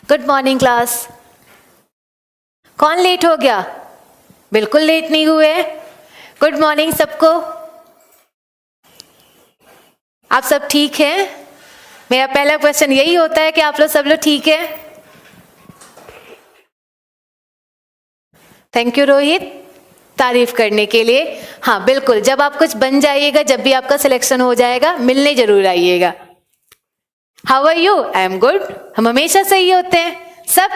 Good morning class. कौन late हो गया? बिल्कुल लेट नहीं हुए। गुड मॉर्निंग सबको। आप सब ठीक हैं? मेरा पहला क्वेश्चन यही होता है कि आप लोग सब लोग ठीक है? थैंक यू रोहित तारीफ करने के लिए। हाँ बिल्कुल, जब आप कुछ बन जाइएगा, जब भी आपका सिलेक्शन हो जाएगा, मिलने जरूर आइएगा। How are you? I am good. हम हमेशा सही होते हैं सब।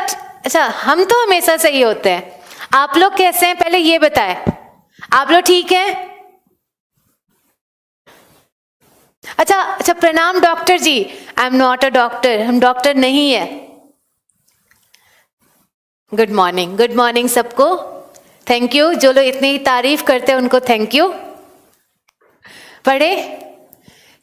अच्छा, हम तो हमेशा सही होते हैं। आप लोग कैसे हैं पहले ये बताएं। आप लोग ठीक हैं? अच्छा, प्रणाम डॉक्टर जी। I am not a doctor, हम डॉक्टर नहीं है। गुड मॉर्निंग सबको। थैंक यू, जो लोग इतनी तारीफ करते हैं उनको थैंक यू। पढ़े?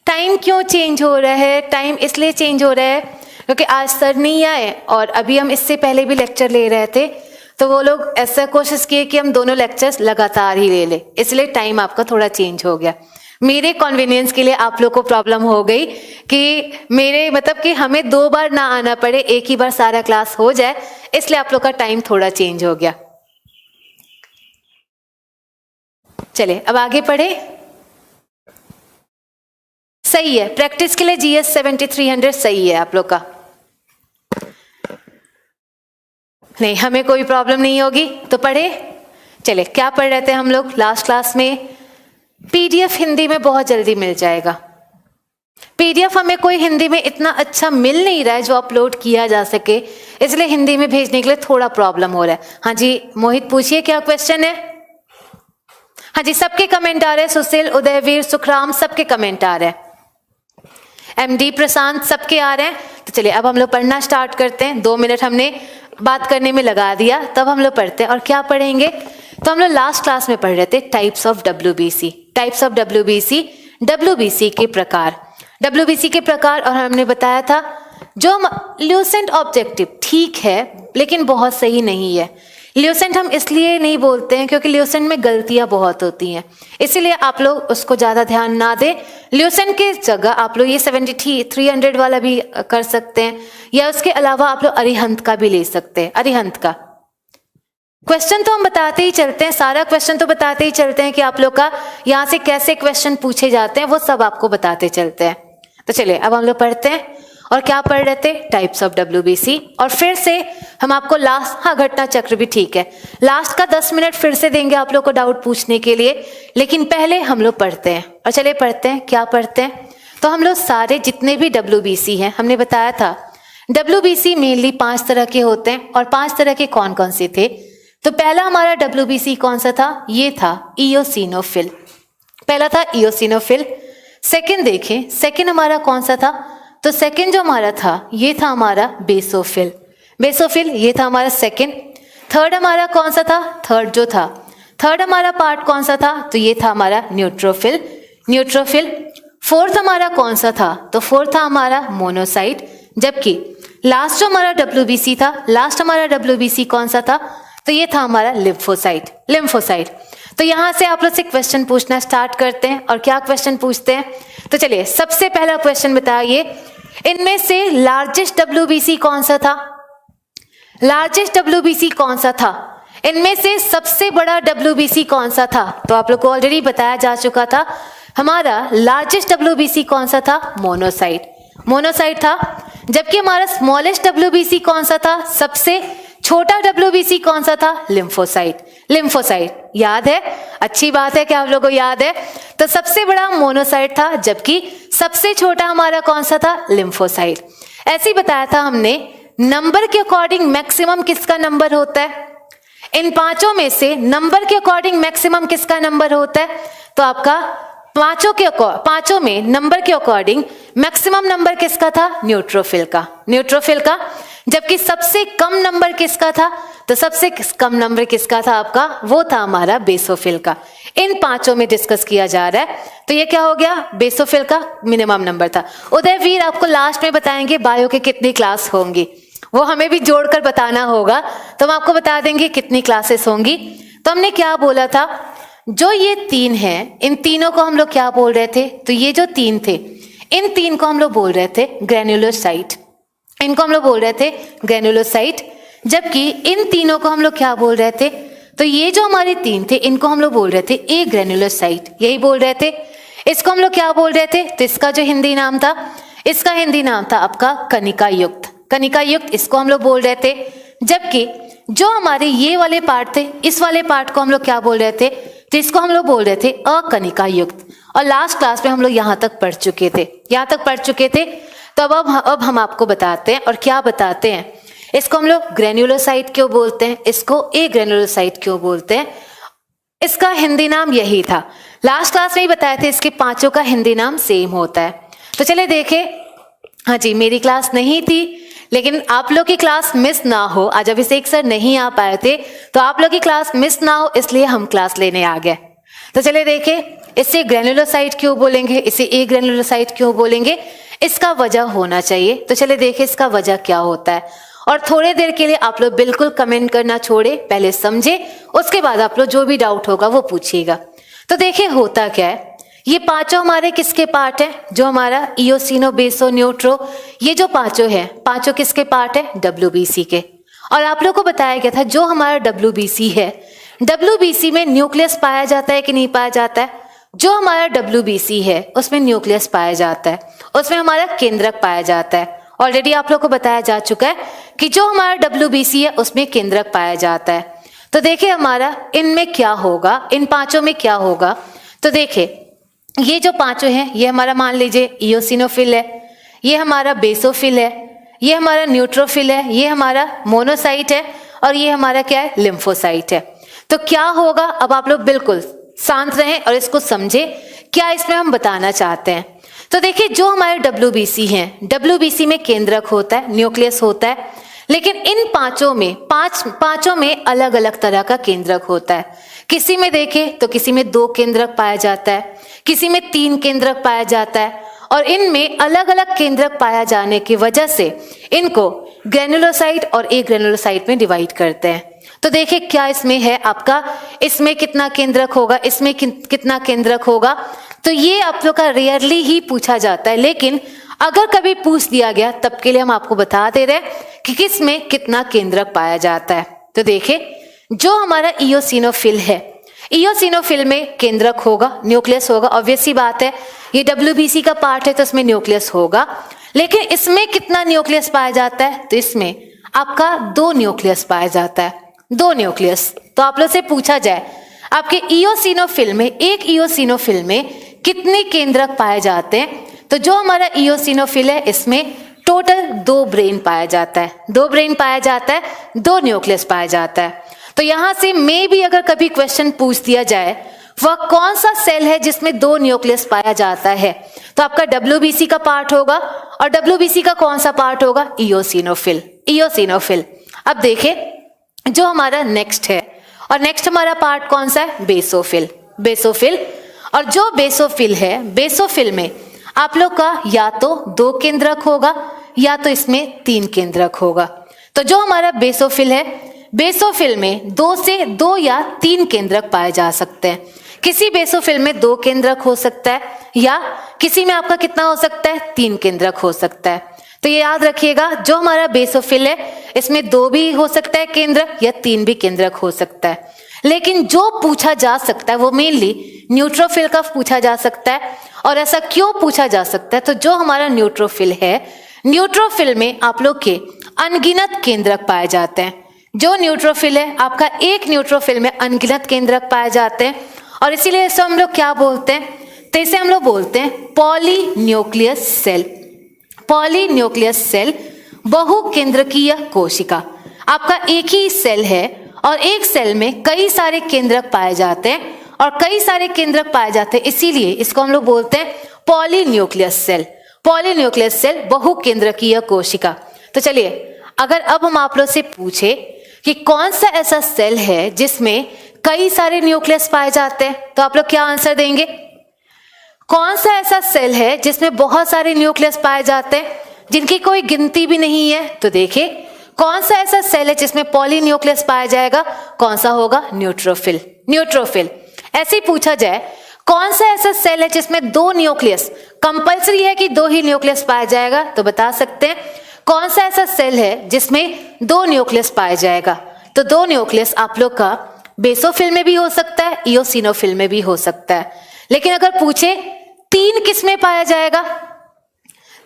टाइम क्यों चेंज हो रहा है? टाइम इसलिए चेंज हो रहा है क्योंकि आज सर नहीं आए और अभी हम इससे पहले भी लेक्चर ले रहे थे, तो वो लोग ऐसा कोशिश किए कि हम दोनों लेक्चर्स लगातार ही ले ले, इसलिए टाइम आपका थोड़ा चेंज हो गया। मेरे कन्वीनियंस के लिए आप लोग को प्रॉब्लम हो गई कि मेरे मतलब कि हमें 2 बार ना आना पड़े, एक ही बार सारा क्लास हो जाए, इसलिए आप लोग का टाइम थोड़ा चेंज हो गया। चले अब आगे पढ़े। सही है, प्रैक्टिस के लिए GS 7300 सही है आप लोग का। नहीं, हमें कोई प्रॉब्लम नहीं होगी तो पढ़े। चले, क्या पढ़ रहे थे हम लोग लास्ट क्लास में? PDF हिंदी में बहुत जल्दी मिल जाएगा। PDF हमें कोई हिंदी में इतना अच्छा मिल नहीं रहा है जो अपलोड किया जा सके, इसलिए हिंदी में भेजने के लिए थोड़ा प्रॉब्लम हो रहा है। हाँ जी मोहित, पूछिए क्या क्वेश्चन है। हाँ जी, सबके कमेंट आ रहे हैं। सुशील, उदयवीर, सुखराम, सबके कमेंट आ रहे हैं। MD प्रशांत, सबके आ रहे हैं। तो चलिए अब हम लोग पढ़ना स्टार्ट करते हैं। 2 मिनट हमने बात करने में लगा दिया, तब हम लोग पढ़ते हैं। और क्या पढ़ेंगे? तो हम लोग लास्ट क्लास में पढ़ रहे थे types of WBC। Types of WBC के प्रकार। WBC के प्रकार, और हमने बताया था जो ल्यूसेंट ऑब्जेक्टिव ठीक है लेकिन बहुत सही नहीं है। ल्यूसेंट हम इसलिए नहीं बोलते हैं क्योंकि ल्यूसेंट में गलतियां बहुत होती हैं, इसीलिए आप लोग उसको ज्यादा ध्यान ना दें। ल्यूसेंट के जगह आप लोग ये 7300 वाला भी कर सकते हैं, या उसके अलावा आप लोग अरिहंत का भी ले सकते हैं। अरिहंत का क्वेश्चन तो हम बताते ही चलते हैं, सारा क्वेश्चन तो बताते ही चलते हैं कि आप लोग का यहाँ से कैसे क्वेश्चन पूछे जाते हैं, वो सब आपको बताते चलते हैं। तो चलिए अब हम लोग पढ़ते हैं। और क्या पढ़ रहे थे? Types of WBC। और फिर से हम आपको लास्ट, हाँ घटना चक्र भी ठीक है, लास्ट का 10 मिनट फिर से देंगे आप लोग को डाउट पूछने के लिए, लेकिन पहले हम लोग पढ़ते हैं। और चलिए पढ़ते हैं। क्या पढ़ते हैं? तो हम लोग सारे जितने भी WBC हैं, हमने बताया था WBC मेनली 5 तरह के होते हैं। और 5 तरह के कौन कौन से थे? तो पहला हमारा WBC कौन सा था? ये था इयोसिनोफिल। पहला था इयोसिनोफिल। सेकंड देखें, सेकंड हमारा कौन सा था? तो सेकंड जो हमारा था ये था हमारा बेसोफिल। बेसोफिल ये था हमारा सेकंड। थर्ड हमारा कौन सा था? थर्ड हमारा पार्ट कौन सा था? तो ये था हमारा न्यूट्रोफिल। फोर्थ हमारा कौन सा था? तो फोर्थ था हमारा मोनोसाइट। जबकि लास्ट जो हमारा WBC था, लास्ट हमारा WBC कौन सा था? तो ये था हमारा लिम्फोसाइट। तो यहां से आप लोग से क्वेश्चन पूछना स्टार्ट करते हैं। और क्या क्वेश्चन पूछते हैं? तो चलिए सबसे पहला क्वेश्चन बताइए, इनमें से लार्जेस्ट WBC कौन सा था? लार्जेस्ट WBC कौन सा था? इनमें से सबसे बड़ा WBC कौन सा था? तो आप लोग को ऑलरेडी बताया जा चुका था, हमारा लार्जेस्ट WBC कौन सा था? मोनोसाइट था। जबकि हमारा स्मॉलेस्ट WBC कौन सा था? सबसे छोटा WBC कौन सा था? लिम्फोसाइट। याद है? अच्छी बात है कि आप लोगों को याद है। तो सबसे बड़ा मोनोसाइट था, जबकि सबसे छोटा हमारा कौन सा था? लिम्फोसाइट। ऐसे ही बताया था हमने, नंबर के अकॉर्डिंग मैक्सिमम किसका नंबर होता है? इन 5 में से नंबर के अकॉर्डिंग मैक्सिमम किसका नंबर होता है? तो आपका 5 में नंबर के अकॉर्डिंग मैक्सिमम नंबर किसका था? न्यूट्रोफिल का। जबकि सबसे कम नंबर किसका था? तो सबसे कम नंबर किसका था आपका? वो था हमारा बेसोफिल का। इन 5 में डिस्कस किया जा रहा है, तो ये क्या हो गया? बेसोफिल का मिनिमम नंबर था। उदयवीर आपको लास्ट में बताएंगे बायो के कितनी क्लास होंगी, वो हमें भी जोड़कर बताना होगा, तो हम आपको बता देंगे कितनी क्लासेस होंगी। तो हमने क्या बोला था, जो ये 3 हैं, इन तीनों को हम लोग क्या बोल रहे थे? तो ये जो 3 थे, इन 3 को हम लोग बोल रहे थे ग्रेन्युलोसाइट। इनको हम लोग बोल रहे थे ग्रेनुलोसाइट, जबकि इन तीनों को हम लोग क्या बोल रहे थे, तो ये जो हमारे तीन थे इनको हम लोग बोल रहे थे ए ग्रेनुलोसाइट, यही बोल रहे थे। इसको हम लोग क्या बोल रहे थे, तो इसका जो हिंदी नाम था, इसका हिंदी नाम था आपका कनिका युक्त, कनिका युक्त इसको हम लोग बोल रहे थे। जबकि जो हमारे ये वाले पार्ट थे, इस वाले पार्ट को हम लोग क्या बोल रहे थे, तो इसको हम लोग बोल रहे थे अकनिका युक्त। और लास्ट क्लास में हम लोग यहाँ तक पढ़ चुके थे, यहाँ तक पढ़ चुके थे। तो अब हम आपको बताते हैं, और क्या बताते हैं, इसको हम लोग ग्रेनुलोसाइट क्यों बोलते हैं, इसको ए ग्रेनुलोसाइट क्यों बोलते हैं, इसका हिंदी नाम यही था। लास्ट क्लास में ही बताए थे इसके पांचों का हिंदी नाम सेम होता है। तो चले देखे, हाँ जी मेरी क्लास नहीं थी, लेकिन आप लोग की क्लास मिस ना हो, आज अभिषेक सर नहीं आ पाए थे, तो आप लोग की क्लास मिस ना हो इसलिए हम क्लास लेने आ गए। तो चले देखे, इसे ग्रेनुलोसाइट क्यों बोलेंगे, इसे ए ग्रेनुलोसाइट क्यों बोलेंगे, इसका वजह होना चाहिए। तो चले देखे इसका वजह क्या होता है, और थोड़ी देर के लिए आप लोग बिल्कुल कमेंट करना छोड़े, पहले समझे, उसके बाद आप लोग जो भी डाउट होगा वो पूछिएगा। तो देखिए होता क्या है, ये पांचों हमारे किसके पार्ट है, जो हमारा इओसिनो बेसो न्यूट्रो, ये जो पांचों है, पांचों किसके पार्ट है, डब्ल्यूबीसी के। और आप लोग को बताया गया था जो हमारा डब्ल्यूबीसी है, डब्ल्यूबीसी में न्यूक्लियस पाया जाता है कि नहीं पाया जाता है, जो हमारा डब्ल्यूबीसी है उसमें न्यूक्लियस पाया जाता है, उसमें हमारा केंद्रक पाया जाता है। ऑलरेडी आप लोग को बताया जा चुका है कि जो हमारा डब्ल्यूबीसी है उसमें केंद्रक पाया जाता है। तो देखिए हमारा इनमें क्या होगा, इन पांचों में क्या होगा, तो देखिए ये जो पांचों हैं, ये हमारा मान लीजिए इओसिनोफिल है, ये हमारा बेसोफिल है, ये हमारा न्यूट्रोफिल है, ये हमारा मोनोसाइट है, और ये हमारा क्या है, लिम्फोसाइट है। तो क्या होगा, अब आप लोग बिल्कुल शांत रहें और इसको समझे क्या इसमें हम बताना चाहते हैं। तो देखिए जो हमारे डब्ल्यूबीसी हैं, डब्ल्यूबीसी में केंद्रक होता है, न्यूक्लियस होता है, लेकिन इन पांचों में अलग अलग तरह का केंद्रक होता है। किसी में देखें तो किसी में 2 केंद्रक पाया जाता है, किसी में 3 केंद्रक पाया जाता है, और इनमें अलग अलग केंद्रक पाया जाने की वजह से इनको ग्रेनुलोसाइट और ए ग्रेनुलोसाइट में डिवाइड करते हैं। तो देखिए क्या इसमें है आपका, इसमें कितना केंद्रक होगा, इसमें कितना केंद्रक होगा, तो ये आप लोग का रेयरली ही पूछा जाता है, लेकिन अगर कभी पूछ दिया गया तब के लिए हम आपको बता दे रहे हैं कि किस में कितना केंद्रक पाया जाता है। तो देखिए जो हमारा इओसिनोफिल है, इओसिनोफिल में केंद्रक होगा, न्यूक्लियस होगा, ऑब्वियस सी बात है, ये डब्ल्यूबीसी का पार्ट है तो इसमें न्यूक्लियस होगा। लेकिन इसमें कितना न्यूक्लियस पाया जाता है, तो इसमें आपका 2 न्यूक्लियस पाया जाता है, 2 न्यूक्लियस। तो आप लोग से पूछा जाए आपके इओसिनोफिल में, एक इओसिनोफिल में कितने केंद्रक पाए जाते हैं, तो जो हमारा इओसिनोफिल है इसमें टोटल 2 ब्रेन पाया जाता है, 2 ब्रेन पाया जाता है, 2 न्यूक्लियस पाया जाता है। तो यहां से मे भी अगर कभी क्वेश्चन पूछ दिया जाए वह कौन सा सेल है जिसमें 2 न्यूक्लियस पाया जाता है, तो आपका डब्ल्यूबीसी का पार्ट होगा, और डब्ल्यूबीसी का कौन सा पार्ट होगा, इओसिनोफिल, इओसिनोफिल। अब देखें जो हमारा नेक्स्ट है, और नेक्स्ट हमारा पार्ट कौन सा है, बेसोफिल, बेसोफिल। और जो बेसोफिल है, बेसोफिल में आप लोग का या तो 2 केंद्रक होगा या तो इसमें 3 केंद्रक होगा। तो जो हमारा बेसोफिल है, बेसोफिल में 2 या 3 केंद्रक पाए जा सकते हैं। किसी बेसोफिल में 2 केंद्रक हो सकता है, या किसी में आपका कितना हो सकता है, 3 केंद्रक हो सकता है। तो ये याद रखिएगा जो हमारा बेसोफिल है इसमें 2 भी हो सकता है केंद्रक, या 3 भी केंद्रक हो सकता है। लेकिन जो पूछा जा सकता है वो मेनली न्यूट्रोफिल का पूछा जा सकता है। और ऐसा क्यों पूछा जा सकता है, तो जो हमारा न्यूट्रोफिल है, न्यूट्रोफिल में आप लोग के अनगिनत केंद्रक पाए जाते हैं। जो न्यूट्रोफिल है आपका, एक न्यूट्रोफिल में अनगिनत केंद्रक पाए जाते हैं, और इसीलिए इसे हम लोग क्या बोलते हैं, तो इसे हम लोग बोलते हैं पॉलीन्यूक्लियस सेल। पॉलीन्यूक्लियस सेल, बहु केंद्रकीय कोशिका। आपका एक ही सेल है और एक सेल में कई सारे केंद्रक पाए जाते हैं, और कई सारे केंद्रक पाए जाते हैं, इसीलिए इसको हम लोग बोलते हैं पॉलीन्यूक्लियस सेल। पॉलीन्यूक्लियस सेल, बहु केंद्रकीय कोशिका। तो चलिए अगर अब हम आप लोग से पूछे कि कौन सा ऐसा सेल है जिसमें कई सारे न्यूक्लियस पाए जाते हैं, तो आप लोग क्या आंसर देंगे, कौन सा ऐसा सेल है जिसमें बहुत सारे न्यूक्लियस पाए जाते हैं जिनकी कोई गिनती भी नहीं है। तो देखिए कौन सा ऐसा सेल है जिसमें पॉलीन्यूक्लियस पाया जाएगा, कौन सा होगा, न्यूट्रोफिल। न्यूट्रोफिल। ऐसे ही पूछा जाए कौन सा ऐसा सेल है जिसमें 2 न्यूक्लियस, कंपल्सरी है कि 2 ही न्यूक्लियस पाया जाएगा, तो बता सकते हैं कौन सा ऐसा सेल है जिसमें 2 न्यूक्लियस पाया जाएगा? तो 2 न्यूक्लियस आप लोग का बेसोफिल में भी हो सकता है, इओसिनोफिल में भी हो सकता है। लेकिन अगर पूछे 3 किस में पाया जाएगा,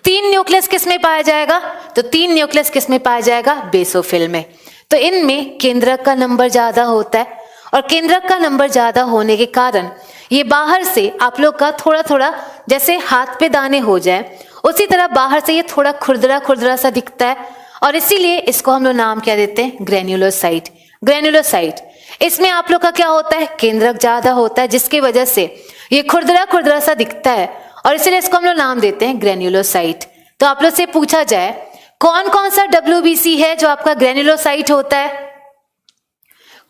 3 न्यूक्लियस किस में पाया जाएगा? तो 3 न्यूक्लियस किस में पाया जाएगा? बेसोफिल में। तो इनमें केंद्रक का नंबर ज्यादा होता है, और केंद्रक का नंबर ज्यादा होने के कारण ये बाहर से आप लोग का थोड़ा थोड़ा जैसे हाथ पे दाने हो जाए उसी तरह बाहर से ये थोड़ा खुरदरा खुरदरा सा दिखता है, और इसीलिए इसको हम लोग नाम क्या देते हैं? ग्रेन्युलोसाइट। ग्रेन्युलोसाइट इसमें आप लोग का क्या होता है? केंद्रक ज्यादा होता है, जिसकी वजह से ये खुरदरा खुरदरा सा दिखता है, और इसीलिए इसको हम लोग नाम देते हैं ग्रेन्युलोसाइट। तो आप लोग से पूछा जाए कौन कौन सा WBC है जो आपका ग्रेन्युलोसाइट होता है?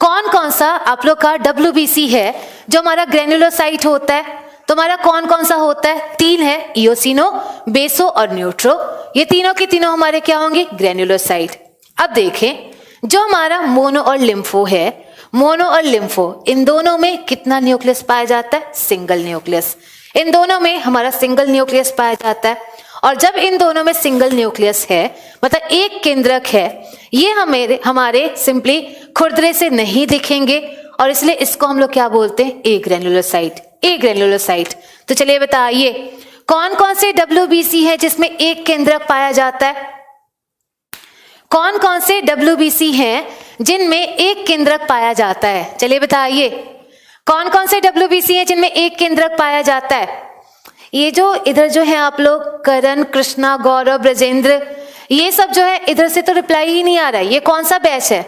कौन कौन सा आप लोग का WBC है जो हमारा ग्रेन्युलोसाइट होता है? तो हमारा कौन कौन सा होता है? 3 है, इओसिनो, बेसो और न्यूट्रो। ये तीनों के तीनों हमारे क्या होंगे? ग्रेन्युलोसाइट। अब देखें जो हमारा मोनो और लिम्फो है, मोनो और लिम्फो इन दोनों में कितना न्यूक्लियस पाया जाता है? Single nucleus. इन दोनों में हमारा सिंगल न्यूक्लियस पाया जाता है, और जब इन दोनों में सिंगल न्यूक्लियस है मतलब एक केंद्रक है, ये हमारे सिंपली खुरदरे से नहीं दिखेंगे, और इसलिए इसको हम लोग क्या बोलते हैं? ए ग्रेन्युलोसाइट। ए ग्रेन्युलोसाइट। तो चलिए बताइए कौन कौन से WBC है जिसमें एक केंद्रक पाया जाता है? कौन कौन से WBC हैं जिनमें एक केंद्रक पाया जाता है? चलिए बताइए कौन कौन से WBC हैं जिनमें एक केंद्रक पाया जाता है? ये जो इधर जो है आप लोग करण, कृष्णा, गौरव, ब्रजेंद्र, ये सब जो है इधर से तो रिप्लाई ही नहीं आ रहा है। ये कौन सा बैच है?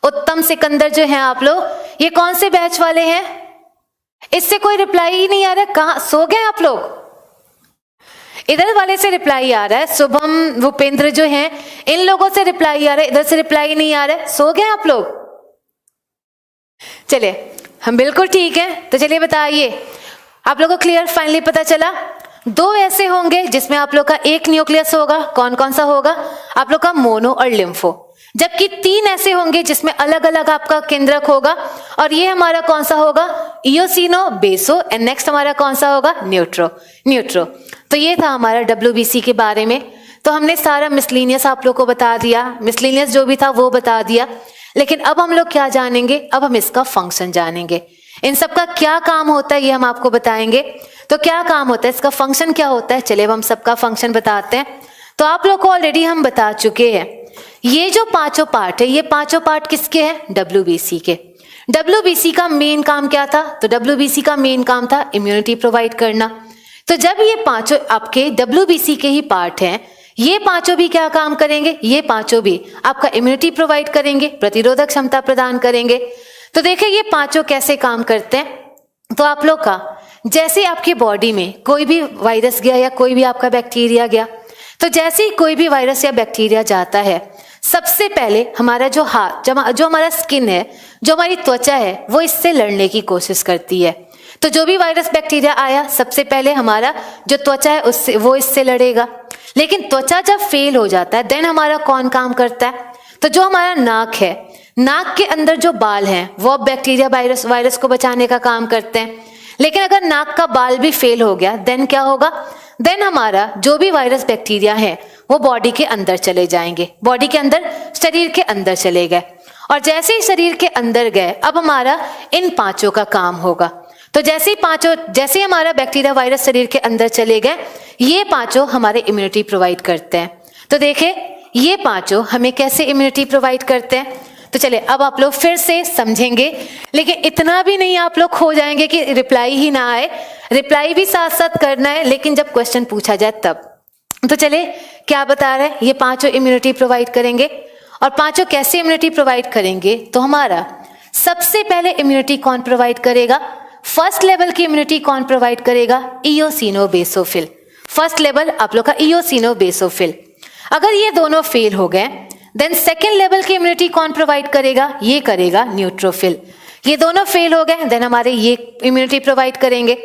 उत्तम, सिकंदर जो है आप लोग, ये कौन से बैच वाले हैं? इससे कोई रिप्लाई ही नहीं आ रहा है। कहां सो गए आप लोग? इधर वाले से रिप्लाई आ रहा है, शुभम, भूपेंद्र जो हैं, इन लोगों से रिप्लाई आ रहा है, इधर से रिप्लाई नहीं आ रहा है। सो गए आप लोग? चलिए हम बिल्कुल ठीक है। तो चलिए बताइए आप लोगों को क्लियर फाइनली पता चला। 2 ऐसे होंगे जिसमें आप लोग का एक न्यूक्लियस होगा। कौन कौन सा होगा? आप लोग का मोनो और लिम्फो। जबकि 3 ऐसे होंगे जिसमें अलग अलग आपका केंद्रक होगा, और ये हमारा कौन सा होगा? इओसिनो, बेसो, एंड नेक्स्ट हमारा कौन सा होगा? न्यूट्रो। न्यूट्रो। तो ये था हमारा WBC के बारे में। तो हमने सारा मिसलिनियस आप लोग को बता दिया, मिसलिनियस जो भी था वो बता दिया। लेकिन अब हम लोग क्या जानेंगे? अब हम इसका फंक्शन जानेंगे। इन सब का क्या काम होता है ये हम आपको बताएंगे। तो क्या काम होता है, इसका फंक्शन क्या होता है? चलिए हम सबका फंक्शन बताते हैं। तो आप लोग को ऑलरेडी हम बता चुके हैं, ये जो 5 पार्ट है, ये 5 पार्ट किसके हैं? WBC के। WBC का मेन काम क्या था? तो WBC का मेन काम था इम्यूनिटी प्रोवाइड करना। तो जब ये 5 आपके WBC के ही पार्ट हैं, ये 5 भी क्या काम करेंगे? ये 5 भी आपका इम्यूनिटी प्रोवाइड करेंगे, प्रतिरोधक क्षमता प्रदान करेंगे। तो देखिए ये 5 कैसे काम करते हैं। तो आप लोग का जैसे आपकी बॉडी में कोई भी वायरस गया या कोई भी आपका बैक्टीरिया गया, तो जैसे ही कोई भी वायरस या बैक्टीरिया जाता है, सबसे पहले हमारा जो हाथ, जो हमारा स्किन है, जो हमारी त्वचा है, वो इससे लड़ने की कोशिश करती है। तो जो भी वायरस बैक्टीरिया आया, सबसे पहले हमारा जो त्वचा है उससे वो इससे लड़ेगा। लेकिन त्वचा जब फेल हो जाता है, देन हमारा कौन काम करता है? तो जो हमारा नाक है, नाक के अंदर जो बाल हैं वो बैक्टीरिया वायरस को बचाने का काम करते हैं। लेकिन अगर नाक का बाल भी फेल हो गया, देन क्या होगा? देन हमारा जो भी वायरस बैक्टीरिया है वो बॉडी के अंदर चले जाएंगे, बॉडी के अंदर, शरीर के अंदर चले गए। और जैसे ही शरीर के अंदर गए, अब हमारा इन 5 का काम होगा। तो जैसे ही हमारा बैक्टीरिया वायरस शरीर के अंदर चले गए, ये 5 हमारे इम्यूनिटी प्रोवाइड करते हैं। तो देखिए ये 5 हमें कैसे इम्यूनिटी प्रोवाइड करते हैं। तो चलिए अब आप लोग फिर से समझेंगे, लेकिन इतना भी नहीं आप लोग खो जाएंगे कि रिप्लाई ही ना आए। रिप्लाई भी साथ साथ करना है, लेकिन जब क्वेश्चन पूछा जाए तब। तो चलिए क्या बता रहे हैं, ये 5 इम्यूनिटी प्रोवाइड करेंगे। और 5 कैसे इम्यूनिटी प्रोवाइड करेंगे? तो हमारा सबसे पहले इम्यूनिटी कौन प्रोवाइड करेगा? फर्स्ट लेवल की इम्यूनिटी कौन प्रोवाइड करेगा? इओसिनोबेसोफिल। फर्स्ट लेवल आप लोग का इओसिनोबेसोफिल। अगर ये दोनों फेल हो गए, देन सेकेंड लेवल की इम्यूनिटी कौन प्रोवाइड करेगा? ये करेगा न्यूट्रोफिल। ये दोनों फेल हो गए, देन हमारे ये इम्यूनिटी प्रोवाइड करेंगे।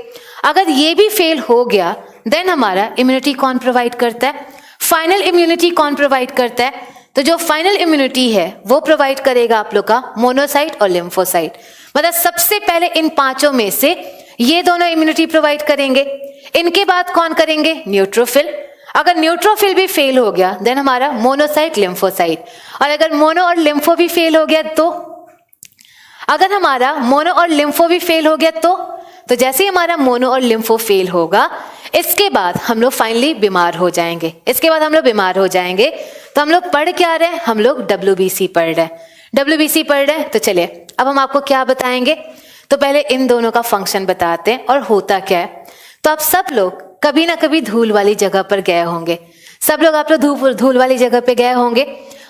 अगर ये भी फेल हो गया, देन हमारा इम्यूनिटी कौन प्रोवाइड करता है? फाइनल इम्यूनिटी कौन प्रोवाइड करता है? तो जो फाइनल इम्यूनिटी है वो प्रोवाइड करेगा आप लोग का मोनोसाइट और लिम्फोसाइट। मतलब सबसे पहले इन 5 में से ये दोनों इम्यूनिटी प्रोवाइड करेंगे। इनके बाद कौन करेंगे? न्यूट्रोफिल। अगर न्यूट्रोफिल भी फेल हो गया देन हमारा मोनोसाइट लिम्फोसाइट, और अगर मोनो और लिम्फो भी फेल हो गया तो, अगर हमारा मोनो और लिम्फो भी फेल हो गया तो जैसे ही हमारा मोनो और लिम्फो फेल होगा इसके बाद हम लोग फाइनली बीमार हो जाएंगे। इसके बाद हम लोग बीमार हो जाएंगे। तो हम लोग पढ़ क्या रहे हैं, हम लोग WBC पढ़ रहे हैं, WBC पढ़ रहे हैं। तो चलिए अब हम आपको क्या बताएंगे, तो पहले इन दोनों का फंक्शन बताते हैं और होता क्या है। तो आप सब लोग कभी ना कभी धूल वाली जगह पर गए होंगे, सब लोग आप लोग धूल वाली जगह पे गए होंगे,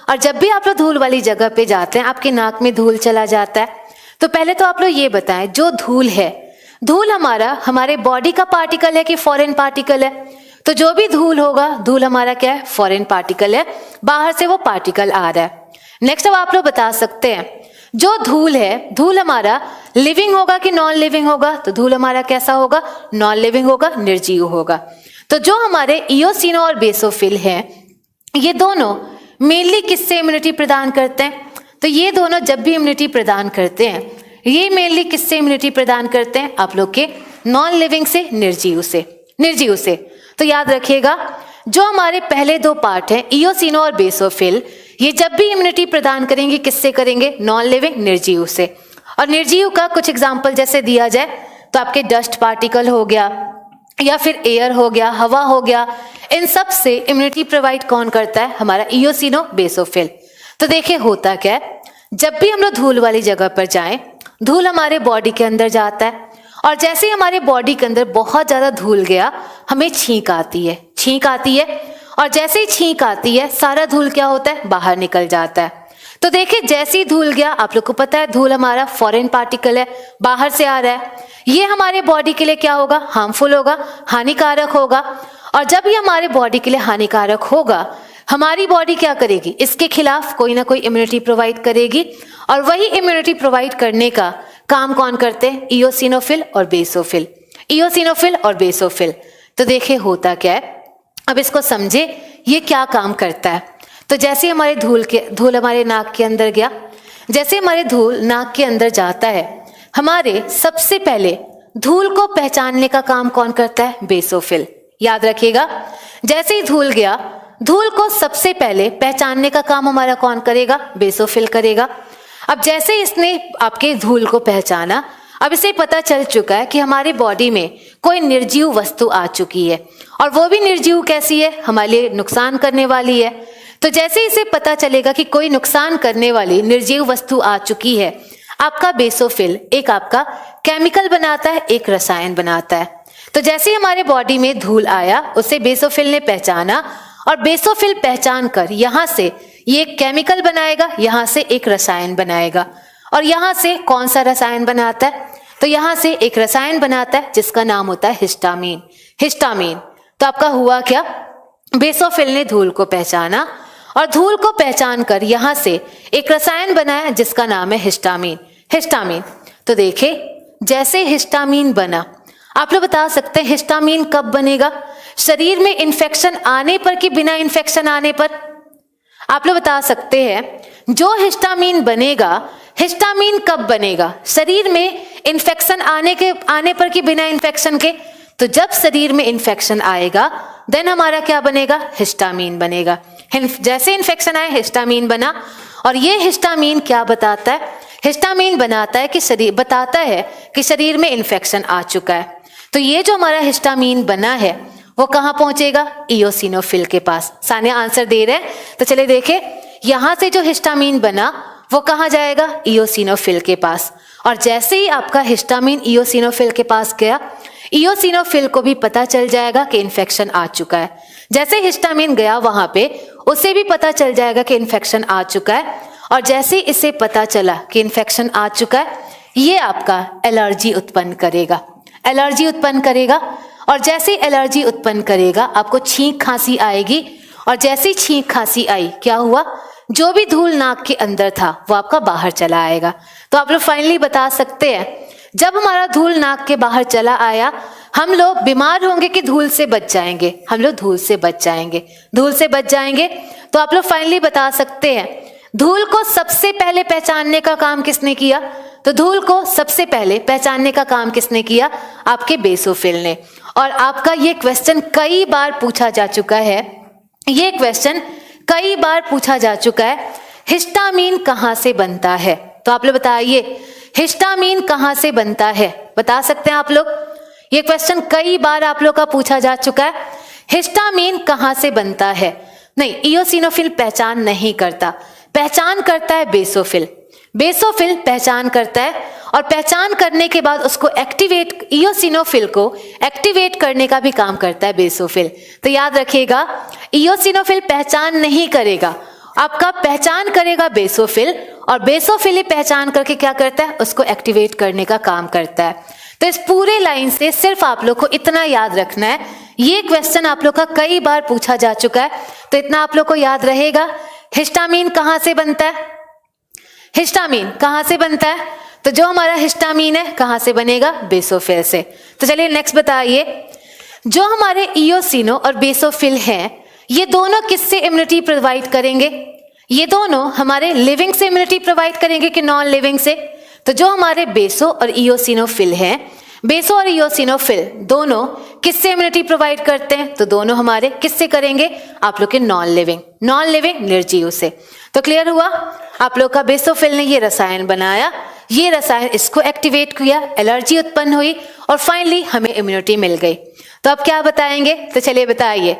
और जब भी आप लोग धूल वाली जगह पे जाते हैं आपकी नाक में धूल चला जाता है। तो पहले तो आप लोग ये बताएं, जो धूल है, धूल हमारे बॉडी का पार्टिकल है कि फॉरेन पार्टिकल है? तो जो भी धूल होगा, धूल हमारा क्या है, फॉरेन पार्टिकल है, बाहर से वो पार्टिकल आ रहा है। नेक्स्ट अब आप लोग बता सकते हैं, जो धूल है, धूल हमारा लिविंग होगा कि नॉन लिविंग होगा? तो धूल हमारा कैसा होगा, नॉन लिविंग होगा, निर्जीव होगा। तो जो हमारे इओसिनो और बेसोफिल है, ये दोनों मेनली किससे इम्यूनिटी प्रदान करते हैं? तो ये दोनों जब भी इम्यूनिटी प्रदान करते हैं, ये मेनली किससे इम्यूनिटी प्रदान करते हैं? आप लोग के नॉन लिविंग से, निर्जीव से। तो याद रखिएगा, जो हमारे पहले दो पार्ट हैं इओसिनो और बेसोफिल, ये जब भी इम्यूनिटी प्रदान करेंगे किससे करेंगे? नॉन लिविंग, निर्जीव से। और निर्जीव का कुछ एग्जाम्पल जैसे दिया जाए तो आपके डस्ट पार्टिकल हो गया, या फिर एयर हो गया, हवा हो गया, इन सब से इम्यूनिटी प्रोवाइड कौन करता है? हमारा इओसिनो बेसोफिल। तो देखिए होता क्या है, जब भी हम लोग धूल वाली जगह पर जाएं, धूल हमारे बॉडी के अंदर जाता है, और जैसे ही हमारे बॉडी के अंदर बहुत ज्यादा धूल गया हमें छींक आती है, और जैसे ही छींक आती है सारा धूल क्या होता है? बाहर निकल जाता है। तो देखिए जैसे ही धूल गया, आप लोग को पता है धूल हमारा फॉरेन पार्टिकल है, बाहर से आ रहा है, ये हमारे बॉडी के लिए क्या होगा? हार्मफुल होगा, हानिकारक होगा। और जब ये हमारे बॉडी के लिए हानिकारक होगा, हमारी बॉडी क्या करेगी? इसके खिलाफ कोई ना कोई इम्यूनिटी प्रोवाइड करेगी, और वही इम्यूनिटी प्रोवाइड करने का काम कौन करते हैं? इओसिनोफिल और बेसोफिल। तो देखिए होता क्या है, अब इसको समझे ये क्या काम करता है। तो जैसे हमारे धूल हमारे नाक के अंदर गया, जैसे हमारे धूल नाक के अंदर जाता है, हमारे सबसे पहले धूल को पहचानने का काम कौन करता है? बेसोफिल। याद रखिएगा, जैसे ही धूल गया, धूल को सबसे पहले पहचानने का काम हमारा कौन करेगा? बेसोफिल करेगा। अब जैसे इसने आपके धूल को पहचाना, अब इसे पता चल चुका है कि हमारे बॉडी में कोई निर्जीव वस्तु आ चुकी है, और वो भी निर्जीव कैसी है? हमारे लिए नुकसान करने वाली है। तो जैसे इसे पता चलेगा कि कोई नुकसान करने वाली निर्जीव वस्तु आ चुकी है, आपका बेसोफिल एक आपका केमिकल बनाता है, एक रसायन बनाता है। तो जैसे हमारे बॉडी में धूल आया, उसे बेसोफिल ने पहचाना, और बेसोफिल पहचान कर यहां से ये एक केमिकल बनाएगा, यहां से एक रसायन बनाएगा। और यहां से कौन सा रसायन बनाता है? तो यहां से एक रसायन बनाता है जिसका नाम होता है हिस्टामीन। तो आपका हुआ क्या? बेसोफिल ने धूल को पहचाना, और धूल को पहचान कर यहां से एक रसायन बनाया जिसका नाम है हिस्टामीन। तो देखिए जैसे हिस्टामीन बना, आप लोग बता सकते हैं हिस्टामीन कब बनेगा? शरीर में इन्फेक्शन आने पर कि बिना इन्फेक्शन आने पर? आप लोग बता सकते हैं जो हिस्टामीन बनेगा, हिस्टामीन कब बनेगा? शरीर में इन्फेक्शन आने पर कि बिना इन्फेक्शन के? तो जब शरीर में इन्फेक्शन आएगा देन हमारा क्या बनेगा? हिस्टामीन बनेगा। जैसे इन्फेक्शन आए हिस्टामीन बना, और ये हिस्टामीन क्या बताता है? हिस्टामीन बताता है कि शरीर में इन्फेक्शन आ चुका है। तो ये जो हमारा हिस्टामीन बना है वो कहां पहुंचेगा? इओसिनोफिल के पास। सानिया आंसर दे रहे हैं, तो चले देखे, यहां से जो हिस्टामीन बना वो कहां जाएगा? इओसिनोफिल के पास। और जैसे ही आपका हिस्टामीन इओसिनोफिल के पास गया, इओसिनोफिल को भी पता चल जाएगा कि इन्फेक्शन आ चुका है। जैसे हिस्टामीन गया वहां पे, उसे भी पता चल जाएगा कि इन्फेक्शन आ चुका है, और जैसे इसे पता चला कि इन्फेक्शन आ चुका है, ये आपका एलर्जी उत्पन्न करेगा। और जैसे एलर्जी उत्पन्न करेगा आपको छींक खांसी आएगी, और जैसे छींक खांसी आई, क्या हुआ? जो भी धूल नाक के अंदर था वो आपका बाहर चला आएगा। तो आप लोग फाइनली बता सकते हैं, जब हमारा धूल नाक के बाहर चला आया, हम लोग बीमार होंगे कि धूल से बच जाएंगे? हम लोग धूल से बच जाएंगे। तो आप लोग फाइनली बता सकते हैं, धूल को सबसे पहले पहचानने का काम किसने किया? तो धूल को सबसे पहले पहचानने का काम किसने किया? आपके बेसोफिल ने। और आपका ये क्वेश्चन कई बार पूछा जा चुका है, ये क्वेश्चन कई बार पूछा जा चुका है, हिस्टामीन कहाँ से बनता है? तो आप लोग बताइए, हिस्टामीन कहाँ से बनता है? बता सकते हैं आप लोग? ये क्वेश्चन कई बार आप लोग का पूछा जा चुका है, हिस्टामीन कहाँ से बनता है? नहीं, इयोसिनोफिल पहचान नहीं करता, पहचान करता है बेसोफिल। बेसोफिल पहचान करता है और पहचान करने के बाद उसको एक्टिवेट, इयोसिनोफिल को एक्टिवेट करने का भी काम करता है बेसोफिल। तो याद रखिएगा, इयोसिनोफिल पहचान नहीं करेगा, आपका पहचान करेगा बेसोफिल, और बेसोफिल ही पहचान करके क्या करता है? उसको एक्टिवेट करने का काम करता है। तो इस पूरे लाइन से सिर्फ आप लोग को इतना याद रखना है, ये क्वेश्चन आप लोग का कई बार पूछा जा चुका है, तो इतना आप लोग को याद रहेगा। हिस्टामीन कहाँ से बनता है? हिस्टामीन कहाँ से बनता है? तो जो हमारा हिस्टामीन है कहाँ से बनेगा? बेसोफिल से। तो चलिए नेक्स्ट बताइए, जो हमारे इयोसिनो और बेसोफिल हैं, ये दोनों किससे इम्यूनिटी प्रोवाइड करेंगे? ये दोनों हमारे लिविंग से इम्यूनिटी प्रोवाइड करेंगे कि नॉन लिविंग से? तो जो हमारे बेसो और इयोसिनोफिल हैं, बेसो और इयोसिनोफिल दोनों किससे इम्यूनिटी प्रोवाइड करते हैं? तो दोनों हमारे किससे करेंगे? आप लोग के नॉन लिविंग निर्जीव से। तो क्लियर हुआ? आप लोग का बेसोफिल ने ये रसायन बनाया, ये रसायन इसको एक्टिवेट किया, एलर्जी उत्पन्न हुई और फाइनली हमें इम्यूनिटी मिल गई। तो अब क्या बताएंगे? तो चलिए बताइए,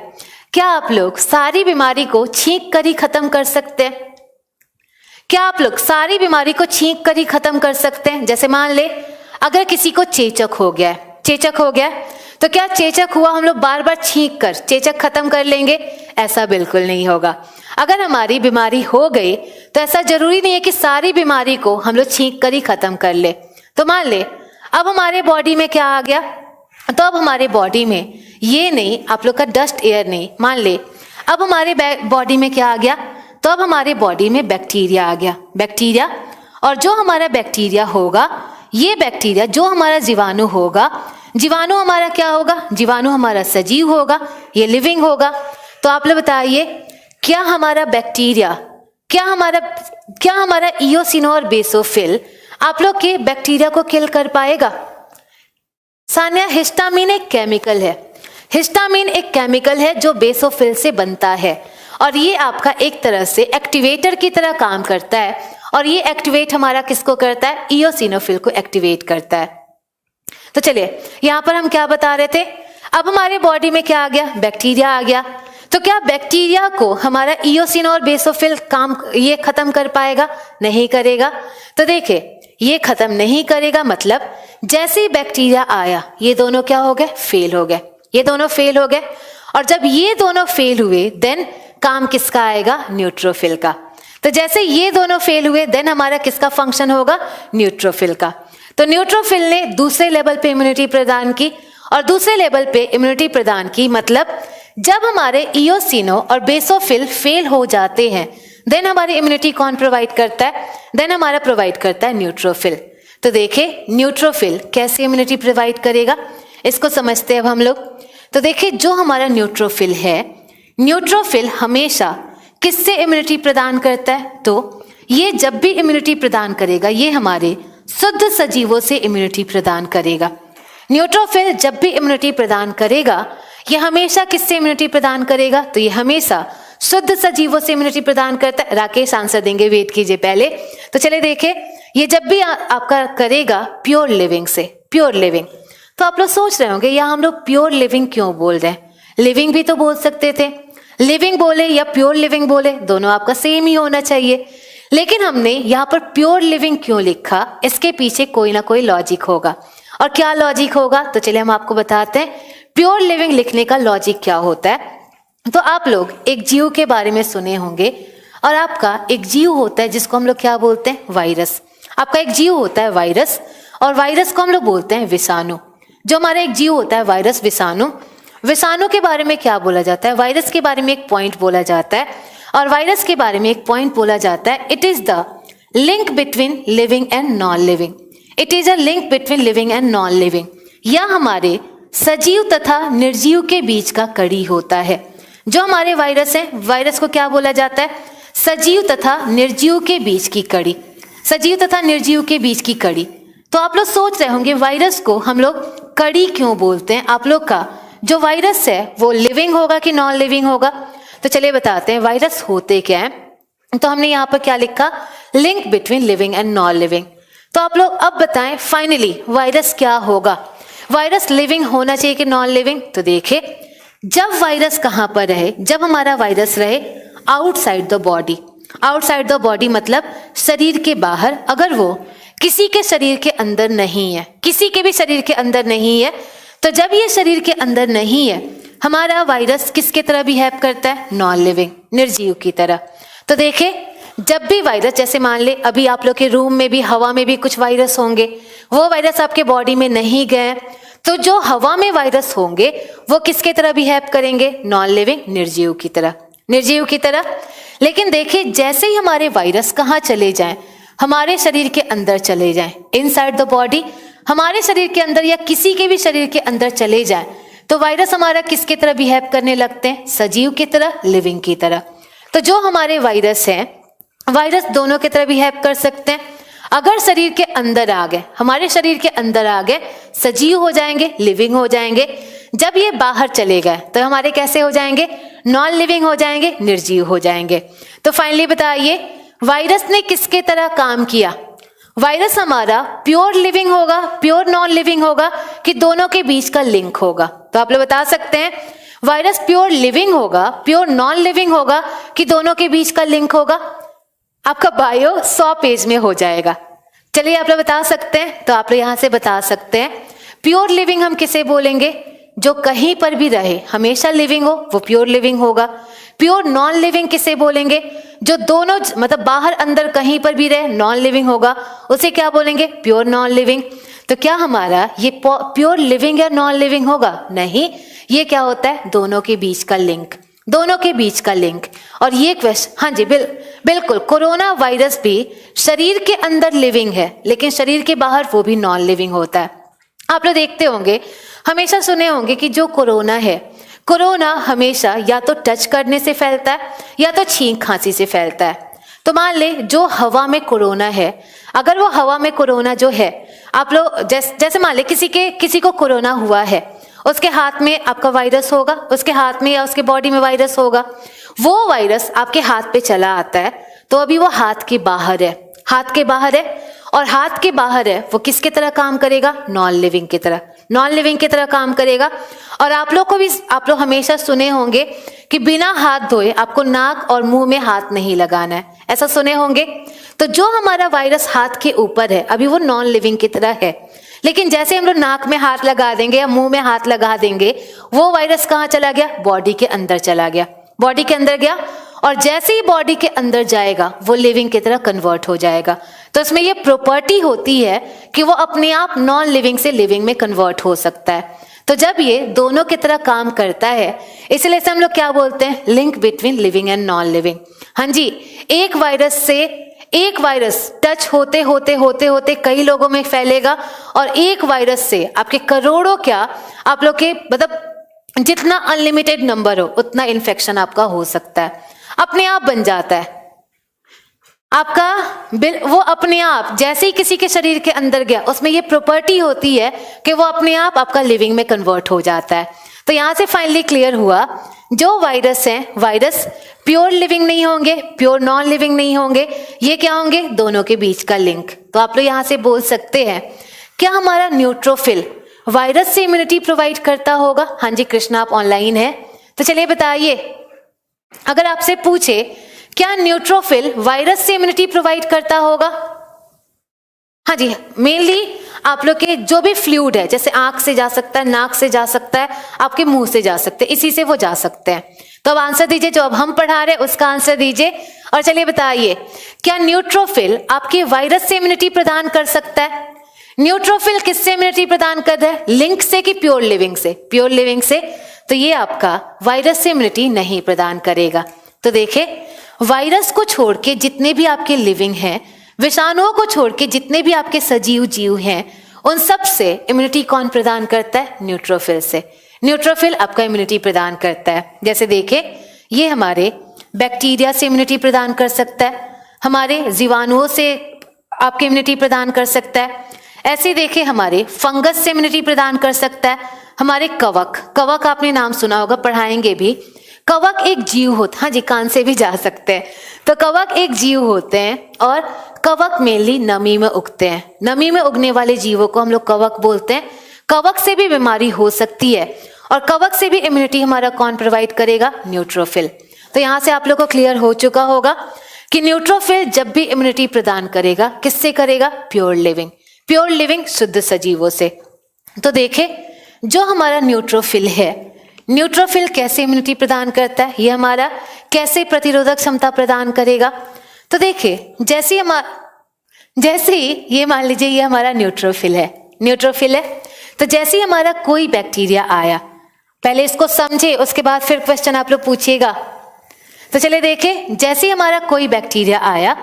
क्या आप लोग सारी बीमारी को छींक कर ही खत्म कर सकते हैं? क्या आप लोग सारी बीमारी को छींक कर ही खत्म कर सकते हैं? जैसे मान ले अगर किसी को चेचक हो गया है, चेचक हो गया, तो क्या चेचक हुआ हम लोग बार बार छींक कर चेचक खत्म कर लेंगे? ऐसा बिल्कुल नहीं होगा। अगर हमारी बीमारी हो गई तो ऐसा जरूरी नहीं है कि सारी बीमारी को हम लोग छींक कर ही खत्म कर ले। तो मान ले अब हमारे बॉडी में क्या आ गया? तो अब हमारे बॉडी में ये नहीं, आप लोग का डस्ट एयर नहीं, मान ले अब हमारे बॉडी में क्या आ गया? तो अब हमारे बॉडी में बैक्टीरिया आ गया, बैक्टीरिया। और जो हमारा बैक्टीरिया होगा, ये बैक्टीरिया जो हमारा जीवाणु होगा, जीवाणु हमारा क्या होगा? जीवाणु हमारा सजीव होगा, ये लिविंग होगा। तो आप लोग बताइए, क्या हमारा बैक्टीरिया, क्या हमारा इयोसिनो और बेसोफिल आप लोग के बैक्टीरिया को किल कर पाएगा? सान्या, हिस्टामीन एक केमिकल है, हिस्टामीन एक केमिकल है जो बेसोफिल से बनता है और ये आपका एक तरह से एक्टिवेटर की तरह काम करता है। और ये एक्टिवेट हमारा किसको करता है? इयोसिनोफिल को एक्टिवेट करता है। तो चलिए यहां पर हम क्या बता रहे थे? अब हमारे बॉडी में क्या आ गया? बैक्टीरिया आ गया। तो क्या बैक्टीरिया को हमारा इयोसिनो और बेसोफिल काम ये खत्म कर पाएगा? नहीं करेगा। तो देखिए, ये खत्म नहीं करेगा, मतलब जैसे ही बैक्टीरिया आया ये दोनों क्या हो गए? फेल हो गए, ये दोनों फेल हो गए। और जब ये दोनों फेल हुए देन काम किसका आएगा? न्यूट्रोफिल का। तो जैसे ये दोनों फेल हुए देन हमारा किसका फंक्शन होगा? न्यूट्रोफिल का। तो न्यूट्रोफिल ने दूसरे लेवल पे इम्यूनिटी प्रदान की, और दूसरे लेवल पे इम्यूनिटी प्रदान की मतलब जब हमारे इयोसिनो और बेसोफिल फेल हो जाते हैं देन हमारी इम्यूनिटी कौन प्रोवाइड करता है? देन हमारा प्रोवाइड करता है न्यूट्रोफिल। तो देखिए न्यूट्रोफिल कैसे इम्यूनिटी प्रोवाइड करेगा, इसको समझते हैं अब हम लोग। तो देखिए, जो हमारा न्यूट्रोफिल है, न्यूट्रोफिल हमेशा किससे इम्यूनिटी प्रदान करता है? तो ये जब भी इम्यूनिटी प्रदान करेगा ये हमारे शुद्ध सजीवों से इम्यूनिटी प्रदान करेगा। न्यूट्रोफिल जब भी इम्यूनिटी प्रदान करेगा ये हमेशा किससे इम्यूनिटी प्रदान करेगा? तो ये हमेशा शुद्ध सजीवों से इम्यूनिटी प्रदान करता है। राकेश आंसर देंगे, वेट कीजिए पहले। तो चले देखे, ये जब भी आपका करेगा प्योर लिविंग से, प्योर लिविंग। तो आप लोग सोच रहे होंगे यहाँ हम लोग प्योर लिविंग क्यों बोल रहे हैं? लिविंग भी तो बोल सकते थे, लिविंग बोले या प्योर लिविंग बोले, दोनों आपका सेम ही होना चाहिए। लेकिन हमने यहाँ पर प्योर लिविंग क्यों लिखा? इसके पीछे कोई ना कोई लॉजिक होगा। और क्या लॉजिक होगा? तो चलिए हम आपको बताते हैं प्योर लिविंग लिखने का लॉजिक क्या होता है। तो आप लोग एक जीव के बारे में सुने होंगे, और आपका एक जीव होता है जिसको हम लोग क्या बोलते हैं? वायरस। आपका एक जीव होता है वायरस, और वायरस को हम लोग बोलते हैं विषाणु। जो हमारा एक जीव होता है वायरस, विषाणु, विषाणु के बारे में क्या बोला जाता है? वायरस के बारे में एक पॉइंट बोला जाता है, और वायरस के बारे में एक पॉइंट बोला जाता है, it is the link between living and non living. It is a link between living and non living. यह हमारे सजीव तथा निर्जीव के बीच का कड़ी होता है। जो हमारे वायरस है, वायरस को क्या बोला जाता है? सजीव तथा निर्जीव के बीच की कड़ी, सजीव तथा निर्जीव के बीच की कड़ी। तो आप लोग सोच रहे होंगे वायरस को हम लोग कड़ी क्यों बोलते हैं? आप लोग का जो वायरस है वो लिविंग होगा कि नॉन लिविंग होगा? तो चलिए बताते हैं वायरस होते क्या है। तो हमने यहाँ पर क्या लिखा, link between living and non living. तो आप लोग अब बताएं फाइनली वायरस क्या होगा, वायरस लिविंग होना चाहिए कि नॉन लिविंग? तो देखिए, जब वायरस कहाँ पर रहे, जब हमारा वायरस रहे outside the body. Outside the body मतलब शरीर के बाहर, अगर वो किसी के शरीर के अंदर नहीं है, किसी के भी शरीर के अंदर नहीं है, तो जब ये शरीर के अंदर नहीं है हमारा वायरस किसके तरह बिहेव करता है? नॉन लिविंग, निर्जीव की तरह। तो देखिए, जब भी वायरस, जैसे मान ले अभी आप लोग के रूम में भी, हवा में भी कुछ वायरस होंगे, वो वायरस आपके बॉडी में नहीं गए, तो जो हवा में वायरस होंगे वो किसके तरह बिहेव करेंगे? नॉन लिविंग, निर्जीव की तरह, निर्जीव की तरह। लेकिन देखिए, जैसे ही हमारे वायरस कहाँ चले जाएं, हमारे शरीर के अंदर चले जाएं, इनसाइड द बॉडी, हमारे शरीर के अंदर या किसी के भी शरीर के अंदर चले जाएं, तो वायरस हमारा किसके तरह बिहेव करने लगते हैं? सजीव की तरह, लिविंग की तरह। तो जो हमारे वायरस हैं, वायरस दोनों की तरह बिहेव कर सकते हैं। अगर शरीर के अंदर आ गए, हमारे शरीर के अंदर आ गए, सजीव हो जाएंगे, लिविंग हो जाएंगे। जब ये बाहर चले गए तो हमारे कैसे हो जाएंगे? नॉन लिविंग हो जाएंगे, निर्जीव हो जाएंगे। तो फाइनली बताइए, वायरस ने किसके तरह काम किया? वायरस हमारा प्योर लिविंग होगा, प्योर नॉन लिविंग होगा, कि दोनों के बीच का लिंक होगा? तो आप लोग बता सकते हैं वायरस प्योर लिविंग होगा, प्योर नॉन लिविंग होगा, कि दोनों के बीच का लिंक होगा? आपका बायो 100 पेज में हो जाएगा। चलिए आप लोग बता सकते हैं, तो आप लोग यहां से बता सकते हैं प्योर लिविंग हम किसे बोलेंगे? जो कहीं पर भी रहे, हमेशा लिविंग हो, वो प्योर लिविंग होगा। प्योर नॉन लिविंग किसे बोलेंगे? जो दोनों मतलब बाहर अंदर कहीं पर भी रहे, नॉन लिविंग होगा, उसे क्या बोलेंगे? Pure non living. तो क्या हमारा ये प्योर लिविंग या नॉन लिविंग होगा? नहीं, ये क्या होता है? दोनों के बीच का लिंक, दोनों के बीच का लिंक। और ये क्वेश्चन, हाँ जी बिल्कुल, कोरोना वायरस भी शरीर के अंदर लिविंग है, लेकिन शरीर के बाहर वो भी नॉन लिविंग होता है। आप लोग देखते होंगे, हमेशा सुने होंगे कि जो कोरोना है, कोरोना हमेशा या तो टच करने से फैलता है या तो छींक खांसी से फैलता है। तो मान ले जो हवा में कोरोना है, अगर वो हवा में कोरोना जो है, आप लोग जैसे मान ले किसी को कोरोना हुआ है, उसके हाथ में आपका वायरस होगा, उसके हाथ में या उसके बॉडी में वायरस होगा, वो वायरस आपके हाथ पे चला आता है, तो अभी वो हाथ के बाहर है, हाथ के बाहर है, और हाथ के बाहर है, वो किसके तरह काम करेगा? नॉन लिविंग की तरह, नॉन लिविंग की तरह काम करेगा। और आप लोग हमेशा सुने होंगे कि बिना हाथ धोए आपको नाक और मुंह में हाथ नहीं लगाना है, ऐसा सुने होंगे। तो जो हमारा वायरस हाथ के ऊपर है, अभी वो नॉन लिविंग की तरह है, लेकिन जैसे हम लोग नाक में हाथ लगा देंगे या मुंह में हाथ लगा देंगे, वो वायरस कहाँ चला गया? बॉडी के अंदर चला गया, बॉडी के अंदर गया, और जैसे ही बॉडी के अंदर जाएगा वो लिविंग की तरह कन्वर्ट हो जाएगा। तो इसमें ये प्रॉपर्टी होती है कि वो अपने आप नॉन लिविंग से लिविंग में कन्वर्ट हो सकता है। तो जब ये दोनों की तरह काम करता है, इसलिए से हम लोग क्या बोलते हैं? Link between living and non living. हाँ जी, एक वायरस टच होते होते कई लोगों में फैलेगा, और एक वायरस से आपके करोड़ों, क्या आप लोग के मतलब जितना अनलिमिटेड नंबर हो उतना इन्फेक्शन आपका हो सकता है, अपने आप बन जाता है आपका। वो अपने आप जैसे ही किसी के शरीर के अंदर गया, उसमें ये प्रॉपर्टी होती है कि वो अपने आप आपका लिविंग में कन्वर्ट हो जाता है। तो यहां से फाइनली क्लियर हुआ, जो वायरस हैं, वायरस प्योर लिविंग नहीं होंगे, प्योर नॉन लिविंग नहीं होंगे, ये क्या होंगे? दोनों के बीच का लिंक। तो आप लोग यहां से बोल सकते हैं, क्या हमारा न्यूट्रोफिल वायरस से इम्यूनिटी प्रोवाइड करता होगा? हाँ जी कृष्णा, आप ऑनलाइन है, तो चलिए बताइए, अगर आपसे पूछे क्या न्यूट्रोफिल वायरस से इम्यूनिटी प्रोवाइड करता होगा? हाँ जी, मेनली आप लोग के जो भी फ्लूइड है, जैसे आंख से जा सकता है, नाक से जा सकता है, आपके मुंह से जा सकते हैं, इसी से वो जा सकते हैं। तो अब आंसर दीजिए, जो अब हम पढ़ा रहे हैं उसका आंसर दीजिए, और चलिए बताइए, क्या न्यूट्रोफिल आपके वायरस से इम्यूनिटी प्रदान कर सकता है? न्यूट्रोफिल किससे इम्यूनिटी प्रदान कर रहा है? लिंक से कि प्योर लिविंग से? प्योर लिविंग से। तो ये आपका वायरस से इम्यूनिटी नहीं प्रदान करेगा। तो देखिए, वायरस को छोड़ के जितने भी आपके लिविंग हैं, विषाणुओं को छोड़ के जितने भी आपके सजीव जीव हैं, उन सब से इम्यूनिटी कौन प्रदान करता है? न्यूट्रोफिल से। न्यूट्रोफिल आपका इम्यूनिटी प्रदान करता है। जैसे देखिए, ये हमारे बैक्टीरिया से इम्यूनिटी प्रदान कर सकता है, हमारे जीवाणुओं से आपकी इम्यूनिटी प्रदान कर सकता है, ऐसे देखिए हमारे फंगस से इम्यूनिटी प्रदान कर सकता है हमारे कवक। कवक आपने नाम सुना होगा, पढ़ाएंगे भी। कवक एक जीव होता है, हाँ जी कान से भी जा सकते हैं। तो कवक एक जीव होते हैं और कवक मेनली नमी में उगते हैं। नमी में उगने वाले जीवों को हम लोग कवक बोलते हैं। कवक से भी बीमारी हो सकती है और कवक से भी इम्यूनिटी हमारा कौन प्रोवाइड करेगा? न्यूट्रोफिल। तो यहाँ से आप लोग को क्लियर हो चुका होगा कि न्यूट्रोफिल जब भी इम्यूनिटी प्रदान करेगा किससे करेगा? प्योर लिविंग शुद्ध सजीवों से। तो देखे जो हमारा न्यूट्रोफिल है, न्यूट्रोफिल कैसे इम्यूनिटी प्रदान करता है, ये हमारा कैसे प्रतिरोधक क्षमता प्रदान करेगा? तो देखिए जैसे ही ये मान लीजिए ये हमारा न्यूट्रोफिल है, तो जैसे ही हमारा कोई बैक्टीरिया आया, पहले इसको समझे उसके बाद फिर क्वेश्चन आप लोग पूछिएगा। तो चले देखें, जैसे ही हमारा कोई बैक्टीरिया आया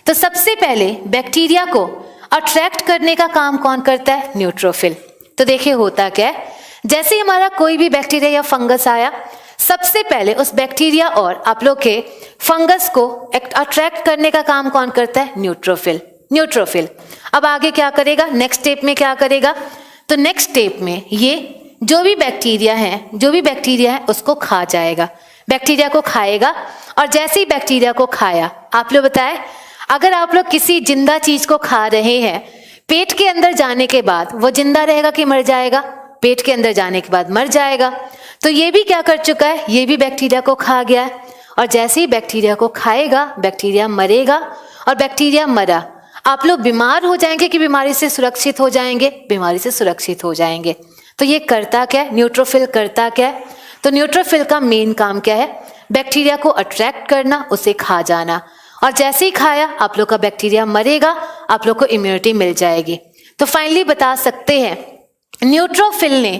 तो सबसे पहले बैक्टीरिया को अट्रैक्ट करने का काम कौन करता है? न्यूट्रोफिल। तो देखिए होता क्या है, जैसे ही हमारा कोई भी बैक्टीरिया या फंगस आया, सबसे पहले उस बैक्टीरिया और आप लोग के फंगस को अट्रैक्ट करने का काम कौन करता है? न्यूट्रोफिल। अब आगे क्या करेगा? नेक्स्ट स्टेप में क्या करेगा? तो नेक्स्ट स्टेप में ये जो भी बैक्टीरिया है उसको खा जाएगा, बैक्टीरिया को खाएगा। और जैसे ही बैक्टीरिया को खाया, आप लोग बताएं अगर आप लोग किसी जिंदा चीज को खा रहे हैं, पेट के अंदर जाने के बाद वो जिंदा रहेगा कि मर जाएगा? पेट के अंदर जाने के बाद मर जाएगा। तो ये भी क्या कर चुका है? ये भी बैक्टीरिया को खा गया है। और जैसे ही बैक्टीरिया को खाएगा, बैक्टीरिया मरेगा। और बैक्टीरिया मरा, आप लोग बीमार हो जाएंगे कि बीमारी से सुरक्षित हो जाएंगे? बीमारी से सुरक्षित हो जाएंगे। तो ये करता क्या है? न्यूट्रोफिल करता क्या है? तो न्यूट्रोफिल का मेन काम क्या है? बैक्टीरिया को अट्रैक्ट करना, उसे खा जाना। और जैसे ही खाया, आप लोग का बैक्टीरिया मरेगा, आप लोग को इम्यूनिटी मिल जाएगी। तो फाइनली बता सकते हैं न्यूट्रोफिल ने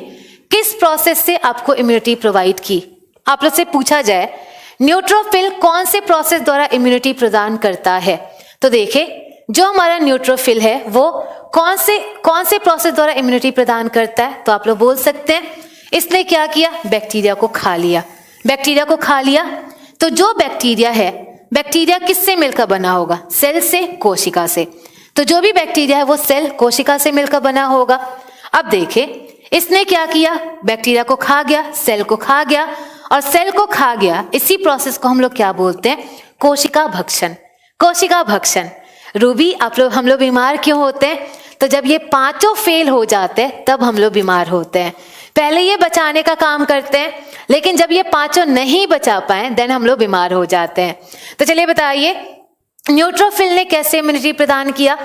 किस प्रोसेस से आपको इम्यूनिटी प्रोवाइड की? आप लोग से पूछा जाए न्यूट्रोफिल कौन से प्रोसेस द्वारा इम्यूनिटी प्रदान करता है? तो देखें जो हमारा न्यूट्रोफिल है वो कौन से प्रोसेस द्वारा इम्यूनिटी प्रदान करता है? तो आप लोग बोल सकते हैं इसने क्या किया? बैक्टीरिया को खा लिया। तो जो बैक्टीरिया है, बैक्टीरिया किससे मिलकर बना होगा? सेल से, कोशिका से। तो जो भी बैक्टीरिया है वो सेल, कोशिका से मिलकर बना होगा। अब देखें इसने क्या किया? बैक्टीरिया को खा गया, सेल को खा गया, और सेल को खा गया। इसी प्रोसेस को हम लोग क्या बोलते हैं? कोशिका भक्षण। रूबी हम लोग बीमार क्यों होते हैं? तो जब ये पांचों फेल हो जाते हैं तब हम लोग बीमार होते हैं। पहले ये बचाने का काम करते हैं, लेकिन जब ये पांचों नहीं बचा पाए देन हम लोग बीमार हो जाते हैं। तो चलिए बताइए न्यूट्रोफिल ने कैसे इम्यूनिटी प्रदान किया?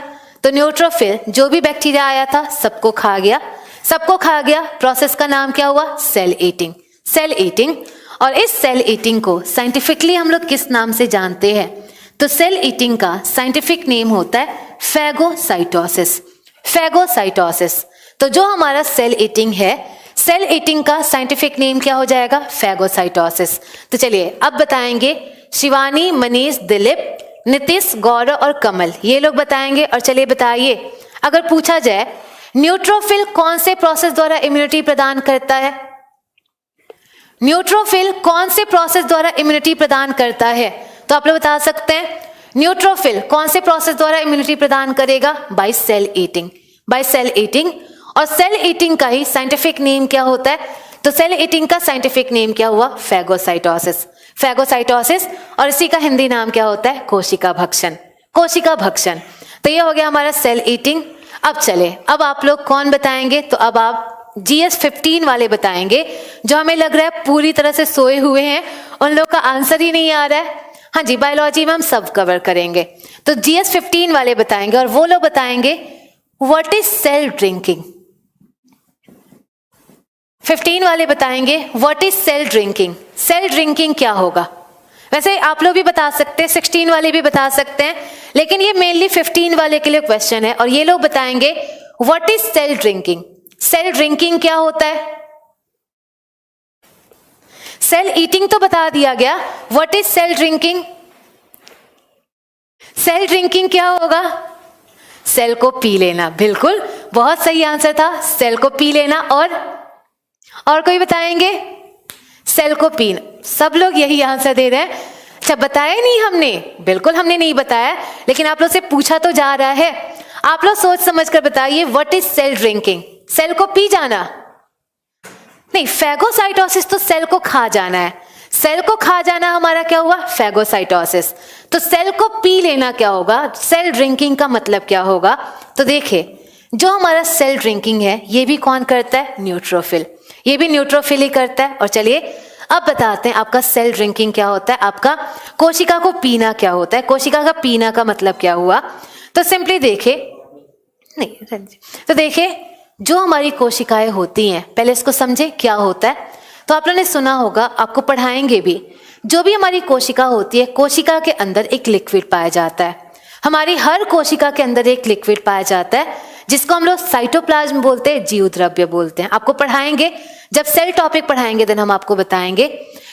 तो न्यूट्रोफिल जो भी बैक्टीरिया आया था सबको खा गया। प्रोसेस का नाम क्या हुआ? Cell eating. और इस सेल ईटिंग को साइंटिफिकली हम लोग किस नाम से जानते हैं? तो सेल ईटिंग का साइंटिफिक नेम होता है फैगोसाइटोसिस। तो जो हमारा सेल ईटिंग है, सेल ईटिंग का साइंटिफिक नेम क्या हो जाएगा? फैगोसाइटोसिस। तो चलिए अब बताएंगे शिवानी, मनीष, दिलीप, नीतीश, गौरव और कमल, ये लोग बताएंगे। और चलिए बताइए, अगर पूछा जाए न्यूट्रोफिल कौन से प्रोसेस द्वारा इम्यूनिटी प्रदान करता है? न्यूट्रोफिल कौन से प्रोसेस द्वारा इम्यूनिटी प्रदान करता है? तो आप लोग बता सकते हैं न्यूट्रोफिल कौन से प्रोसेस द्वारा इम्यूनिटी प्रदान करेगा? By cell eating. और सेल ईटिंग का ही साइंटिफिक नेम क्या होता है? तो सेल ईटिंग का साइंटिफिक नेम क्या हुआ? फैगोसाइटोसिस। और इसी का हिंदी नाम क्या होता है? कोशिका भक्षण। तो ये हो गया हमारा सेल ईटिंग। अब चले, अब आप लोग कौन बताएंगे? तो अब आप GS 15 वाले बताएंगे, जो हमें लग रहा है पूरी तरह से सोए हुए हैं, उन लोग का आंसर ही नहीं आ रहा है। हाँ जी, बायोलॉजी में हम सब कवर करेंगे। तो GS 15 वाले बताएंगे, और वो लोग बताएंगे व्हाट इज सेल ड्रिंकिंग। 15 वाले बताएंगे व्हाट इज सेल ड्रिंकिंग क्या होगा? वैसे आप लोग भी बता सकते हैं, 16 वाले भी बता सकते हैं, लेकिन ये मेनली 15 वाले के लिए क्वेश्चन है। और ये लोग बताएंगे व्हाट इज सेल ड्रिंकिंग क्या होता है? सेल ईटिंग तो बता दिया गया, व्हाट इज सेल ड्रिंकिंग क्या होगा? सेल को पी लेना। बिल्कुल, बहुत सही आंसर था, सेल को पी लेना। और कोई बताएंगे? सेल को पीना। सब लोग यही आंसर दे रहे हैं। अच्छा, बताया नहीं हमने? बिल्कुल हमने नहीं बताया, लेकिन आप लोग से पूछा तो जा रहा है। आप लोग सोच समझ कर बताइए, what is cell drinking? Cell को पी जाना नहीं, फैगोसाइटोसिस तो सेल को खा जाना है। सेल को खा जाना हमारा क्या हुआ? फैगोसाइटोसिस। तो सेल को पी लेना क्या होगा? सेल ड्रिंकिंग का मतलब क्या होगा? तो देखिए, जो हमारा सेल ड्रिंकिंग है ये भी कौन करता है? न्यूट्रोफिल। ये भी न्यूट्रोफिल ही करता है। और चलिए अब बताते हैं आपका सेल ड्रिंकिंग क्या होता है, आपका कोशिका को पीना क्या होता है। कोशिका का पीना का मतलब क्या हुआ? तो सिंपली देखिए, नहीं तो देखिए, जो हमारी कोशिकाएं होती हैं, पहले इसको समझे क्या होता है। तो आप लोगों ने सुना होगा, आपको पढ़ाएंगे भी, जो भी हमारी कोशिका होती है, कोशिका के अंदर एक लिक्विड पाया जाता है। हमारी हर कोशिका के अंदर एक लिक्विड पाया जाता है जिसको हम लोग साइटोप्लाज्म बोलते हैं, जीव द्रव्य बोलते हैं। आपको पढ़ाएंगे, जब सेल टॉपिक पढ़ाएंगे देन हम आपको बताएंगे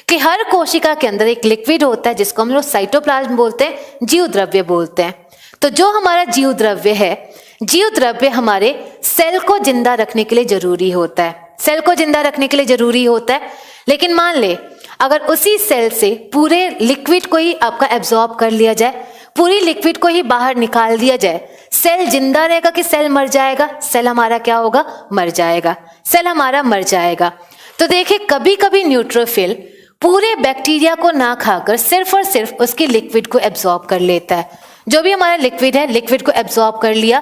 कि हर कोशिका के अंदर एक लिक्विड होता है जिसको हम लोग साइटोप्लाज्म बोलते हैं, जीव द्रव्य बोलते हैं। तो जो हमारा जीव द्रव्य है, जीव द्रव्य हमारे सेल को जिंदा रखने के लिए जरूरी होता है। सेल को जिंदा रखने के लिए जरूरी होता है। लेकिन मान ले अगर उसी सेल से पूरे लिक्विड को ही आपका एब्जॉर्ब कर लिया जाए, पूरी लिक्विड को ही बाहर निकाल दिया जाए, सेल जिंदा रहेगा कि सेल मर जाएगा? सेल हमारा क्या होगा? मर जाएगा। सेल हमारा मर जाएगा। तो देखिए, कभी कभी न्यूट्रोफिल पूरे बैक्टीरिया को ना खाकर सिर्फ और सिर्फ उसकी लिक्विड को एब्जॉर्ब कर लेता है। जो भी हमारा लिक्विड है, लिक्विड को एब्जॉर्ब कर लिया,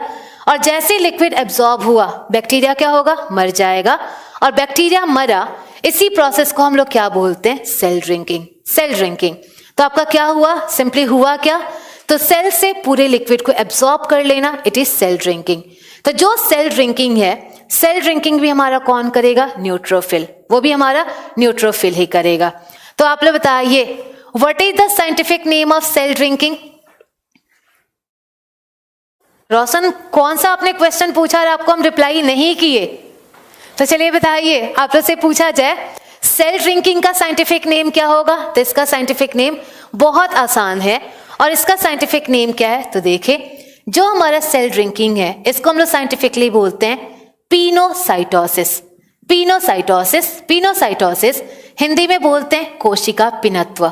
और जैसे लिक्विड एब्जॉर्ब हुआ, बैक्टीरिया क्या होगा? मर जाएगा। और बैक्टीरिया मरा, इसी प्रोसेस को हम लोग क्या बोलते हैं? Cell drinking. Cell drinking. तो आपका क्या हुआ? सिंपली हुआ क्या? तो सेल से पूरे लिक्विड को एब्जॉर्ब कर लेना, इट इज सेल ड्रिंकिंग। तो जो सेल ड्रिंकिंग है, सेल ड्रिंकिंग भी हमारा कौन करेगा? न्यूट्रोफिल। वो भी हमारा न्यूट्रोफिल ही करेगा। तो आप लोग बताइए, what is the scientific name of cell drinking? Roshan, कौन सा आपने क्वेश्चन पूछा और आपको हम रिप्लाई नहीं किए? तो चलिए बताइए, आप लोग से पूछा जाए सेल ड्रिंकिंग का साइंटिफिक नेम क्या होगा? तो इसका साइंटिफिक नेम बहुत आसान है, और इसका साइंटिफिक नेम क्या है? तो देखिए, जो हमारा सेल ड्रिंकिंग है इसको हम लोग साइंटिफिकली बोलते हैं पिनोसाइटोसिस। पिनोसाइटोसिस, पिनोसाइटोसिस हिंदी में बोलते हैं कोशिका पिनत्व।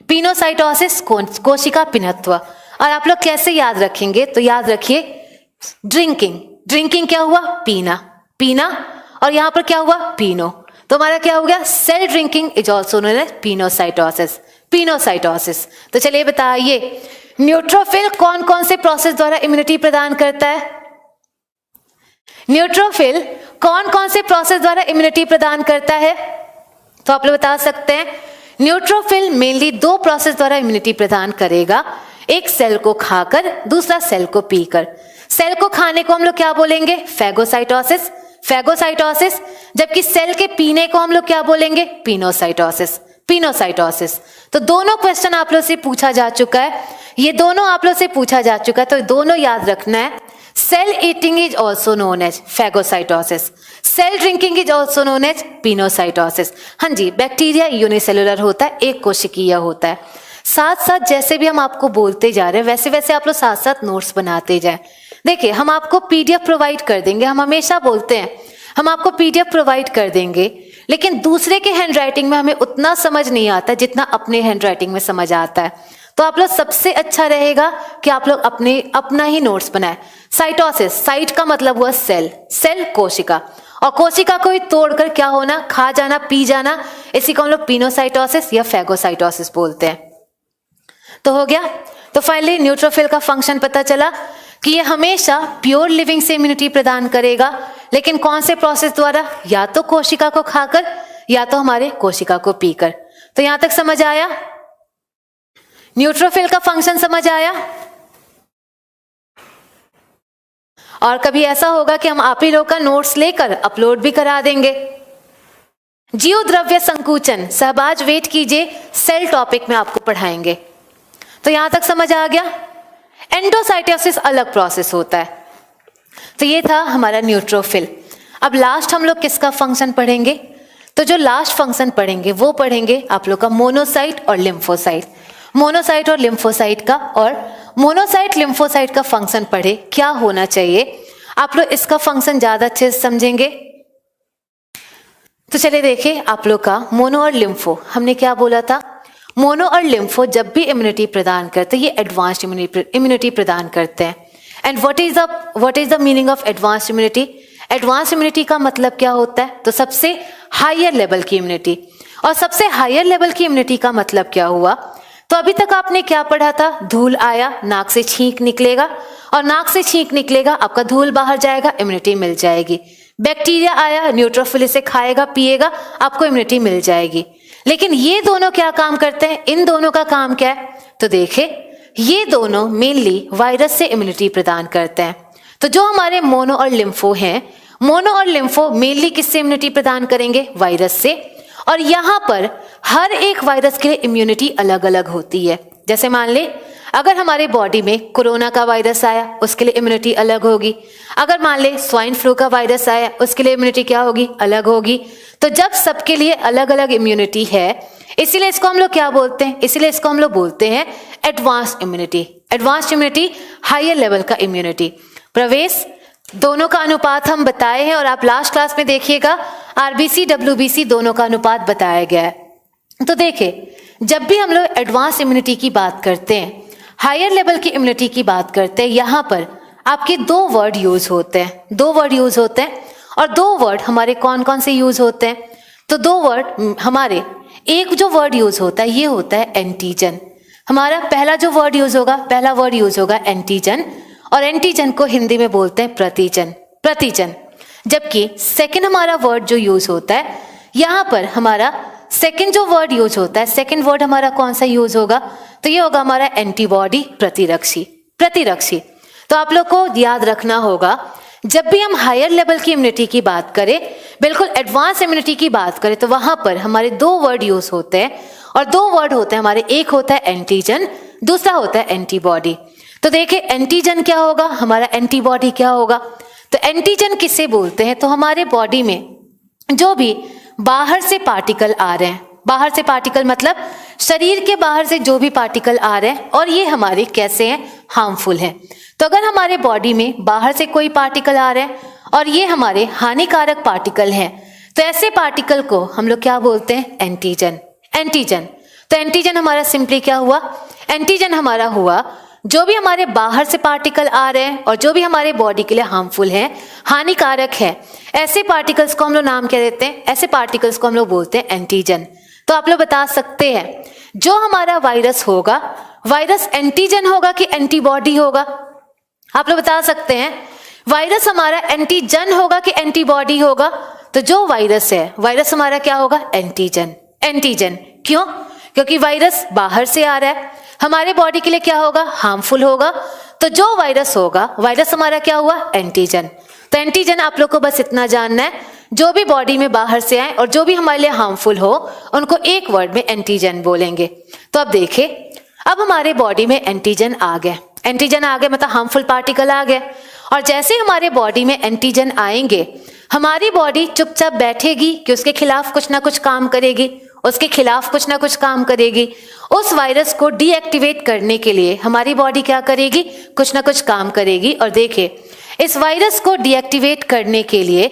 पिनोसाइटोसिस कोशिका पिनत्व। और आप लोग कैसे याद रखेंगे? तो याद रखिए, ड्रिंकिंग, ड्रिंकिंग क्या हुआ? पीना, पीना, और यहां पर क्या हुआ? पीनो। तो हमारा क्या हो गया? Cell drinking is also known as pinocytosis. Pinocytosis. तो चलिए बताइए, न्यूट्रोफिल कौन कौन से प्रोसेस द्वारा इम्यूनिटी प्रदान करता है? न्यूट्रोफिल कौन कौन से प्रोसेस द्वारा इम्यूनिटी प्रदान करता है? तो आप लोग बता सकते हैं, न्यूट्रोफिल मेनली दो प्रोसेस द्वारा इम्यूनिटी प्रदान करेगा, एक सेल को खाकर, दूसरा सेल को पीकर। सेल को खाने को हम लोग क्या बोलेंगे? Phagocytosis, phagocytosis. जबकि सेल के पीने को हम लोग क्या बोलेंगे? Pinocytosis, pinocytosis. तो दोनों क्वेश्चन आप लोग से पूछा जा चुका है, ये दोनों आप लोग से पूछा जा चुका है, तो दोनों याद रखना है। Cell eating is also known as phagocytosis, cell drinking is also known as pinocytosis. हाँ जी, बैक्टीरिया यूनिसेलुलर होता है, एक कोशिकीय होता है। साथ साथ जैसे भी हम आपको बोलते जा रहे हैं वैसे वैसे आप लोग साथ साथ नोट्स बनाते जाएं। देखिए, हम आपको पीडीएफ प्रोवाइड कर देंगे, हम हमेशा बोलते हैं हम आपको पीडीएफ प्रोवाइड कर देंगे, लेकिन दूसरे के हैंडराइटिंग में हमें उतना समझ नहीं आता जितना अपने हैंडराइटिंग में समझ आता है। तो आप लोग सबसे अच्छा रहेगा कि आप लोग अपना ही नोट्स बनाएं। साइटोसिस, साइट का मतलब हुआ सेल, सेल कोशिका, और कोशिका को ही तोड़कर क्या होना? खा जाना, पी जाना, इसी को हम लोग पिनोसाइटोसिस या फैगोसाइटोसिस बोलते हैं। तो हो गया। तो फाइनली न्यूट्रोफिल का फंक्शन पता चला कि ये हमेशा प्योर लिविंग से इम्यूनिटी प्रदान करेगा, लेकिन कौन से प्रोसेस द्वारा? या तो कोशिका को खाकर या तो हमारे कोशिका को पीकर। तो यहां तक समझ आया? न्यूट्रोफिल का फंक्शन समझ आया? और कभी ऐसा होगा कि हम आप ही लोग का नोट्स लेकर अपलोड भी करा देंगे। जीव द्रव्य संकुचन, सहबाज वेट कीजिए, सेल टॉपिक में आपको पढ़ाएंगे। तो यहां तक समझ आ गया? एंडोसाइटोसिस अलग प्रोसेस होता है। तो ये था हमारा न्यूट्रोफिल। अब लास्ट हम लोग किसका फंक्शन पढ़ेंगे? तो जो लास्ट फंक्शन पढ़ेंगे वो पढ़ेंगे आप लोग का मोनोसाइट और लिम्फोसाइट, मोनोसाइट और लिम्फोसाइट का। और मोनोसाइट लिम्फोसाइट का फंक्शन पढ़े क्या होना चाहिए, आप लोग इसका फंक्शन ज्यादा अच्छे से समझेंगे। तो चलिए देखिए, आप लोग का मोनो और लिम्फो, हमने क्या बोला था? मोनो और लिम्फो जब भी इम्यूनिटी प्रदान करते हैं, ये एडवांस्ड इम्यूनिटी प्रदान करते हैं। And what is the meaning of advanced immunity? Advanced immunity का मतलब क्या होता है? तो सबसे हायर लेवल की इम्यूनिटी। और सबसे हायर लेवल की इम्यूनिटी का मतलब क्या हुआ? तो अभी तक आपने क्या पढ़ा था? धूल आया, नाक से छींक निकलेगा, और नाक से छींक निकलेगा, आपका धूल बाहर जाएगा, इम्यूनिटी मिल जाएगी। बैक्टीरिया आया, न्यूट्रोफिल इसे खाएगा, पिएगा, आपको इम्यूनिटी मिल जाएगी। लेकिन ये दोनों क्या काम करते हैं? इन दोनों का काम क्या है? तो देखिए, ये दोनों मेनली वायरस से इम्यूनिटी प्रदान करते हैं। तो जो हमारे मोनो और लिम्फो हैं, मोनो और लिम्फो मेनली किससे इम्यूनिटी प्रदान करेंगे? वायरस से। और यहाँ पर हर एक वायरस के लिए इम्यूनिटी अलग अलग होती है। जैसे मान ले, अगर हमारे बॉडी में कोरोना का वायरस आया, उसके लिए इम्यूनिटी अलग होगी। अगर मान ले स्वाइन फ्लू का वायरस आया, उसके लिए इम्यूनिटी क्या होगी? अलग होगी। तो जब सबके लिए अलग अलग इम्यूनिटी है, इसीलिए इसको हम लोग क्या बोलते हैं? इसीलिए इसको हम लोग बोलते हैं advanced immunity. Advanced immunity, higher level का इम्यूनिटी। प्रवेश, दोनों का अनुपात हम बताए हैं, और आप लास्ट क्लास में देखिएगा आरबीसी डब्ल्यूबीसी दोनों का अनुपात बताया गया है। तो देखिए, जब भी हम लोग एडवांस इम्यूनिटी की बात करते हैं, हायर लेवल की इम्यूनिटी की बात करते हैं, यहाँ पर आपके दो वर्ड यूज होते हैं। दो वर्ड यूज होते हैं, और दो वर्ड हमारे कौन कौन से यूज होते हैं? तो दो वर्ड हमारे, एक जो वर्ड यूज होता है ये होता है एंटीजन। हमारा पहला जो वर्ड यूज होगा, पहला वर्ड यूज होगा एंटीजन, और एंटीजन को हिंदी में बोलते हैं प्रतिजन। प्रतिजन। जबकि सेकंड हमारा वर्ड जो यूज होता है, यहाँ पर हमारा सेकंड जो वर्ड यूज होता है, सेकंड वर्ड हमारा कौन सा यूज होगा? तो ये होगा हमारा एंटीबॉडी, प्रतिरक्षी। प्रतिरक्षी। तो आप लोग को याद रखना होगा, जब भी हम हायर लेवल की इम्यूनिटी की बात करें, बिल्कुल एडवांस इम्यूनिटी की बात करें, तो वहां पर हमारे दो वर्ड यूज होते हैं, और दो वर्ड होते हैं हमारे, एक होता है एंटीजन, दूसरा होता है एंटीबॉडी। तो देखिए, एंटीजन क्या होगा, हमारा एंटीबॉडी क्या होगा? तो एंटीजन किसे बोलते हैं? तो हमारे बॉडी में जो भी बाहर से पार्टिकल आ रहे हैं, बाहर से पार्टिकल मतलब शरीर के बाहर से जो भी पार्टिकल आ रहे हैं, और ये हमारे कैसे हैं? हार्मफुल हैं। तो अगर हमारे बॉडी में बाहर से कोई पार्टिकल आ रहे हैं और ये हमारे हानिकारक पार्टिकल हैं, तो ऐसे पार्टिकल को हम लोग क्या बोलते हैं? एंटीजन। एंटीजन। तो एंटीजन हमारा सिंपली क्या हुआ? एंटीजन हमारा हुआ जो भी हमारे बाहर से पार्टिकल आ रहे हैं और जो भी हमारे बॉडी के लिए हार्मफुल है, हानिकारक है, ऐसे पार्टिकल्स को हम लोग नाम क्या देते हैं? ऐसे पार्टिकल्स को हम लोग बोलते हैं एंटीजन। तो आप लोग बता सकते हैं, जो हमारा वायरस होगा, वायरस एंटीजन होगा कि एंटीबॉडी होगा? आप लोग बता सकते हैं, वायरस हमारा एंटीजन होगा कि एंटीबॉडी होगा? तो जो वायरस है, वायरस हमारा क्या होगा? एंटीजन। एंटीजन। क्यों? क्योंकि वायरस बाहर से आ रहा है, हमारे बॉडी के लिए क्या होगा? हार्मफुल होगा। तो जो वायरस होगा, वायरस हमारा क्या हुआ? एंटीजन। तो एंटीजन आप लोग को बस इतना जानना है, जो भी बॉडी में बाहर से आए और जो भी हमारे लिए हार्मफुल हो, उनको एक वर्ड में एंटीजन बोलेंगे। तो अब देखिए, अब हमारे बॉडी में एंटीजन आ गए। एंटीजन आ गए मतलब हार्मफुल पार्टिकल आ गए, और जैसे हमारे बॉडी में एंटीजन आएंगे, हमारी बॉडी चुपचाप बैठेगी कि उसके खिलाफ कुछ ना कुछ काम करेगी, उसके खिलाफ कुछ ना कुछ काम करेगी। उस वायरस को डीएक्टिवेट करने के लिए हमारी बॉडी क्या करेगी? कुछ ना कुछ काम करेगी। और देखिए, इस वायरस को डीएक्टिवेट करने के लिए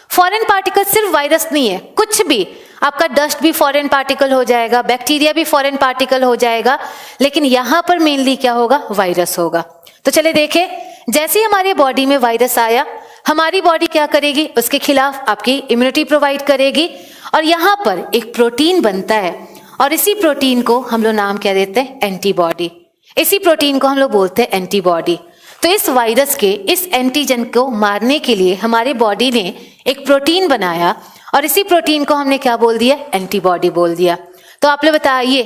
फॉरेन पार्टिकल सिर्फ वायरस नहीं है, कुछ भी, आपका डस्ट भी फॉरेन पार्टिकल हो जाएगा, बैक्टीरिया भी फॉरेन पार्टिकल हो जाएगा, लेकिन यहां पर मेनली क्या होगा? वायरस होगा। तो चले देखें, जैसे ही हमारी बॉडी में वायरस आया, हमारी बॉडी क्या करेगी? उसके खिलाफ आपकी इम्यूनिटी प्रोवाइड करेगी, और यहाँ पर एक प्रोटीन बनता है, और इसी प्रोटीन को हम लोग नाम क्या देते हैं? एंटीबॉडी। इसी प्रोटीन को हम लोग बोलते हैं एंटीबॉडी। तो इस वायरस के, इस एंटीजन को मारने के लिए हमारी बॉडी ने एक प्रोटीन बनाया, और इसी प्रोटीन को हमने क्या बोल दिया? एंटीबॉडी बोल दिया। तो आप लोग बताइए,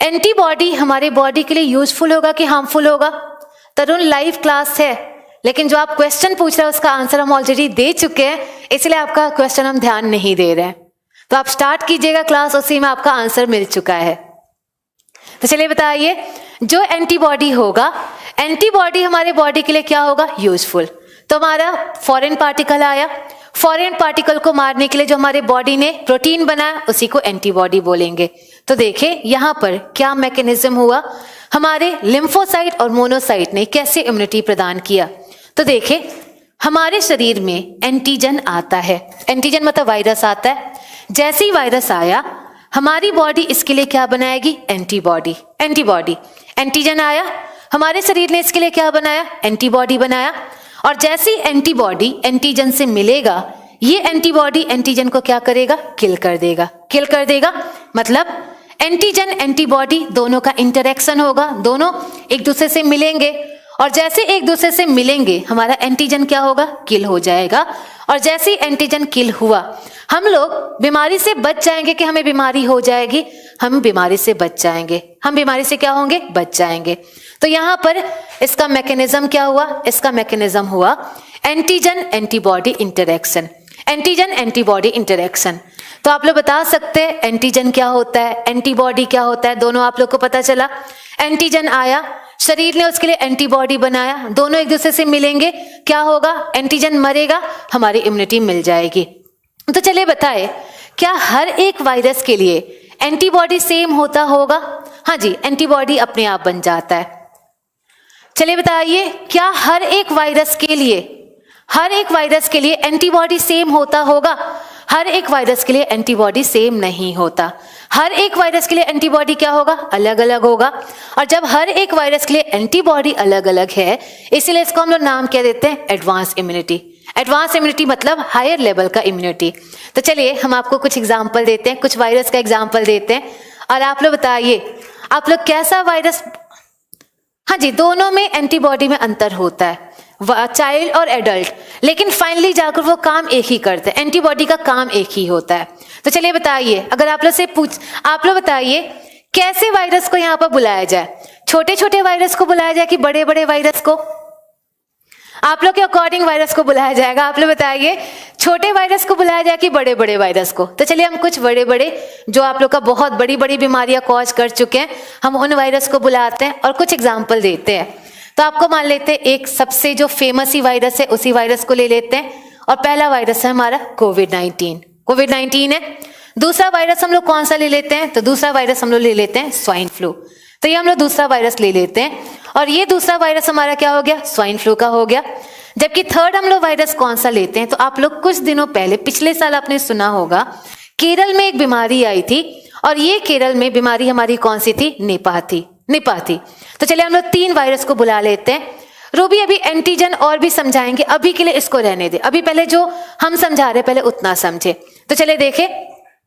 एंटीबॉडी हमारे बॉडी के लिए यूजफुल होगा कि हार्मफुल होगा? तरुण, लाइव क्लास है, लेकिन जो आप क्वेश्चन पूछ रहे हैं उसका आंसर हम ऑलरेडी दे चुके हैं, इसलिए आपका क्वेश्चन हम ध्यान नहीं दे रहे हैं। तो आप स्टार्ट कीजिएगा क्लास, उसी में आपका आंसर मिल चुका है। तो चलिए बताइए, जो एंटीबॉडी होगा, एंटीबॉडी हमारे बॉडी के लिए क्या होगा? यूजफुल। तो हमारा फॉरेन पार्टिकल आया, फॉरेन पार्टिकल को मारने के लिए जो हमारे बॉडी ने प्रोटीन बनाया, उसी को एंटीबॉडी बोलेंगे। तो देखिए यहाँ पर क्या मैकेनिज्म हुआ, हमारे लिम्फोसाइट और मोनोसाइट ने कैसे इम्यूनिटी प्रदान किया। तो देखिए, हमारे शरीर में एंटीजन आता है, एंटीजन मतलब वायरस आता है। जैसे ही वायरस आया, हमारी बॉडी इसके लिए क्या बनाएगी? एंटीबॉडी। एंटीबॉडी। एंटीजन आया, हमारे शरीर ने इसके लिए क्या बनाया, एंटीबॉडी बनाया। और जैसी एंटीबॉडी एंटीजन से मिलेगा, ये एंटीबॉडी एंटीजन को क्या करेगा, किल कर देगा। किल कर देगा मतलब एंटीजन एंटीबॉडी दोनों का इंटरेक्शन होगा, दोनों एक दूसरे से मिलेंगे, और जैसे एक दूसरे से मिलेंगे हमारा एंटीजन क्या होगा, किल हो जाएगा। और जैसे ही एंटीजन किल हुआ, हम लोग बीमारी से बच जाएंगे कि हमें बीमारी हो जाएगी, हम बीमारी से बच जाएंगे, हम बीमारी से क्या होंगे, बच जाएंगे। तो यहाँ पर इसका मैकेनिज्म क्या हुआ, इसका मैकेनिज्म हुआ antigen antibody interaction, antigen antibody interaction. तो आप लोग बता सकते हैं एंटीजन क्या होता है, एंटीबॉडी क्या होता है, दोनों आप लोग को पता चला। एंटीजन आया, शरीर ने उसके लिए एंटीबॉडी बनाया, दोनों एक दूसरे से मिलेंगे, क्या होगा, एंटीजन मरेगा, हमारी इम्यूनिटी मिल जाएगी। तो चलिए बताए, क्या हर एक वायरस के लिए एंटीबॉडी सेम होता होगा? हाँ जी, एंटीबॉडी अपने आप बन जाता है। चलिए बताइए, क्या हर एक वायरस के लिए, हर एक वायरस के लिए एंटीबॉडी सेम होता होगा? हर एक वायरस के लिए एंटीबॉडी सेम नहीं होता। हर एक वायरस के लिए एंटीबॉडी क्या होगा, अलग अलग होगा। और जब हर एक वायरस के लिए एंटीबॉडी अलग अलग है, इसीलिए इसको हम लोग नाम क्या देते हैं, एडवांस इम्यूनिटी। एडवांस इम्यूनिटी मतलब हायर लेवल का इम्यूनिटी। तो चलिए हम आपको कुछ एग्जाम्पल देते हैं, कुछ वायरस का एग्जाम्पल देते हैं, और आप लोग बताइए आप लोग कैसा वायरस। हाँ जी, दोनों में एंटीबॉडी में अंतर होता है, चाइल्ड और एडल्ट, लेकिन फाइनली जाकर वो काम एक ही करते हैं, एंटीबॉडी का काम एक ही होता है। तो चलिए बताइए, अगर आप लोग से आप लोग बताइए कैसे वायरस को यहाँ पर बुलाया जाए, छोटे छोटे वायरस को बुलाया जाए कि बड़े बड़े वायरस को? आप लोग के अकॉर्डिंग वायरस को बुलाया जाएगा, आप लोग बताइए छोटे वायरस को बुलाया जाए कि बड़े बड़े वायरस को? तो चलिए हम कुछ बड़े बड़े जो आप लोग का बहुत बड़ी बड़ी बीमारियां कॉज कर चुके हैं, हम उन वायरस को बुलाते हैं और कुछ एग्जाम्पल देते हैं। तो आपको मान लेते हैं एक सबसे जो फेमस ही वायरस है, उसी वायरस को ले लेते हैं, और पहला वायरस है हमारा कोविड-19। कोविड-19 है। दूसरा वायरस हम लोग कौन सा ले लेते हैं? तो दूसरा वायरस हम लोग ले लेते हैं स्वाइन फ्लू। तो ये हम लोग दूसरा वायरस ले लेते हैं, और ये दूसरा वायरस हमारा क्या हो गया, स्वाइन फ्लू का हो गया। जबकि थर्ड हम लोग वायरस कौन सा लेते हैं? तो आप लोग कुछ दिनों पहले, पिछले साल आपने सुना होगा, केरल में एक बीमारी आई थी, और ये केरल में बीमारी हमारी कौन सी थी? निपाह थी, निपाह थी। तो चलिए हम लोग 3 वायरस को बुला लेते हैं। रूबी अभी एंटीजन और भी समझाएंगे, अभी के लिए इसको रहने दे, अभी पहले जो हम समझा रहे पहले उतना समझे। तो चलिए देखें,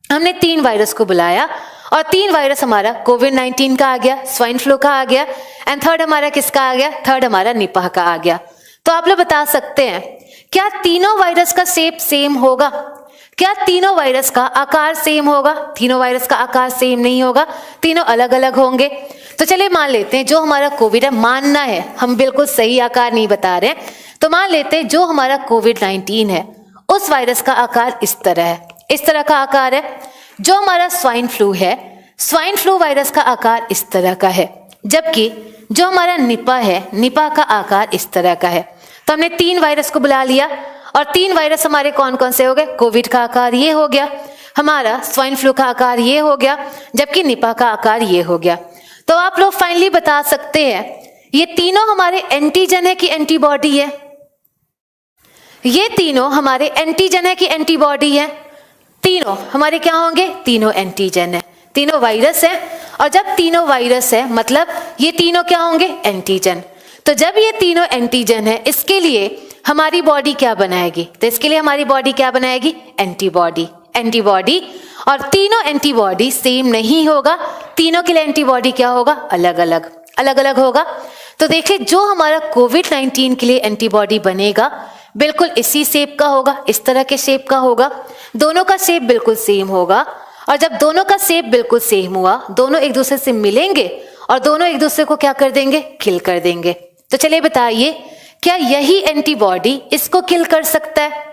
हमने 3 वायरस को बुलाया, और 3 वायरस हमारा कोविड-19 का आ गया, स्वाइन फ्लू का आ गया, एंड थर्ड हमारा किसका आ गया? थर्ड हमारा निपाह का आ गया। तो आप लोग बता सकते हैं क्या तीनों वायरस का शेप सेम होगा? क्या तीनों वायरस का आकार सेम होगा? तीनों वायरस का आकार सेम नहीं होगा, तीनों अलग अलग होंगे। तो चलिए मान लेते हैं जो हमारा कोविड है, मानना है हम बिल्कुल सही आकार नहीं बता रहे, तो मान लेते हैं जो हमारा कोविड-19 है उस वायरस का आकार इस तरह है, इस तरह का आकार है। जो हमारा स्वाइन फ्लू है, स्वाइन फ्लू वायरस का आकार इस तरह का है, जबकि जो हमारा निपाह है, निपाह का आकार इस तरह का है। तो हमने 3 वायरस को बुला लिया, और 3 वायरस हमारे कौन कौन से हो गए? कोविड का आकार ये हो गया, हमारा स्वाइन फ्लू का आकार ये हो गया, जबकि निपाह का आकार ये हो गया। तो आप लोग फाइनली बता सकते हैं ये तीनों हमारे एंटीजन है कि एंटीबॉडी है? ये तीनों हमारे एंटीजन है कि एंटीबॉडी है? तीनों हमारे क्या होंगे? तीनों एंटीजन है, तीनों वायरस है। और जब तीनों वायरस है मतलब ये तीनों क्या होंगे? एंटीजन। तो जब ये तीनों एंटीजन है, इसके लिए हमारी बॉडी क्या बनाएगी? तो इसके लिए हमारी बॉडी क्या बनाएगी? Antibody, antibody. और तीनों एंटीबॉडी सेम नहीं होगा, तीनों के लिए एंटीबॉडी क्या होगा? अलग अलग, अलग अलग होगा। तो देखिए जो हमारा कोविड-19 के लिए एंटीबॉडी बनेगा बिल्कुल इसी शेप का होगा, इस तरह के शेप का होगा, दोनों का शेप बिल्कुल सेम होगा। और जब दोनों का शेप बिल्कुल सेम हुआ, दोनों एक दूसरे से मिलेंगे और दोनों एक दूसरे को क्या कर देंगे? किल कर देंगे। तो चलिए बताइए क्या यही एंटीबॉडी इसको किल कर सकता है?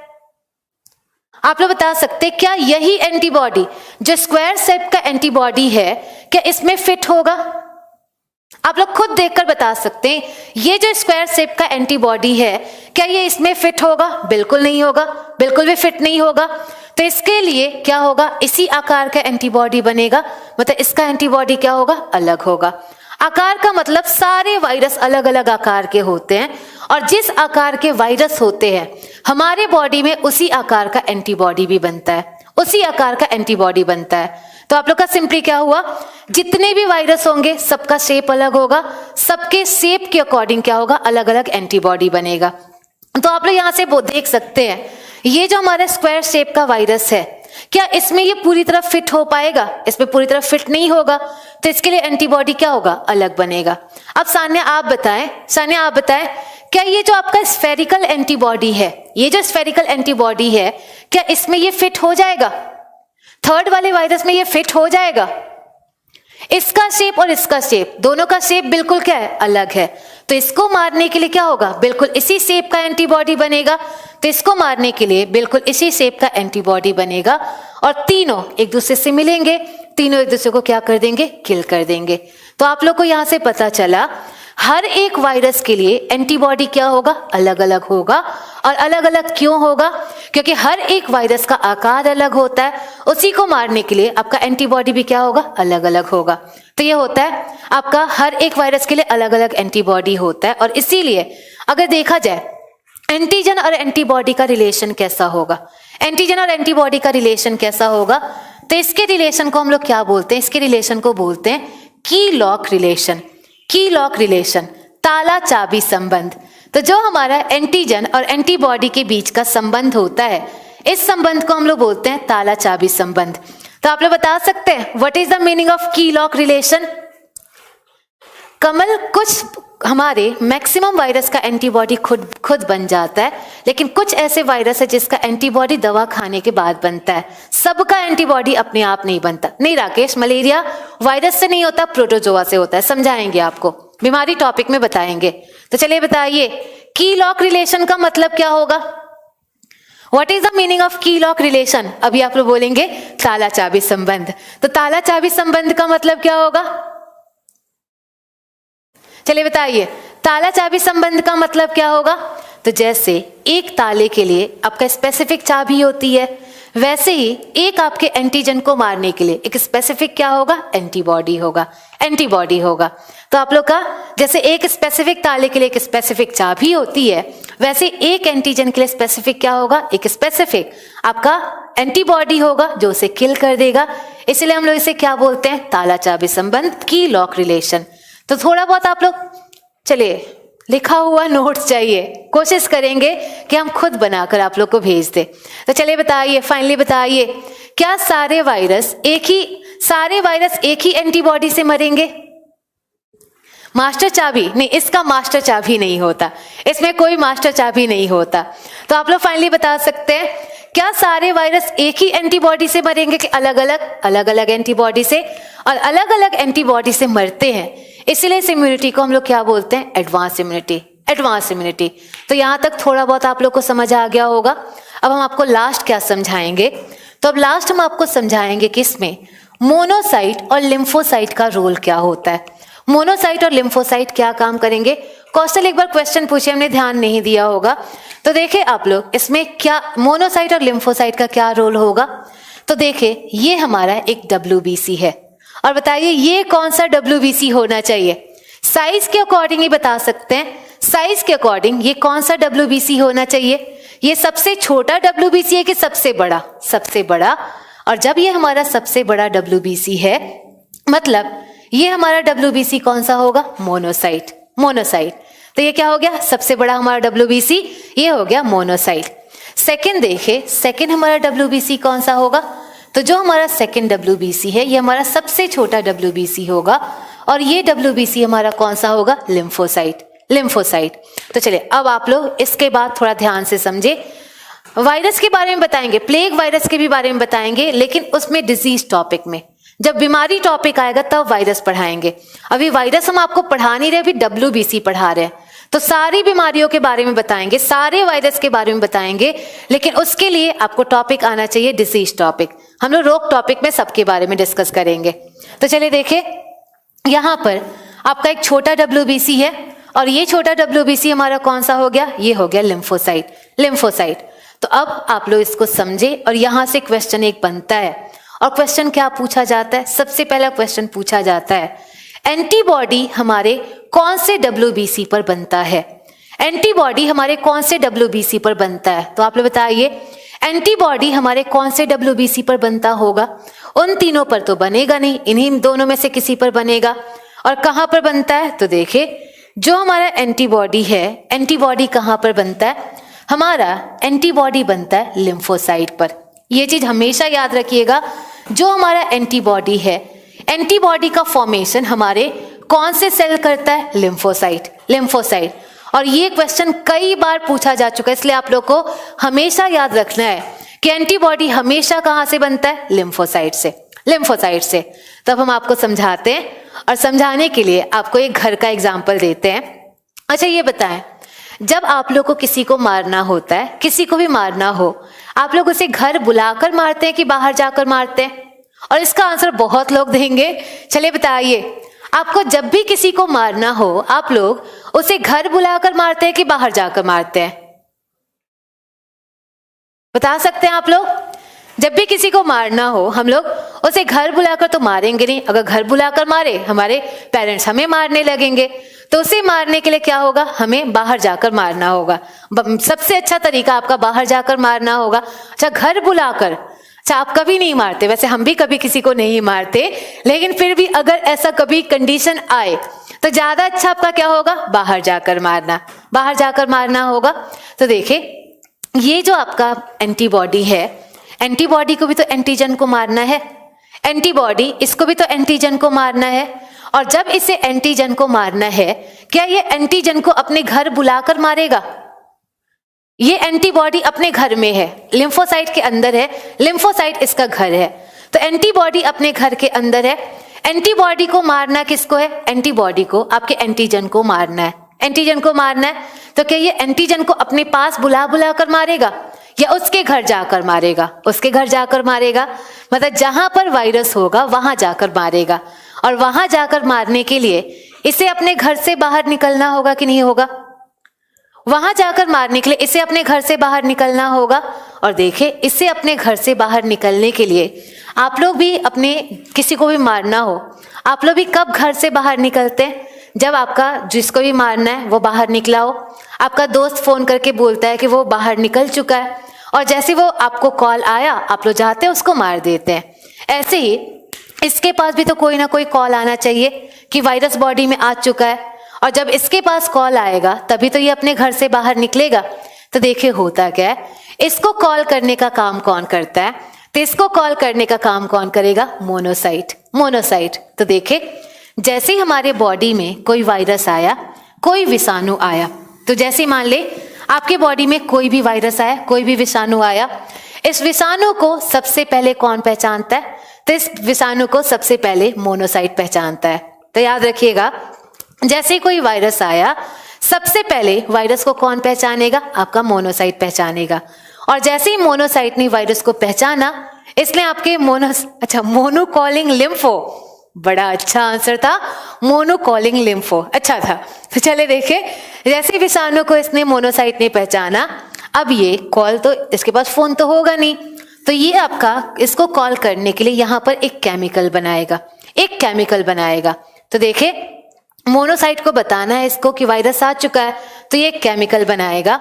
आप लोग बता सकते क्या यही एंटीबॉडी जो स्क्वायर शेप का एंटीबॉडी है क्या इसमें फिट होगा? आप लोग खुद देखकर बता सकते हैं ये जो स्क्वायर शेप का एंटीबॉडी है क्या ये इसमें फिट होगा? बिल्कुल नहीं होगा, बिल्कुल भी फिट नहीं होगा। तो इसके लिए क्या होगा? इसी आकार का एंटीबॉडी बनेगा, मतलब इसका एंटीबॉडी क्या होगा? अलग होगा। आकार का मतलब सारे वायरस अलग अलग आकार के होते हैं, और जिस आकार के वायरस होते हैं हमारे बॉडी में उसी आकार का एंटीबॉडी भी बनता है, उसी आकार का एंटीबॉडी बनता है। तो तो आप लोग का सिंपली क्या हुआ, जितने भी वायरस होंगे सबका शेप अलग होगा, सबके शेप के अकॉर्डिंग क्या होगा, अलग अलग एंटीबॉडी बनेगा। तो आप लोग यहां से वो देख सकते हैं, ये जो हमारा स्क्वायर शेप का वायरस है, क्या इसमें ये पूरी तरह फिट हो पाएगा? इसमें पूरी तरह फिट नहीं होगा, तो इसके लिए एंटीबॉडी क्या होगा, अलग बनेगा। अब सान्या आप बताएं, क्या ये जो आपका स्फेरिकल एंटीबॉडी है, ये जो स्फेरिकल एंटीबॉडी है, क्या इसमें ये फिट हो जाएगा? थर्ड वाले वायरस में ये फिट हो जाएगा? इसका शेप और इसका शेप, दोनों का शेप बिल्कुल क्या है, अलग है। तो इसको मारने के लिए क्या होगा, बिल्कुल इसी शेप का एंटीबॉडी बनेगा। तो इसको मारने के लिए बिल्कुल इसी शेप का एंटीबॉडी बनेगा और तीनों एक दूसरे से मिलेंगे, तीनों एक दूसरे को क्या कर देंगे, किल कर देंगे। तो आप लोग को यहां से पता चला हर एक वायरस के लिए एंटीबॉडी क्या होगा, अलग अलग होगा। और अलग अलग क्यों होगा, क्योंकि हर एक वायरस का आकार अलग होता है, उसी को मारने के लिए आपका एंटीबॉडी भी क्या होगा, अलग अलग होगा। तो ये होता है आपका हर एक वायरस के लिए अलग अलग एंटीबॉडी होता है। और इसीलिए अगर देखा जाए एंटीजन और एंटीबॉडी का रिलेशन कैसा होगा, एंटीजन और एंटीबॉडी का रिलेशन कैसा होगा, तो इसके रिलेशन को हम लोग क्या बोलते हैं, इसके रिलेशन को बोलते हैं की लॉक रिलेशन। की लॉक रिलेशन, ताला चाबी संबंध। तो जो हमारा एंटीजन और एंटीबॉडी के बीच का संबंध होता है, इस संबंध को हम लोग बोलते हैं ताला चाबी संबंध। तो आप लोग बता सकते हैं what is the meaning of की लॉक रिलेशन? कमल, कुछ हमारे मैक्सिमम वायरस का एंटीबॉडी खुद बन जाता है, लेकिन कुछ ऐसे वायरस है जिसका एंटीबॉडी दवा खाने के बाद बनता है। सबका एंटीबॉडी अपने आप नहीं बनता। नहीं राकेश, मलेरिया वायरस से नहीं होता, प्रोटोजोआ से होता है। समझाएंगे आपको, बीमारी टॉपिक में बताएंगे। तो चलिए बताइए, की लॉक रिलेशन का मतलब क्या होगा? What is the meaning of की लॉक रिलेशन? अभी आप लोग बोलेंगे ताला चाबी संबंध। तो ताला चाबी संबंध का मतलब क्या होगा? चलिए बताइए, ताला चाबी संबंध का मतलब क्या होगा? तो जैसे एक ताले के लिए आपका स्पेसिफिक चाबी होती है, वैसे ही एक आपके एंटीजन को मारने के लिए एक स्पेसिफिक क्या होगा, एंटीबॉडी होगा, एंटीबॉडी होगा। तो आप लोग का जैसे एक स्पेसिफिक ताले के लिए एक स्पेसिफिक चाबी होती है, वैसे एक एंटीजन के लिए स्पेसिफिक क्या होगा, एक स्पेसिफिक आपका एंटीबॉडी होगा जो उसे किल कर देगा। इसलिए हम लोग इसे क्या बोलते हैं, ताला चाबी संबंध, की लॉक रिलेशन। तो थोड़ा बहुत आप लोग चलिए लिखा हुआ नोट्स चाहिए, कोशिश करेंगे कि हम खुद बनाकर आप लोग को भेज दे। तो चलिए बताइए, फाइनली बताइए, क्या सारे वायरस एक ही एंटीबॉडी से मरेंगे? मास्टर चाबी नहीं, इसका मास्टर चाबी नहीं होता, इसमें कोई मास्टर चाबी नहीं होता। तो आप लोग फाइनली बता सकते हैं, क्या सारे वायरस एक ही एंटीबॉडी से मरेंगे कि अलग अलग एंटीबॉडी से? और अलग अलग एंटीबॉडी से मरते हैं, इसलिए इस इम्यूनिटी को हम लोग क्या बोलते हैं, एडवांस इम्यूनिटी, एडवांस इम्यूनिटी। तो यहां तक थोड़ा बहुत आप लोग को समझ आ गया होगा। अब हम आपको लास्ट क्या समझाएंगे, तो अब लास्ट हम आपको समझाएंगे कि इसमें मोनोसाइट और लिम्फोसाइट का रोल क्या होता है। मोनोसाइट और लिम्फोसाइट क्या काम करेंगे? कौशल एक बार क्वेश्चन पूछे, हमने ध्यान नहीं दिया होगा। तो देखिए आप लोग, इसमें क्या मोनोसाइट और लिम्फोसाइट का क्या रोल होगा? तो देखिए ये हमारा एक WBC है, और बताइए ये कौन सा WBC होना चाहिए? साइज के अकॉर्डिंग ही बता सकते हैं, साइज के अकॉर्डिंग ये कौन सा WBC होना चाहिए? ये सबसे छोटा WBC है कि सबसे बड़ा? सबसे बड़ा। और जब ये हमारा सबसे बड़ा WBC है, मतलब ये हमारा WBC कौन सा होगा, मोनोसाइट, मोनोसाइट। तो ये क्या हो गया, सबसे बड़ा हमारा WBC ये हो गया मोनोसाइट। सेकंड देखे, सेकंड हमारा WBC कौन सा होगा? तो जो हमारा सेकंड WBC है ये हमारा सबसे छोटा WBC होगा, और ये WBC हमारा कौन सा होगा, लिम्फोसाइट, लिम्फोसाइट। तो चलिए अब आप लोग इसके बाद थोड़ा ध्यान से समझे। वायरस के बारे में बताएंगे, प्लेग वायरस के भी बारे में बताएंगे, लेकिन उसमें डिजीज टॉपिक में, जब बीमारी टॉपिक आएगा तब वायरस पढ़ाएंगे। अभी वायरस हम आपको पढ़ा नहीं रहे, अभी WBC पढ़ा रहे हैं। तो सारी बीमारियों के बारे में बताएंगे, सारे वायरस के बारे में बताएंगे, लेकिन उसके लिए आपको टॉपिक आना चाहिए डिजीज टॉपिक। हम लोग रोग टॉपिक में सबके बारे में डिस्कस करेंगे। तो चलिए देखिए, यहाँ पर आपका एक छोटा WBC है, और ये छोटा WBC हमारा कौन सा हो गया, ये हो गया लिम्फोसाइट, लिम्फोसाइट। तो अब आप लोग इसको समझे, और यहां से क्वेश्चन एक बनता है, और क्वेश्चन क्या पूछा जाता है? सबसे पहला क्वेश्चन पूछा जाता है, एंटीबॉडी हमारे कौन से WBC पर बनता है? एंटीबॉडी हमारे कौन से WBC पर बनता है? तो आप लोग बताइए, एंटीबॉडी हमारे कौन से WBC पर बनता होगा? उन तीनों पर तो बनेगा नहीं, इन्हीं दोनों में से किसी पर बनेगा। और कहां पर बनता है? तो देखिए, जो हमारा एंटीबॉडी है, एंटीबॉडी कहां पर बनता है? हमारा एंटीबॉडी बनता है लिम्फोसाइट पर। यह चीज हमेशा याद रखिएगा, जो हमारा एंटीबॉडी है, एंटीबॉडी का फॉर्मेशन हमारे कौन से सेल करता है? Lymphocyte, lymphocyte. और ये क्वेश्चन कई बार पूछा जा चुका है, इसलिए आप लोग को हमेशा याद रखना है कि एंटीबॉडी हमेशा कहां से बनता है? लिम्फोसाइट से, लिम्फोसाइट से। तब हम आपको समझाते हैं, और समझाने के लिए आपको एक घर का एग्जाम्पल देते हैं। अच्छा ये बताएं, जब आप लोग को किसी को मारना होता है, किसी को भी मारना हो, आप लोग उसे घर बुलाकर मारते हैं कि बाहर जाकर मारते हैं? और इसका आंसर बहुत लोग देंगे। चलिए बताइए, आपको जब भी किसी को मारना हो, आप लोग उसे घर बुलाकर मारते हैं कि बाहर जाकर मारते हैं? बता सकते हैं आप लोग? जब भी किसी को मारना हो, हम लोग उसे घर बुलाकर तो मारेंगे नहीं। अगर घर बुलाकर मारे, हमारे पेरेंट्स हमें मारने लगेंगे, तो उसे मारने के लिए क्या होगा? हमें बाहर जाकर मारना होगा। सबसे अच्छा तरीका आपका बाहर जाकर मारना होगा। अच्छा, घर बुलाकर, अच्छा आप कभी नहीं मारते, वैसे हम भी कभी किसी को नहीं मारते, लेकिन फिर भी अगर ऐसा कभी कंडीशन आए तो ज्यादा अच्छा आपका क्या होगा? बाहर जाकर मारना, बाहर जाकर मारना होगा। तो देखिए, ये जो आपका एंटीबॉडी है, एंटीबॉडी को भी तो एंटीजन को मारना है, एंटीबॉडी इसको भी तो एंटीजन को मारना है। और जब इसे एंटीजन को मारना है, क्या ये एंटीजन को अपने घर बुलाकर मारेगा? ये एंटीबॉडी अपने घर में है, लिम्फोसाइट के अंदर है, लिम्फोसाइट इसका घर है, तो एंटीबॉडी अपने घर के अंदर है। एंटीबॉडी को मारना किसको है? एंटीबॉडी को, आपके एंटीजन को मारना है, एंटीजन को मारना है। तो क्या ये एंटीजन को अपने पास बुला बुला कर मारेगा या उसके घर जाकर मारेगा? उसके घर जाकर मारेगा, मतलब जहां पर वायरस होगा वहां जाकर मारेगा। और वहां जाकर मारने के लिए इसे अपने घर से बाहर निकलना होगा कि नहीं होगा? वहां जाकर मारने के लिए इसे अपने घर से बाहर निकलना होगा। और देखिए, इसे अपने घर से बाहर निकलने के लिए आप लोग भी, अपने किसी को भी मारना हो, आप लोग भी कब घर से बाहर निकलते हैं? जब आपका जिसको भी मारना है वो बाहर निकला हो, आपका दोस्त फोन करके बोलता है कि वो बाहर निकल चुका है, और जैसे वो आपको कॉल आया, आप लोग जाते हैं उसको मार देते हैं। ऐसे ही इसके पास भी तो कोई ना कोई कॉल आना चाहिए कि वायरस बॉडी में आ चुका है, और जब इसके पास कॉल आएगा तभी तो ये अपने घर से बाहर निकलेगा। तो देखिए होता क्या है, इसको कॉल करने का काम कौन करता है? तो इसको कॉल करने का काम कौन करेगा? Monocyte, monocyte. तो देखिए, जैसे ही हमारे बॉडी में कोई वायरस आया, कोई विषाणु आया, तो जैसे मान ले आपके बॉडी में कोई भी वायरस आया, कोई भी विषाणु आया, इस विषाणु को सबसे पहले कौन पहचानता है? तो इस विषाणु को सबसे पहले मोनोसाइट पहचानता है। तो याद रखिएगा, जैसे कोई वायरस आया, सबसे पहले वायरस को कौन पहचानेगा? आपका मोनोसाइट पहचानेगा। और जैसे ही मोनोसाइट ने वायरस को पहचाना, इसलिए आपके मोनोकॉलिंग लिम्फो, बड़ा अच्छा आंसर था, मोनोकॉलिंग लिम्फो, अच्छा था। तो चले देखे, जैसे विषाणु को इसने मोनोसाइट ने पहचाना, अब ये कॉल, तो इसके पास फोन तो होगा नहीं, तो ये आपका इसको कॉल करने के लिए यहाँ पर एक केमिकल बनाएगा, एक केमिकल बनाएगा। तो देखे, मोनोसाइट को बताना है इसको कि वायरस आ चुका है, तो ये एक केमिकल बनाएगा,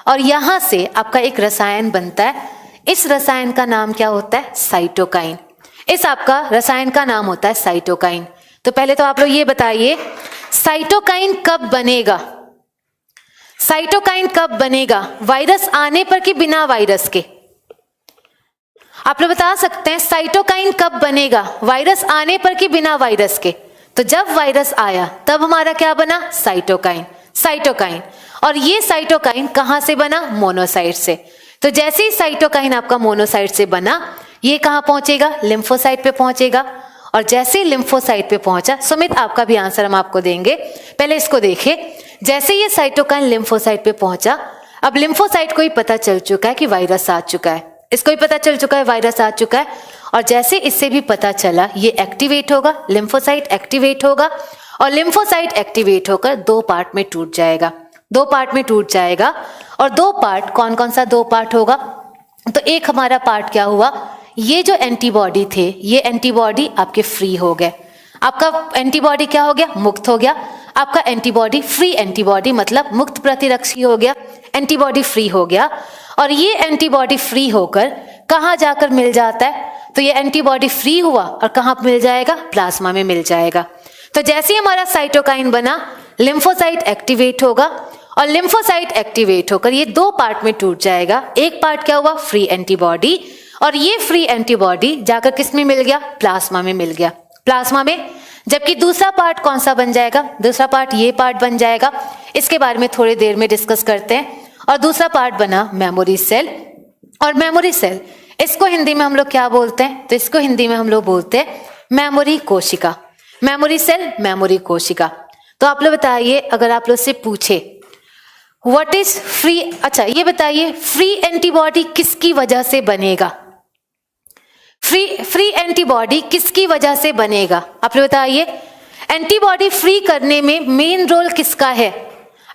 और यहां से आपका एक रसायन बनता है। इस रसायन का नाम क्या होता है? साइटोकाइन। इस आपका रसायन का नाम होता है साइटोकाइन। तो पहले तो आप लोग ये बताइए, साइटोकाइन कब बनेगा? साइटोकाइन कब बनेगा? वायरस आने पर कि बिना वायरस के? आप लोग बता सकते हैं साइटोकाइन कब बनेगा? वायरस आने पर कि बिना वायरस के? तो जब वायरस आया तब हमारा क्या बना? Cytokine, cytokine. और ये साइटोकाइन कहां से बना? मोनोसाइट से। तो जैसे ही साइटोकाइन आपका मोनोसाइट से बना, ये कहां पहुंचेगा? लिम्फोसाइट पे पहुंचेगा। और जैसे ही लिम्फोसाइट पे पहुंचा, सुमित आपका भी आंसर हम आपको देंगे, पहले इसको देखिए। जैसे ये साइटोकाइन लिम्फोसाइट पे पहुंचा, अब लिम्फोसाइट को ही पता चल चुका है कि वायरस आ चुका है, इसको ही पता चल चुका है वायरस आ चुका है। और जैसे इससे भी पता चला, ये एक्टिवेट होगा, लिम्फोसाइट एक्टिवेट होगा, और लिम्फोसाइट एक्टिवेट होकर दो पार्ट में टूट जाएगा, दो पार्ट में टूट जाएगा। और दो पार्ट, कौन कौन सा दो पार्ट होगा? तो एक हमारा पार्ट क्या हुआ, ये जो एंटीबॉडी थे, ये एंटीबॉडी आपके फ्री हो गए। आपका एंटीबॉडी क्या हो गया? मुक्त हो गया। आपका एंटीबॉडी फ्री एंटीबॉडी मतलब मुक्त प्रतिरक्षी हो गया, एंटीबॉडी फ्री हो गया। और ये एंटीबॉडी फ्री होकर कहाँ जाकर मिल जाता है? तो ये एंटीबॉडी फ्री हुआ और कहाँ मिल जाएगा, प्लाज्मा में मिल जाएगा। तो जैसे ही हमारा साइटोकाइन बना, लिम्फोसाइट एक्टिवेट होगा और लिम्फोसाइट एक्टिवेट होकर ये दो पार्ट में टूट जाएगा। एक पार्ट क्या हुआ, फ्री एंटीबॉडी, और ये फ्री एंटीबॉडी जाकर किस में मिल गया, प्लाज्मा में मिल गया, प्लाज्मा में। जबकि दूसरा पार्ट कौन सा बन जाएगा, दूसरा पार्ट ये पार्ट बन जाएगा। इसके बारे में थोड़ी देर में डिस्कस करते हैं। और दूसरा पार्ट बना मेमोरी सेल। और मेमोरी सेल, इसको हिंदी में हम लोग क्या बोलते हैं, तो इसको हिंदी में हम लोग बोलते हैं मेमोरी कोशिका। मेमोरी सेल, मेमोरी कोशिका। तो आप लोग बताइए, अगर आप लोग से पूछे व्हाट इज फ्री, अच्छा ये बताइए फ्री एंटीबॉडी किसकी वजह से बनेगा, फ्री एंटीबॉडी किसकी वजह से बनेगा, आप लोग बताइए। एंटीबॉडी फ्री करने में मेन रोल किसका है?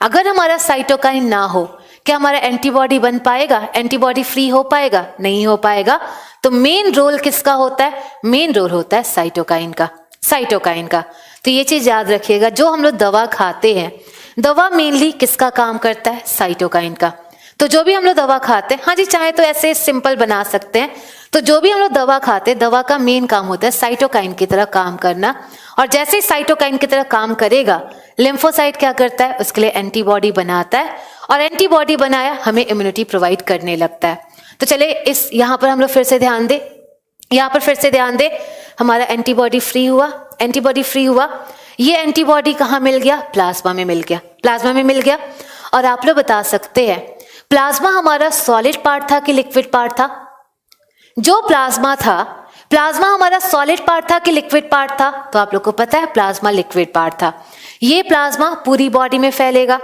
अगर हमारा साइटोकाइन ना हो, क्या हमारा एंटीबॉडी बन पाएगा, एंटीबॉडी फ्री हो पाएगा? नहीं हो पाएगा। तो मेन रोल किसका होता है, मेन रोल होता है साइटोकाइन का, साइटोकाइन का। तो ये चीज याद रखिएगा, जो हम लोग दवा खाते हैं, दवा मेनली किसका काम करता है, साइटोकाइन का। तो जो भी हम लोग दवा खाते हैं, हाँ जी चाहे तो ऐसे सिंपल बना सकते हैं, तो जो भी हम लोग दवा खाते हैं, दवा का मेन काम होता है साइटोकाइन की तरह काम करना। और जैसे ही साइटोकाइन की तरह काम करेगा, लिम्फोसाइट क्या करता है, उसके लिए एंटीबॉडी बनाता है, और एंटीबॉडी बनाया हमें इम्यूनिटी प्रोवाइड करने लगता है। तो चले इस यहाँ पर हम लोग फिर से ध्यान दे, यहाँ पर फिर से ध्यान दे, हमारा एंटीबॉडी फ्री हुआ, एंटीबॉडी फ्री हुआ, ये एंटीबॉडी कहाँ मिल गया, प्लाज्मा में मिल गया, प्लाज्मा में मिल गया। और आप लोग बता सकते हैं प्लाज्मा हमारा सॉलिड पार्ट था कि लिक्विड पार्ट था? जो प्लाज्मा था, प्लाज्मा हमारा सॉलिड पार्ट था कि लिक्विड पार्ट था? तो आप लोग को पता है प्लाज्मा लिक्विड पार्ट था। ये प्लाज्मा पूरी बॉडी में फैलेगा,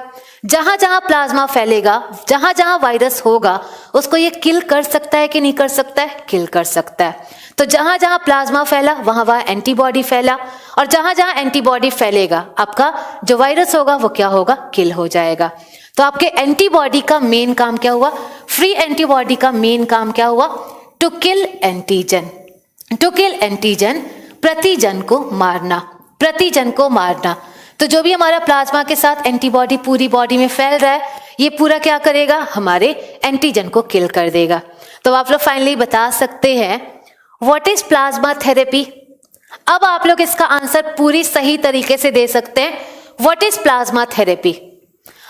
जहां जहां प्लाज्मा फैलेगा, जहां जहां वायरस होगा, उसको ये किल कर सकता है कि नहीं कर सकता है, किल कर सकता है। तो जहां जहां प्लाज्मा फैला वहां वहां एंटीबॉडी फैला, और जहां जहां एंटीबॉडी फैलेगा आपका जो वायरस होगा वो क्या होगा, किल हो जाएगा। तो आपके एंटीबॉडी का मेन काम क्या हुआ, फ्री एंटीबॉडी का मेन काम क्या हुआ, to kill antigen, to kill antigen, प्रतिजन को मारना, प्रतिजन को मारना। तो जो भी हमारा प्लाज्मा के साथ एंटीबॉडी पूरी बॉडी में फैल रहा है, ये पूरा क्या करेगा, हमारे एंटीजन को किल कर देगा। तो आप लोग फाइनली बता सकते हैं व्हाट इज प्लाज्मा थेरेपी। अब आप लोग इसका आंसर पूरी सही तरीके से दे सकते हैं, व्हाट इज प्लाज्मा थेरेपी।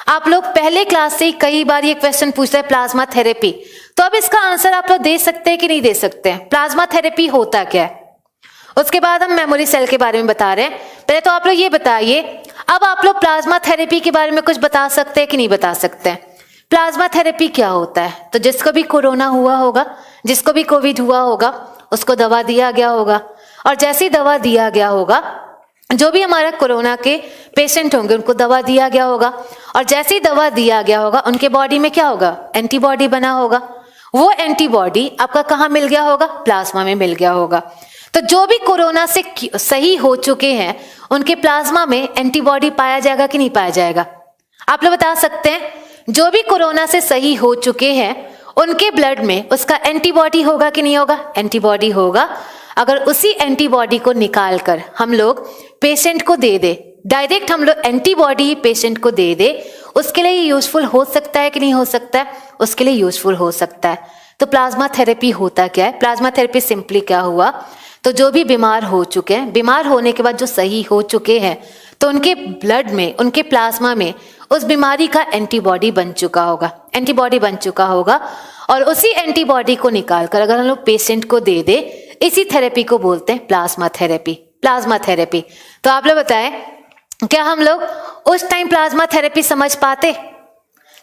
आप लोग पहले क्लास से कई बार ये क्वेश्चन पूछते हैं प्लाज्मा थेरेपी, तो अब इसका आंसर आप लोग दे सकते हैं कि नहीं दे सकते हैं, प्लाज्मा थेरेपी होता क्या है। उसके बाद हम मेमोरी सेल के बारे में बता रहे हैं। पहले तो आप लोग ये बताइए, अब आप लोग प्लाज्मा थेरेपी के बारे में कुछ बता सकते हैं कि नहीं बता सकते हैं। प्लाज्मा थेरेपी क्या होता है, तो जिसको भी कोरोना हुआ होगा, जिसको भी कोविड हुआ होगा, उसको दवा दिया गया होगा, और जैसी दवा दिया गया होगा, जो भी हमारा कोरोना के पेशेंट होंगे उनको दवा दिया गया होगा, और जैसी दवा दिया गया होगा उनके बॉडी में क्या होगा, एंटीबॉडी बना होगा। वो एंटीबॉडी आपका कहाँ मिल गया होगा, प्लाज्मा में मिल गया होगा। तो जो भी कोरोना से सही हो चुके हैं उनके प्लाज्मा में एंटीबॉडी पाया जाएगा कि नहीं पाया जाएगा, आप लोग बता सकते हैं। जो भी कोरोना से सही हो चुके हैं उनके ब्लड में उसका एंटीबॉडी होगा कि नहीं होगा, एंटीबॉडी होगा। अगर उसी एंटीबॉडी को निकाल कर हम लोग पेशेंट को दे दे, डायरेक्ट हम लोग एंटीबॉडी पेशेंट को दे दे, उसके लिए यूजफुल हो सकता है कि नहीं हो सकता है, उसके लिए यूजफुल हो सकता है। तो प्लाज्मा थेरेपी होता क्या है, प्लाज्मा थेरेपी सिंपली क्या हुआ, तो जो भी बीमार हो चुके हैं, बीमार होने के बाद जो सही हो चुके हैं, तो उनके ब्लड में, उनके प्लाज्मा में उस बीमारी का एंटीबॉडी बन चुका होगा, एंटीबॉडी बन चुका होगा, और उसी एंटीबॉडी को निकाल कर अगर हम लोग पेशेंट को दे दे, इसी थेरेपी को बोलते हैं प्लाज्मा थेरेपी, प्लाज्मा थेरेपी। तो आप लोग बताएं, क्या हम लोग उस टाइम प्लाज्मा थेरेपी समझ पाते?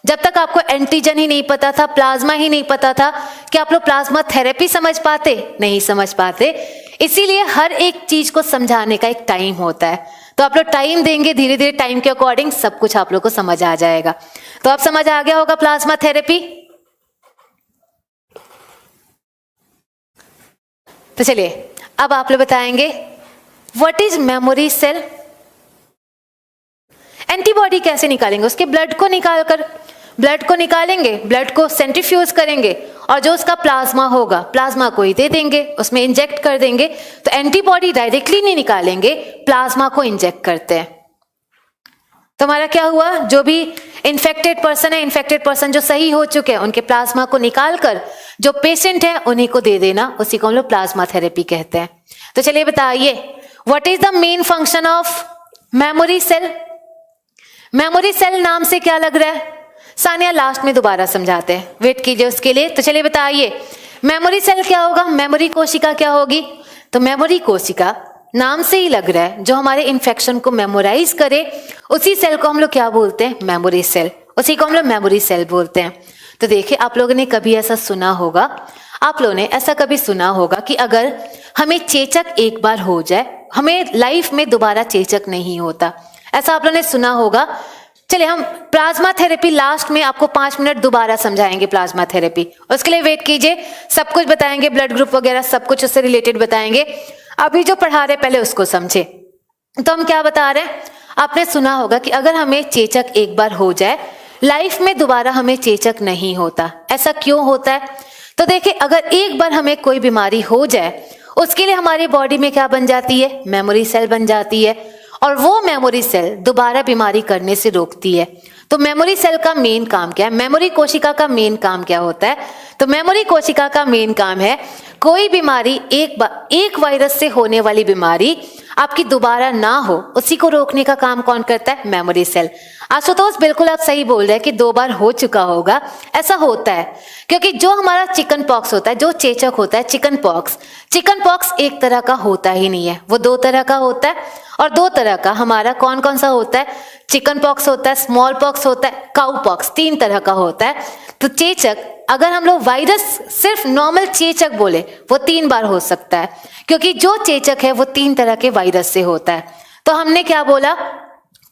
जब तक आपको एंटीजन ही नहीं पता था, प्लाज्मा ही नहीं पता था, क्या आप लोग प्लाज्मा थेरेपी समझ पाते? नहीं समझ पाते। इसीलिए हर एक चीज को समझाने का एक टाइम होता है, तो आप लोग टाइम देंगे, धीरे धीरे टाइम के अकॉर्डिंग सब कुछ आप लोग को समझ आ जाएगा। तो अब समझ आ गया होगा प्लाज्मा थेरेपी। तो चलिए अब आप लोग बताएंगे what is memory cell. Antibody कैसे निकालेंगे, उसके ब्लड को निकालकर, ब्लड को निकालेंगे, ब्लड को सेंट्रीफ्यूज करेंगे, और जो उसका प्लाज्मा होगा, प्लाज्मा को ही दे देंगे, उसमें इंजेक्ट कर देंगे। तो एंटीबॉडी डायरेक्टली नहीं निकालेंगे, प्लाज्मा को इंजेक्ट करते हैं। तो हमारा क्या हुआ, जो भी इन्फेक्टेड पर्सन है, इन्फेक्टेड पर्सन जो सही हो चुके हैं, उनके प्लाज्मा को निकालकर जो पेशेंट है उन्हीं को दे देना, उसी को हम लोग प्लाज्मा थेरेपी कहते हैं। तो चलिए बताइए, what is the main function of memory cell? Memory cell नाम से क्या लग रहा है? सानिया लास्ट में दोबारा समझाते हैं, वेट कीजिए उसके लिए। तो चलिए बताइए, मेमोरी सेल क्या होगा, मेमोरी कोशिका क्या होगी? तो मेमोरी कोशिका नाम से ही लग रहा है, जो हमारे इन्फेक्शन को मेमोराइज करे उसी सेल को हम लोग क्या बोलते हैं? Memory cell. उसी को हम लोग मेमोरी सेल बोलते हैं। तो देखिए, आप लोगों ने कभी ऐसा सुना होगा, आप लोगों ने ऐसा कभी सुना होगा कि अगर हमें चेचक एक बार हो जाए, हमें लाइफ में दोबारा चेचक नहीं होता, ऐसा आप लोगों ने सुना होगा। चलिए हम प्लाज्मा थेरेपी लास्ट में आपको 5 मिनट दोबारा समझाएंगे प्लाज्मा थेरेपी, उसके लिए वेट कीजिए, सब कुछ बताएंगे, ब्लड ग्रुप वगैरह सब कुछ उससे रिलेटेड बताएंगे। अभी जो पढ़ा रहे पहले उसको समझे। तो हम क्या बता रहे हैं, आपने सुना होगा कि अगर हमें चेचक एक बार हो जाए, लाइफ में दोबारा हमें चेचक नहीं होता। ऐसा क्यों होता है? तो देखिए, अगर एक बार हमें कोई बीमारी हो जाए, उसके लिए हमारी बॉडी में क्या बन जाती है? मेमोरी सेल बन जाती है, और वो मेमोरी सेल दोबारा बीमारी करने से रोकती है। तो मेमोरी सेल का मेन काम क्या है? मेमोरी कोशिका का मेन काम क्या होता है? तो मेमोरी कोशिका का मेन काम है, कोई बीमारी एक वायरस से होने वाली बीमारी आपकी दोबारा ना हो, उसी को रोकने का काम कौन करता है? Memory cell. आशुतोष बिल्कुल आप सही बोल रहे हैं कि 2 बार हो चुका होगा। ऐसा होता है क्योंकि जो हमारा चिकन पॉक्स होता है, जो चेचक होता है, चिकन पॉक्स एक तरह का होता ही नहीं है, वो 2 तरह का होता है। और 2 तरह का हमारा कौन कौन सा होता है? चिकन पॉक्स होता है, स्मॉल पॉक्स होता है, काउ पॉक्स, 3 तरह का होता है। तो चेचक, अगर हम लोग वायरस सिर्फ नॉर्मल चेचक बोले, वो 3 बार हो सकता है, क्योंकि जो चेचक है वो 3 तरह के वायरस से होता है। तो हमने क्या बोला,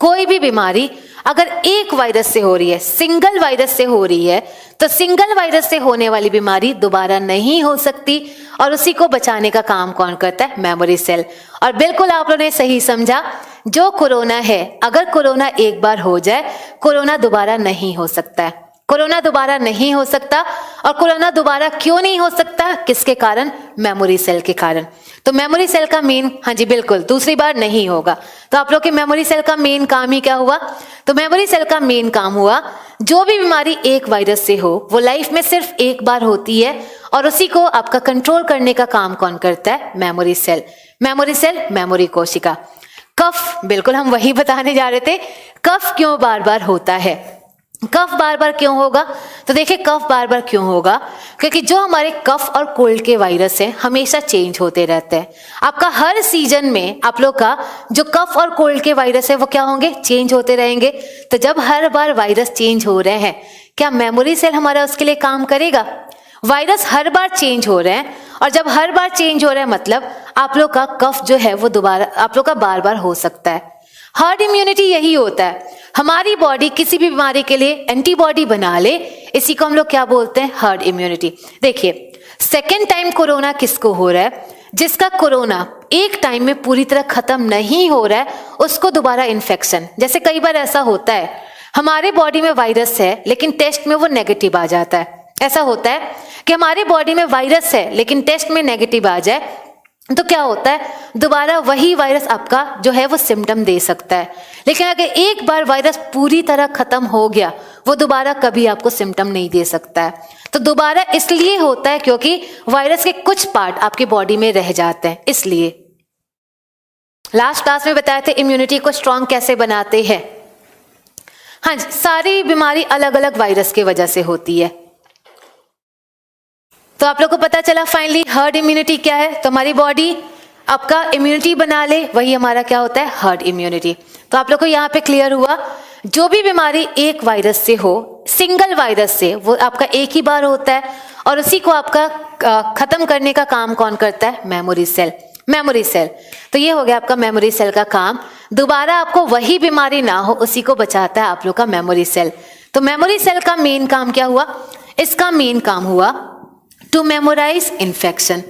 कोई भी बीमारी अगर एक वायरस से हो रही है, सिंगल वायरस से हो रही है, तो सिंगल वायरस से होने वाली बीमारी दोबारा नहीं हो सकती, और उसी को बचाने का काम कौन करता है? Memory cell. और बिल्कुल आप लोगों ने सही समझा, जो कोरोना है, अगर कोरोना एक बार हो जाए, कोरोना दोबारा नहीं हो सकता है। कोरोना दोबारा नहीं हो सकता। और कोरोना दोबारा क्यों नहीं हो सकता? किसके कारण? मेमोरी सेल के कारण। तो मेमोरी सेल का मेन, हाँ जी बिल्कुल, दूसरी बार नहीं होगा। तो आप लोग के मेमोरी सेल का मेन काम ही क्या हुआ? तो मेमोरी सेल का मेन काम हुआ, जो भी बीमारी एक वायरस से हो, वो लाइफ में सिर्फ एक बार होती है, और उसी को आपका कंट्रोल करने का काम कौन करता है? Memory cell. Memory cell, memory कोशिका। कफ, बिल्कुल हम वही बताने जा रहे थे, कफ क्यों बार बार होता है? कफ बार बार क्यों होगा? तो देखिए, कफ बार बार क्यों होगा, क्योंकि जो हमारे कफ और कोल्ड के वायरस हैं, हमेशा चेंज होते रहते हैं। आपका हर सीजन में आप लोग का जो कफ और कोल्ड के वायरस है, वो क्या होंगे? चेंज होते रहेंगे। तो जब हर बार वायरस चेंज हो रहे हैं, क्या मेमोरी सेल हमारा उसके लिए काम करेगा? वायरस हर बार चेंज हो रहे हैं, और जब हर बार चेंज हो रहा है, मतलब आप लोग का कफ जो है वो दोबारा आप लोग का बार बार हो सकता है। हर्ड इम्यूनिटी यही होता है, हमारी बॉडी किसी भी बीमारी के लिए एंटीबॉडी बना ले, इसी को हम लोग क्या बोलते हैं? Herd immunity. देखिए, सेकेंड टाइम कोरोना किसको हो रहा है? जिसका कोरोना एक टाइम में पूरी तरह खत्म नहीं हो रहा है, उसको दोबारा इन्फेक्शन। जैसे कई बार ऐसा होता है, हमारे बॉडी में वायरस है लेकिन टेस्ट में वो नेगेटिव आ जाता है। ऐसा होता है कि हमारे बॉडी में वायरस है लेकिन टेस्ट में नेगेटिव आ जाए, तो क्या होता है? दोबारा वही वायरस आपका जो है वो सिम्टम दे सकता है। लेकिन अगर एक बार वायरस पूरी तरह खत्म हो गया, वो दोबारा कभी आपको सिम्टम नहीं दे सकता है। तो दोबारा इसलिए होता है क्योंकि वायरस के कुछ पार्ट आपकी बॉडी में रह जाते हैं। इसलिए लास्ट क्लास में बताए थे इम्यूनिटी को स्ट्रांग कैसे बनाते हैं। हाँ जी, सारी बीमारी अलग अलग वायरस की वजह से होती है। तो आप लोग को पता चला फाइनली हर्ड इम्यूनिटी क्या है। तो हमारी बॉडी आपका इम्यूनिटी बना ले, वही हमारा क्या होता है? Herd immunity. तो आप लोग को यहाँ पे क्लियर हुआ, जो भी बीमारी एक वायरस से हो, सिंगल वायरस से, वो आपका एक ही बार होता है, और उसी को आपका खत्म करने का काम कौन करता है? Memory cell. Memory cell. तो ये हो गया आपका मेमोरी सेल का काम। दोबारा आपको वही बीमारी ना हो, उसी को बचाता है आप लोग का मेमोरी सेल। तो मेमोरी सेल का मेन काम क्या हुआ? इसका मेन काम हुआ to memorize infection.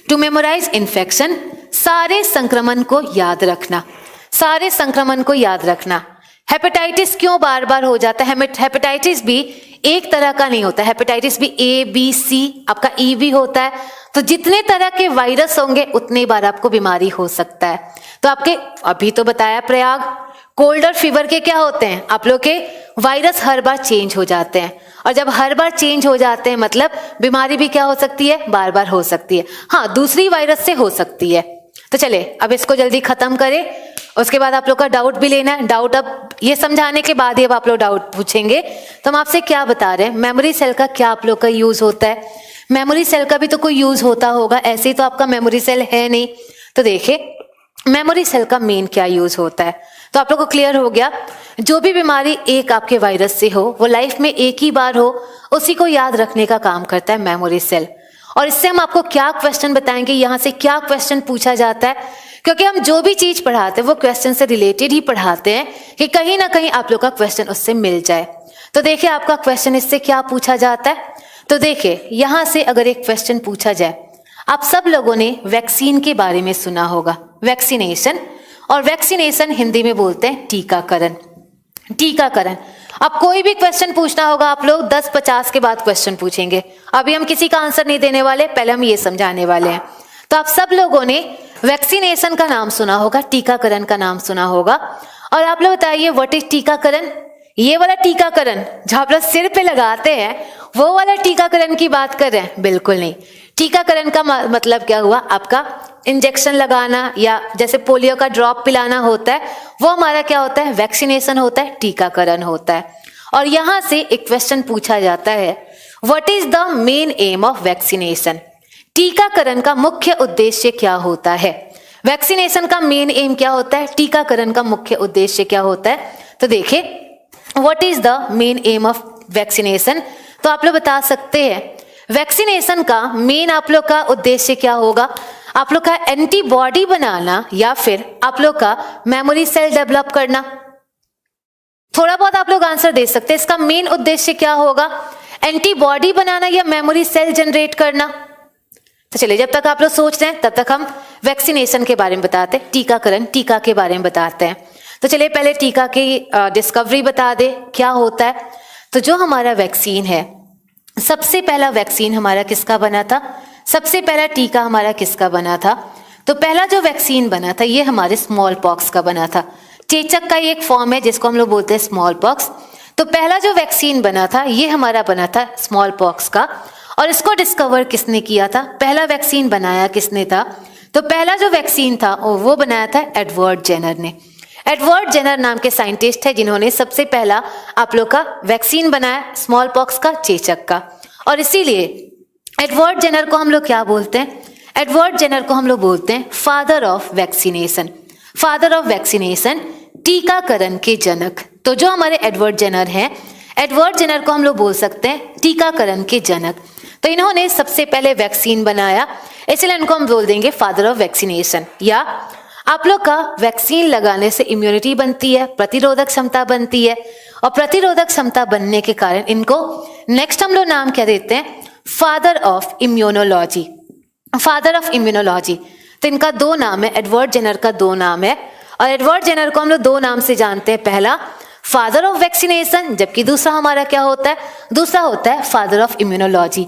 To memorize infection, सारे संक्रमण को याद रखना, सारे संक्रमण को याद रखना। हेपेटाइटिस क्यों बार बार हो जाता है? हेपेटाइटिस भी एक तरह का नहीं होता, हेपेटाइटिस भी ए बी सी, आपका ई भी होता है। तो जितने तरह के वायरस होंगे उतने बार आपको बीमारी हो सकता है। तो आपके अभी तो बताया प्रयाग, कोल्ड और फीवर के क्या होते हैं? आप लोग के वायरस हर बार चेंज हो जाते हैं, और जब हर बार चेंज हो जाते हैं मतलब बीमारी भी क्या हो सकती है, बार बार हो सकती है। हाँ, दूसरी वायरस से हो सकती है। तो चले अब इसको जल्दी खत्म करें, उसके बाद आप लोग का डाउट भी लेना है। डाउट अब ये समझाने के बाद ही अब आप लोग डाउट पूछेंगे। तो हम आपसे क्या बता रहे हैं, मेमोरी सेल का क्या आप लोग का यूज होता है। मेमोरी सेल का भी तो कोई यूज होता होगा, ऐसे ही तो आपका मेमोरी सेल है नहीं। तो देखिए मेमोरी सेल का मेन क्या यूज होता है, तो आप लोग को क्लियर हो गया। जो भी बीमारी एक आपके वायरस से हो, वो लाइफ में एक ही बार हो, उसी को याद रखने का काम करता है मेमोरी सेल। और इससे हम आपको क्या क्वेश्चन बताएंगे, यहाँ से क्या क्वेश्चन पूछा जाता है, क्योंकि हम जो भी चीज पढ़ाते हैं वो क्वेश्चन से रिलेटेड ही पढ़ाते हैं कि कहीं ना कहीं आप लोग का क्वेश्चन उससे मिल जाए। तो देखिए आपका क्वेश्चन इससे क्या पूछा जाता है। तो देखिए यहाँ से अगर एक क्वेश्चन पूछा जाए, आप सब लोगों ने वैक्सीन के बारे में सुना होगा, वैक्सीनेशन, और वैक्सीनेशन हिंदी में बोलते हैं टीकाकरण। टीकाकरण, अब कोई भी क्वेश्चन पूछना होगा आप लोग 10-50 के बाद क्वेश्चन पूछेंगे। अभी हम किसी का आंसर नहीं देने वाले, पहले हम ये समझाने वाले हैं। तो आप सब लोगों ने वैक्सीनेशन का नाम सुना होगा, टीकाकरण का नाम सुना होगा। और आप लोग बताइए व्हाट इज टीकाकरण। ये वाला टीकाकरण जो आप लोग सिर पे लगाते हैं वो वाला टीकाकरण की बात कर रहे हैं? बिल्कुल नहीं। टीकाकरण का मतलब क्या हुआ, आपका इंजेक्शन लगाना या जैसे पोलियो का ड्रॉप पिलाना होता है, वो हमारा क्या होता है, वैक्सीनेशन होता है, टीकाकरण होता है। और यहां से एक क्वेश्चन पूछा जाता है, what is the main aim of vaccination. टीकाकरण का मुख्य उद्देश्य क्या होता है। वैक्सीनेशन का मेन एम क्या होता है, टीकाकरण का मुख्य उद्देश्य क्या होता है। तो देखिए what is the main aim of vaccination, तो आप लोग बता सकते हैं वैक्सीनेशन का मेन आप लोग का उद्देश्य क्या होगा, आप लोग का एंटीबॉडी बनाना या फिर आप लोग का मेमोरी सेल डेवलप करना। थोड़ा बहुत आप लोग आंसर दे सकते हैं, इसका मेन उद्देश्य क्या होगा, एंटीबॉडी बनाना या मेमोरी सेल जनरेट करना। तो चलिए जब तक आप लोग सोच रहे हैं तब तक हम वैक्सीनेशन के बारे में बताते हैं, टीकाकरण, टीका के बारे में बताते हैं। तो चलिए पहले टीका की डिस्कवरी बता दे क्या होता है। तो जो हमारा वैक्सीन है, सबसे पहला वैक्सीन हमारा किसका बना था, सबसे पहला टीका हमारा किसका बना था। तो पहला जो वैक्सीन बना था ये हमारे स्मॉल पॉक्स का बना था। चेचक का एक फॉर्म है जिसको हम लोग बोलते हैं स्मॉल पॉक्स। तो पहला जो वैक्सीन बना था ये हमारा बना था स्मॉल पॉक्स का। और इसको डिस्कवर किसने किया था, पहला वैक्सीन बनाया किसने था। तो पहला जो वैक्सीन था वो बनाया था एडवर्ड जेनर ने। एडवर्ड जेनर नाम के साइंटिस्ट है जिन्होंने सबसे पहला आप लोग का वैक्सीन बनाया स्मॉल पॉक्स का, चेचक का। और इसीलिए एडवर्ड जेनर को हम लोग क्या बोलते हैं, एडवर्ड जेनर को हम लोग बोलते हैं father of vaccination. Father of vaccination, टीकाकरण के जनक। तो जो हमारे एडवर्ड जेनर हैं, एडवर्ड जेनर को हम लोग बोल सकते हैं टीकाकरण के जनक। तो इन्होंने सबसे पहले वैक्सीन बनाया, इसलिए इनको हम बोल देंगे फादर ऑफ वैक्सीनेशन। या आप लोग का वैक्सीन लगाने से इम्यूनिटी बनती है, प्रतिरोधक क्षमता बनती है, और प्रतिरोधक क्षमता बनने के कारण इनको नेक्स्ट हम लोग नाम क्या देते हैं, father of immunology. Father of immunology. तो इनका दो नाम है, एडवर्ड जेनर का दो नाम है। और एडवर्ड जेनर को हम लोग दो नाम से जानते हैं, पहला फादर ऑफ वैक्सीनेशन, जबकि दूसरा हमारा क्या होता है, दूसरा होता है फादर ऑफ इम्यूनोलॉजी।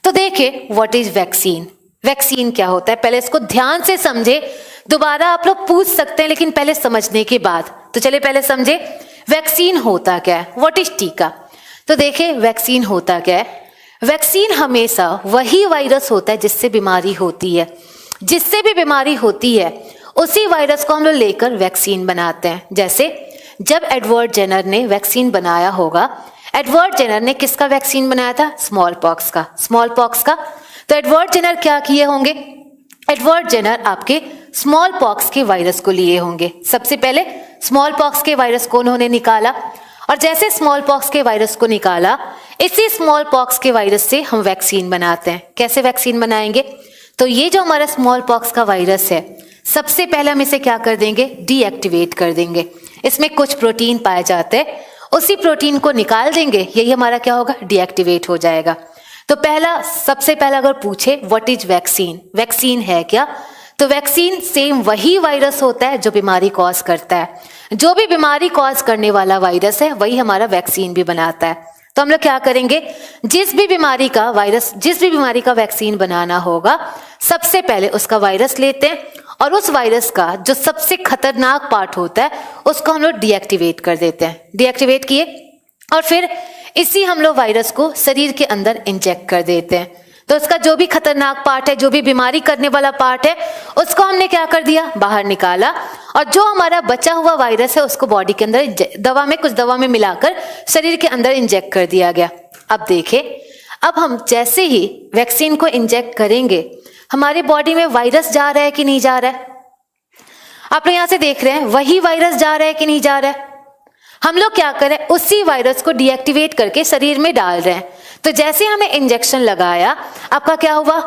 तो देखिए व्हाट इज वैक्सीन। वैक्सीन क्या होता है, पहले इसको ध्यान से समझे, दोबारा आप लोग पूछ सकते हैं लेकिन पहले समझने के बाद। तो चलिए पहले समझे वैक्सीन होता क्या है, व्हाट इज टीका। तो देखिए वैक्सीन होता क्या है, वैक्सीन हमेशा वही वायरस होता है जिससे बीमारी होती है, जिससे भी बीमारी होती है उसी वायरस को हम लोग लेकर वैक्सीन बनाते हैं। जैसे जब एडवर्ड जेनर ने वैक्सीन बनाया होगा, एडवर्ड जेनर ने किसका वैक्सीन बनाया था, स्मॉल पॉक्स का, स्मॉल पॉक्स का। तो एडवर्ड जेनर क्या किए होंगे, एडवर्ड जेनर आपके स्मॉल पॉक्स के वायरस को लिए होंगे। सबसे पहले स्मॉल पॉक्स के वायरस को उन्होंने निकाला, और जैसे स्मॉल पॉक्स के वायरस को निकाला, इसी स्मॉल पॉक्स के वायरस से हम वैक्सीन बनाते हैं। कैसे वैक्सीन बनाएंगे, तो ये जो हमारा स्मॉल पॉक्स का वायरस है, सबसे पहले हम इसे क्या कर देंगे, डीएक्टिवेट कर देंगे। इसमें कुछ प्रोटीन पाए जाते हैं, उसी प्रोटीन को निकाल देंगे, यही हमारा क्या होगा, डीएक्टिवेट हो जाएगा। तो पहला, सबसे पहला अगर पूछे व्हाट इज वैक्सीन, वैक्सीन है क्या, तो वैक्सीन सेम वही वायरस होता है जो बीमारी कॉज करता है। जो भी बीमारी कॉज करने वाला वायरस है वही हमारा वैक्सीन भी बनाता है। तो हम लोग क्या करेंगे, जिस भी बीमारी का वायरस, जिस भी बीमारी का वैक्सीन बनाना होगा, सबसे पहले उसका वायरस लेते हैं और उस वायरस का जो सबसे खतरनाक पार्ट होता है उसको हम लोग डीएक्टिवेट कर देते हैं। डीएक्टिवेट किए और फिर इसी हम लोग वायरस को शरीर के अंदर इंजेक्ट कर देते हैं। तो उसका जो भी खतरनाक पार्ट है, जो भी बीमारी करने वाला पार्ट है, उसको हमने क्या कर दिया, बाहर निकाला, और जो हमारा बचा हुआ वायरस है उसको बॉडी के अंदर कुछ दवा में मिलाकर शरीर के अंदर इंजेक्ट कर दिया गया। अब देखें, अब हम जैसे ही वैक्सीन को इंजेक्ट करेंगे, हमारे बॉडी में वायरस जा रहा है कि नहीं जा रहा है? आप लोग यहां से देख रहे हैं, वही वायरस जा रहा है कि नहीं जा रहा है? हम लोग क्या करें, उसी वायरस को डीएक्टिवेट करके शरीर में डाल रहे हैं। तो जैसे हमने इंजेक्शन लगाया, आपका क्या हुआ,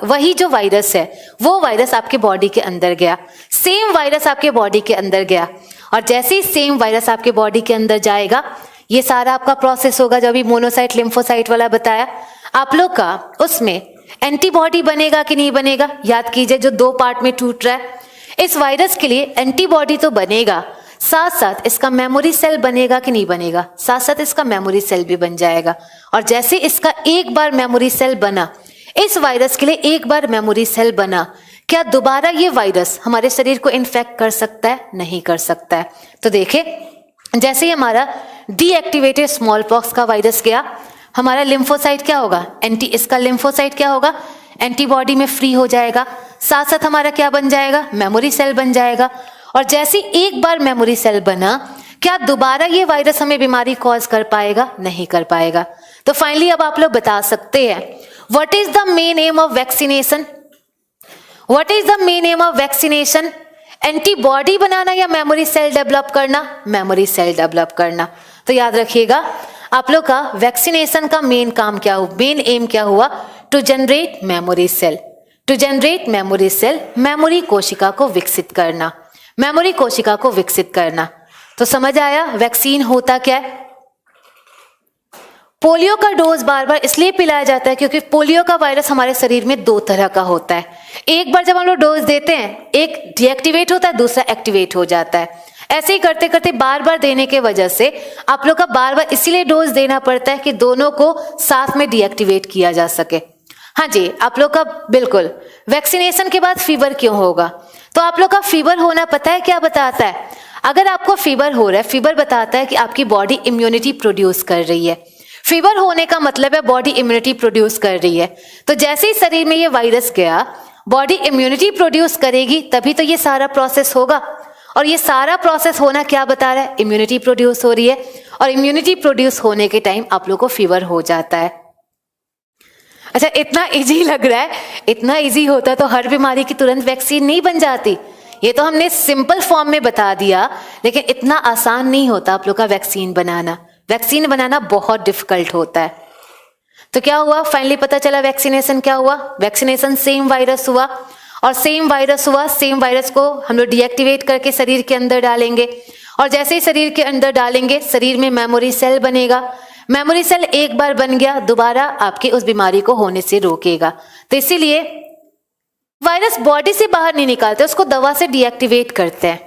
वही जो वायरस है वो वायरस आपके बॉडी के अंदर गया, सेम वायरस आपके बॉडी के अंदर गया। और जैसे ही सेम वायरस आपके बॉडी के अंदर जाएगा, ये सारा आपका प्रोसेस होगा जो अभी मोनोसाइट लिम्फोसाइट वाला बताया आप लोग का, उसमें एंटीबॉडी बनेगा कि नहीं बनेगा? याद कीजिए, जो दो पार्ट में टूट रहा है, इस वायरस के लिए एंटीबॉडी तो बनेगा, साथ साथ इसका मेमोरी सेल बनेगा कि नहीं बनेगा? साथ साथ इसका मेमोरी सेल भी बन जाएगा। और जैसे इसका एक बार मेमोरी सेल बना, इस वायरस के लिए एक बार मेमोरी सेल बना, क्या दोबारा ये वायरस हमारे शरीर को इन्फेक्ट कर सकता है? नहीं कर सकता है। तो देखें, जैसे ही हमारा डीएक्टिवेटेड स्मॉल पॉक्स का वायरस गया, हमारा लिम्फोसाइट क्या होगा, इसका लिम्फोसाइट क्या होगा, एंटीबॉडी में फ्री हो जाएगा, साथ साथ हमारा क्या बन जाएगा, मेमोरी सेल बन जाएगा। और जैसे एक बार मेमोरी सेल बना, क्या दोबारा ये वायरस हमें बीमारी कॉज कर पाएगा? नहीं कर पाएगा। तो फाइनली अब आप लोग बता सकते हैं, what is the main aim of vaccination? What is the main aim of vaccination? Antibody बनाना या मेमोरी सेल डेवलप करना? मेमोरी सेल डेवलप करना। तो याद रखिएगा, आप लोग का वैक्सीनेशन का मेन काम क्या हुआ, मेन एम क्या हुआ? To generate memory cell. To generate memory cell, memory कोशिका को विकसित करना, मेमोरी कोशिका को विकसित करना। तो समझ आया वैक्सीन होता क्या है? पोलियो का डोज बार बार इसलिए पिलाया जाता है क्योंकि पोलियो का वायरस हमारे शरीर में दो तरह का होता है। एक बार जब हम लोग डोज देते हैं, एक डीएक्टिवेट होता है, दूसरा एक्टिवेट हो जाता है। ऐसे ही करते करते बार बार देने के वजह से आप लोग का बार बार इसीलिए डोज देना पड़ता है कि दोनों को साथ में डीएक्टिवेट किया जा सके। हाँ जी, आप लोग का बिल्कुल। वैक्सीनेशन के बाद फीवर क्यों होगा? तो आप लोग का फीवर होना पता है क्या बताता है? अगर आपको फीवर हो रहा है, फीवर बताता है कि आपकी बॉडी इम्यूनिटी प्रोड्यूस कर रही है। फीवर होने का मतलब है बॉडी इम्यूनिटी प्रोड्यूस कर रही है। तो जैसे ही शरीर में ये वायरस गया, बॉडी इम्यूनिटी प्रोड्यूस करेगी, तभी तो ये सारा प्रोसेस होगा। और ये सारा प्रोसेस होना क्या बता रहा है? इम्यूनिटी प्रोड्यूस हो रही है। और इम्यूनिटी प्रोड्यूस होने के टाइम आप लोग को फीवर हो जाता है। अच्छा, इतना इजी लग रहा है, इतना इजी होता तो हर बीमारी की तुरंत वैक्सीन नहीं बन जाती। ये तो हमने सिंपल फॉर्म में बता दिया, लेकिन इतना आसान नहीं होता आप लोग का वैक्सीन बनाना। वैक्सीन बनाना बहुत डिफिकल्ट होता है। तो क्या हुआ, फाइनली पता चला वैक्सीनेशन क्या हुआ। वैक्सीनेशन सेम वायरस हुआ, और सेम वायरस हुआ, सेम वायरस को हम लोग डीएक्टिवेट करके शरीर के अंदर डालेंगे। और जैसे ही शरीर के अंदर डालेंगे, शरीर में मेमोरी सेल बनेगा। मेमोरी सेल एक बार बन गया, दोबारा आपके उस बीमारी को होने से रोकेगा। तो इसीलिए वायरस बॉडी से बाहर नहीं निकालते, उसको दवा से डीएक्टिवेट करते हैं।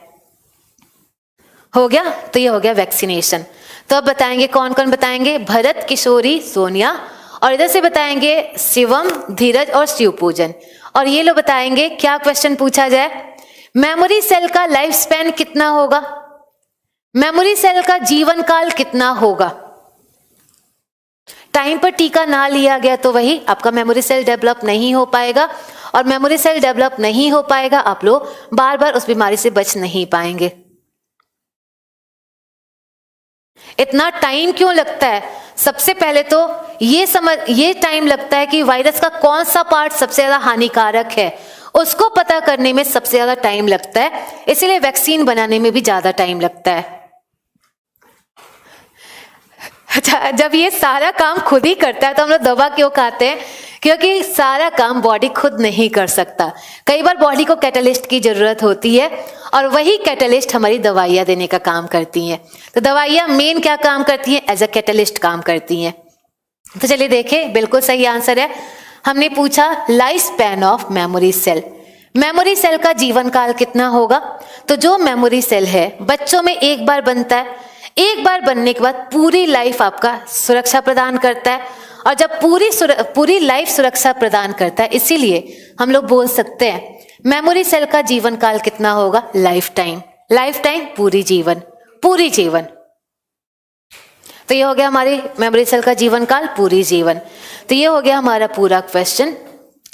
हो गया, तो ये हो गया वैक्सीनेशन। तो अब बताएंगे कौन कौन बताएंगे? भरत, किशोरी, सोनिया, और इधर से बताएंगे शिवम, धीरज और शिवपूजन। और ये लोग बताएंगे क्या क्वेश्चन पूछा जाए, मेमोरी सेल का लाइफ स्पैन कितना होगा, मेमोरी सेल का जीवन काल कितना होगा। टाइम पर टीका ना लिया गया तो वही आपका मेमोरी सेल डेवलप नहीं हो पाएगा, और मेमोरी सेल डेवलप नहीं हो पाएगा, आप लोग बार बार उस बीमारी से बच नहीं पाएंगे। इतना टाइम क्यों लगता है? सबसे पहले तो ये टाइम लगता है कि वायरस का कौन सा पार्ट सबसे ज्यादा हानिकारक है, उसको पता करने में सबसे ज्यादा टाइम लगता है। इसीलिए वैक्सीन बनाने में भी ज्यादा टाइम लगता है। अच्छा, जब ये सारा काम खुद ही करता है तो हम लोग दवा क्यों खाते हैं? क्योंकि सारा काम बॉडी खुद नहीं कर सकता। कई बार बॉडी को कैटलिस्ट की जरूरत होती है, और वही कैटलिस्ट हमारी दवाइयाँ देने का काम करती हैं। तो दवाइयाँ मेन क्या काम करती हैं? एज अ कैटलिस्ट काम करती हैं। तो चलिए देखें, बिल्कुल सही आंसर है। हमने पूछा life span of memory cell, memory cell का जीवन काल कितना होगा। तो जो मेमोरी सेल है बच्चों में एक बार बनता है, एक बार बनने के बाद पूरी लाइफ आपका सुरक्षा प्रदान करता है। और जब पूरी लाइफ सुरक्षा प्रदान करता है, इसीलिए हम लोग बोल सकते हैं मेमोरी सेल का जीवन काल कितना होगा? लाइफ टाइम, पूरी जीवन। तो ये हो गया हमारे मेमोरी सेल का जीवन काल, पूरी जीवन। तो ये हो गया हमारा पूरा क्वेश्चन,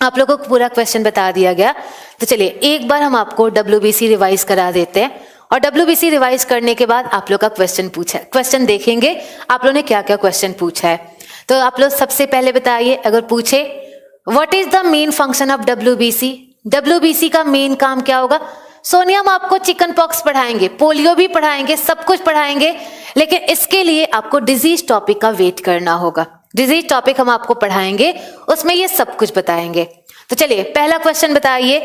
आप लोगों को पूरा क्वेश्चन बता दिया गया। तो चलिए एक बार हम आपको WBC रिवाइज करा देते हैं, और WBC रिवाइज करने के बाद आप लोग का क्वेश्चन देखेंगे आप लोगों ने क्या क्या क्वेश्चन पूछा है। तो आप लोग सबसे पहले बताइए, अगर पूछे what is the main function of WBC, WBC का मेन काम क्या होगा? सोनिया हम आपको चिकन पॉक्स पढ़ाएंगे, पोलियो भी पढ़ाएंगे, सब कुछ पढ़ाएंगे, लेकिन इसके लिए आपको डिजीज टॉपिक का वेट करना होगा। डिजीज टॉपिक हम आपको पढ़ाएंगे, उसमें ये सब कुछ बताएंगे। तो चलिए पहला क्वेश्चन बताइए,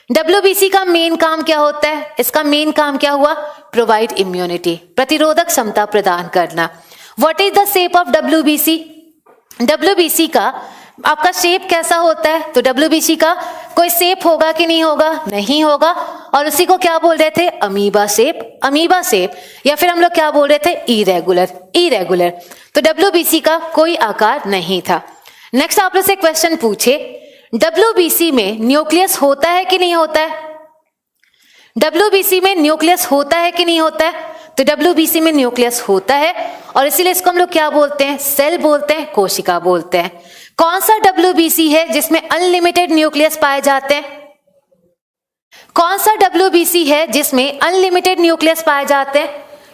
WBC का मेन काम क्या होता है? इसका मेन काम क्या हुआ? प्रोवाइड इम्यूनिटी, प्रतिरोधक क्षमता प्रदान करना। What is the shape of WBC? WBC का आपका शेप कैसा होता है? तो WBC का कोई शेप होगा कि नहीं होगा? नहीं होगा, और उसी को क्या बोल रहे थे? अमीबा शेप, अमीबा शेप, या फिर हम लोग क्या बोल रहे थे? इरेगुलर। तो WBC का कोई आकार नहीं था। नेक्स्ट आप लोग से क्वेश्चन पूछे, WBC में न्यूक्लियस होता है कि नहीं होता है? WBC में न्यूक्लियस होता है कि नहीं होता है? तो WBC में न्यूक्लियस होता है, और इसीलिए इसको हम लोग क्या बोलते हैं? सेल बोलते हैं, कोशिका बोलते हैं। कौन सा WBC है जिसमें अनलिमिटेड न्यूक्लियस पाए जाते हैं? कौन सा WBC है जिसमें अनलिमिटेड न्यूक्लियस पाए जाते हैं?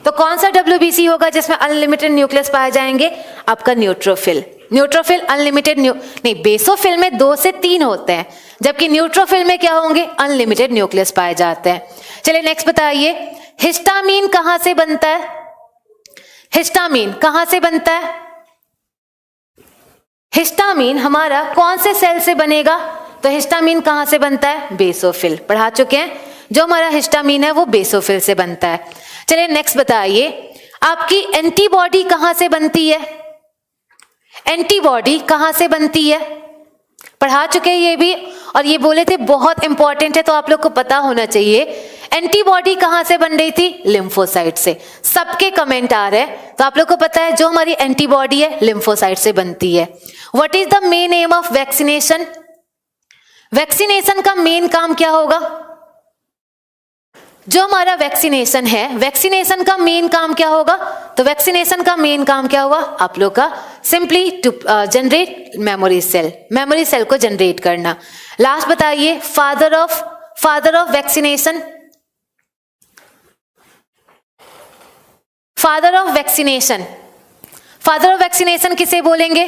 तो कौन सा WBC होगा जिसमें अनलिमिटेड न्यूक्लियस पाए जाएंगे? आपका न्यूट्रोफिल। न्यूट्रोफिल अनलिमिटेड नहीं, बेसोफिल में 2 से 3 होते हैं, जबकि न्यूट्रोफिल में क्या होंगे? अनलिमिटेड न्यूक्लियस पाए जाते हैं। चलिए नेक्स्ट बताइए, हिस्टामीन कहां से बनता है? हिस्टामीन कहां से बनता है? हिस्टामीन हमारा कौन से सेल से बनेगा? तो हिस्टामीन कहां से बनता है? बेसोफिल, पढ़ा चुके हैं। जो हमारा हिस्टामीन है वो बेसोफिल से बनता है। चलिए नेक्स्ट बताइए, आपकी एंटीबॉडी कहां से बनती है? एंटीबॉडी कहां से बनती है? पढ़ा चुके हैं ये भी, और ये बोले थे बहुत इंपॉर्टेंट है, तो आप लोग को पता होना चाहिए। एंटीबॉडी कहां से बन रही थी? लिम्फोसाइट से। सबके कमेंट आ रहे हैं, तो आप लोग को पता है जो हमारी एंटीबॉडी है लिम्फोसाइट से बनती है। What is the main aim of vaccination? Vaccination का मेन काम क्या होगा? जो हमारा वैक्सीनेशन है, वैक्सीनेशन का मेन काम क्या होगा? तो वैक्सीनेशन का मेन काम क्या हुआ आप लोग का? Simply to generate memory cell, memory cell को जनरेट करना। लास्ट बताइए, father of vaccination. Father of vaccination किसे बोलेंगे?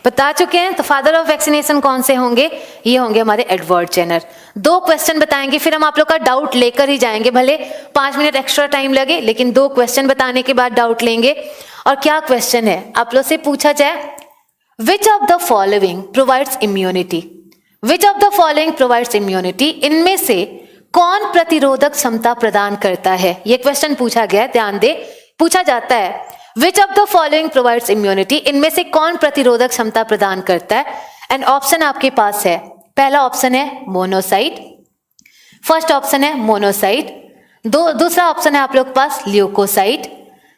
बता चुके हैं। तो फादर ऑफ वैक्सीनेशन कौन से होंगे? ये होंगे हमारे एडवर्ड जेनर। 2 क्वेश्चन बताएंगे, फिर हम आप लोग का डाउट लेकर ही जाएंगे, भले 5 मिनट एक्स्ट्रा टाइम लगे, लेकिन 2 क्वेश्चन बताने के बाद डाउट लेंगे। और क्या क्वेश्चन है आप लोग से पूछा जाए, which of the following provides immunity? Which of the following provides immunity? इनमें से कौन प्रतिरोधक क्षमता प्रदान करता है? ये क्वेश्चन पूछा गया है, ध्यान दे, पूछा जाता है which of the following provides immunity? इनमें से कौन प्रतिरोधक क्षमता प्रदान करता है? एंड ऑप्शन आपके पास है, पहला ऑप्शन है मोनोसाइट, फर्स्ट ऑप्शन है मोनोसाइट, दूसरा ऑप्शन है आप लोग के पास ल्यूकोसाइट,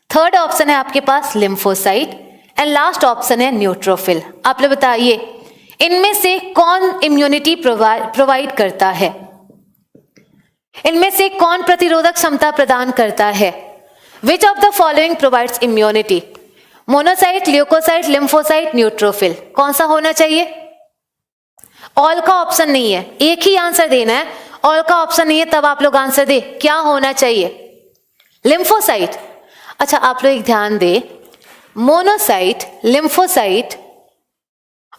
थर्ड ऑप्शन है आपके पास लिम्फोसाइट, एंड लास्ट ऑप्शन है न्यूट्रोफिल। आप लोग बताइए इनमें से कौन इम्यूनिटी प्रोवाइड करता है? इनमें से कौन प्रतिरोधक क्षमता प्रदान करता है? Which of the following provides immunity? Monocyte, leucocyte, lymphocyte, neutrophil. कौन सा होना चाहिए? ऑल का ऑप्शन नहीं है, एक ही आंसर देना है, ऑल का ऑप्शन नहीं है, तब आप लोग आंसर दे। क्या होना चाहिए? लिम्फोसाइट। अच्छा आप लोग एक ध्यान दे, मोनोसाइट, लिम्फोसाइट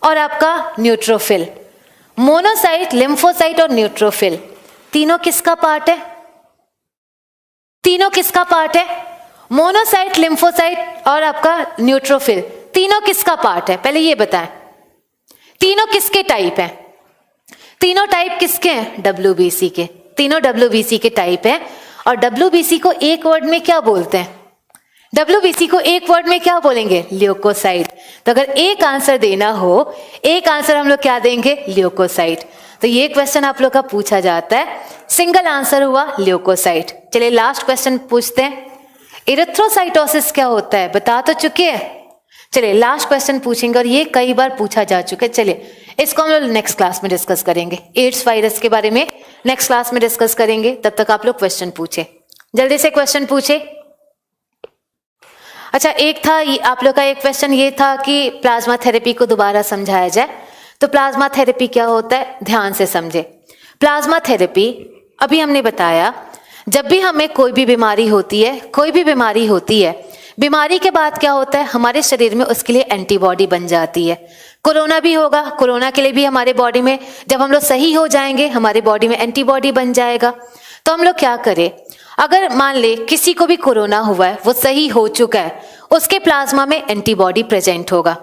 और आपका न्यूट्रोफिल, मोनोसाइट, लिम्फोसाइट और न्यूट्रोफिल तीनों किसका पार्ट है? तीनों किसका पार्ट है? मोनोसाइट, लिम्फोसाइट और आपका न्यूट्रोफिल तीनों किसका पार्ट है? पहले ये बताएं, तीनों किसके टाइप हैं? तीनों टाइप किसके हैं? WBC के। तीनों WBC के टाइप हैं। और WBC को एक वर्ड में क्या बोलते हैं? WBC को एक वर्ड में क्या बोलेंगे? ल्यूकोसाइट। तो अगर एक आंसर देना हो, एक आंसर हम लोग क्या देंगे? ल्यूकोसाइट। तो ये क्वेश्चन आप लोग का पूछा जाता है, सिंगल आंसर हुआ ल्यूकोसाइट। चलिए लास्ट क्वेश्चन पूछते हैं, इरिथ्रोसाइटोसिस क्या होता है? बता तो चुके हैं। चलिए लास्ट क्वेश्चन पूछेंगे, और ये कई बार पूछा जा चुका है। चलिए इसको हम लोग नेक्स्ट क्लास में डिस्कस करेंगे, एड्स वायरस के बारे में नेक्स्ट क्लास में डिस्कस करेंगे। तब तक आप लोग क्वेश्चन पूछे, जल्दी से क्वेश्चन पूछे। अच्छा, एक था आप लोग का एक क्वेश्चन ये था कि प्लाज्मा थेरेपी को दोबारा समझाया जाए। तो प्लाज्मा थेरेपी क्या होता है, ध्यान से समझे। प्लाज्मा थेरेपी अभी हमने बताया, जब भी हमें कोई भी बीमारी होती है, बीमारी के बाद क्या होता है, हमारे शरीर में उसके लिए एंटीबॉडी बन जाती है। कोरोना भी होगा, कोरोना के लिए भी हमारे बॉडी में, जब हम लोग सही हो जाएंगे, हमारे बॉडी में एंटीबॉडी बन जाएगा। तो हम लोग क्या करें, अगर मान ले किसी को भी कोरोना हुआ है, वो सही हो चुका है, उसके प्लाज्मा में एंटीबॉडी प्रेजेंट होगा,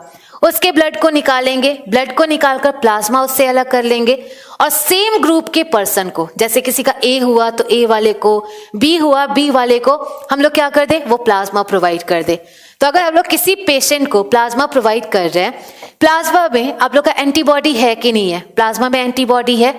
उसके ब्लड को निकालेंगे, ब्लड को निकालकर प्लाज्मा उससे अलग कर लेंगे और सेम ग्रुप के पर्सन को, जैसे किसी का ए हुआ तो ए वाले को, बी हुआ बी वाले को हम लोग क्या कर दे, वो प्लाज्मा प्रोवाइड कर दे। तो अगर हम लोग किसी पेशेंट को प्लाज्मा प्रोवाइड कर रहे हैं, प्लाज्मा में आप लोग का एंटीबॉडी है कि नहीं है, प्लाज्मा में एंटीबॉडी है,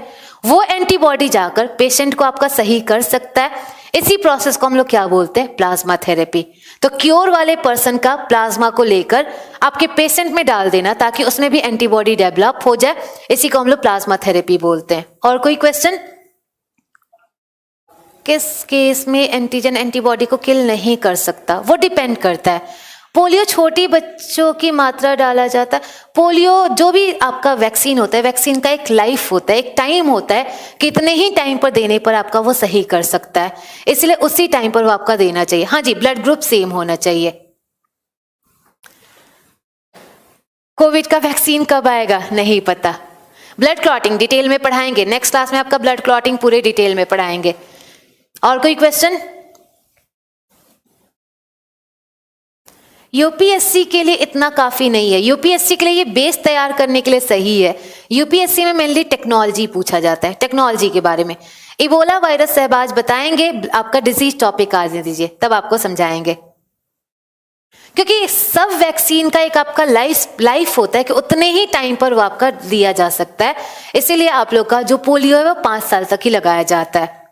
वो एंटीबॉडी जाकर पेशेंट को आपका सही कर सकता है। इसी प्रोसेस को हम लोग क्या बोलते हैं, प्लाज्मा थेरेपी। तो क्योर वाले पर्सन का प्लाज्मा को लेकर आपके पेशेंट में डाल देना ताकि उसमें भी एंटीबॉडी डेवलप हो जाए, इसी को हम लोग प्लाज्मा थेरेपी बोलते हैं। और कोई क्वेश्चन? किस केस में एंटीजन एंटीबॉडी को किल नहीं कर सकता, वो डिपेंड करता है। पोलियो छोटी बच्चों की मात्रा डाला जाता है। पोलियो जो भी आपका वैक्सीन होता है, वैक्सीन का एक लाइफ होता है, एक टाइम होता है, कितने ही टाइम पर देने पर आपका वो सही कर सकता है, इसलिए उसी टाइम पर वो आपका देना चाहिए। हाँ जी, ब्लड ग्रुप सेम होना चाहिए। कोविड का वैक्सीन कब आएगा नहीं पता। ब्लड क्लॉटिंग डिटेल में पढ़ाएंगे, नेक्स्ट क्लास में आपका ब्लड क्लॉटिंग पूरे डिटेल में पढ़ाएंगे। और कोई क्वेश्चन? यूपीएससी के लिए इतना काफी नहीं है, यूपीएससी के लिए ये बेस तैयार करने के लिए सही है। यूपीएससी में मेनली टेक्नोलॉजी पूछा जाता है, टेक्नोलॉजी के बारे में। इबोला वायरस सहबाज बताएंगे, आपका डिजीज टॉपिक आ दीजिए, तब आपको समझाएंगे। क्योंकि सब वैक्सीन का एक आपका लाइफ होता है कि उतने ही टाइम पर वो आपका दिया जा सकता है, इसीलिए आप लोग का जो पोलियो है वो 5 साल तक ही लगाया जाता है।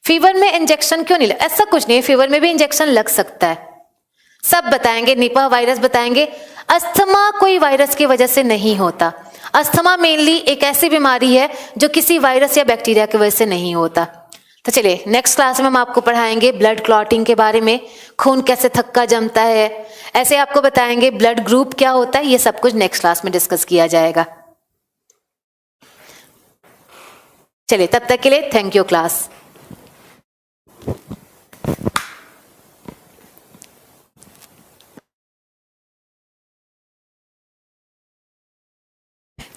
फीवर में इंजेक्शन क्यों नहीं, ऐसा कुछ नहीं है, फीवर में भी इंजेक्शन लग सकता है, सब बताएंगे। निपा वायरस बताएंगे। अस्थमा कोई वायरस की वजह से नहीं होता। अस्थमा मेनली एक ऐसी बीमारी है जो किसी वायरस या बैक्टीरिया की वजह से नहीं होता। तो चलिए नेक्स्ट क्लास में हम आपको पढ़ाएंगे ब्लड क्लॉटिंग के बारे में, खून कैसे थक्का जमता है, ऐसे आपको बताएंगे ब्लड ग्रुप क्या होता है, ये सब कुछ नेक्स्ट क्लास में डिस्कस किया जाएगा। चलिए तब तक के लिए थैंक यू क्लास।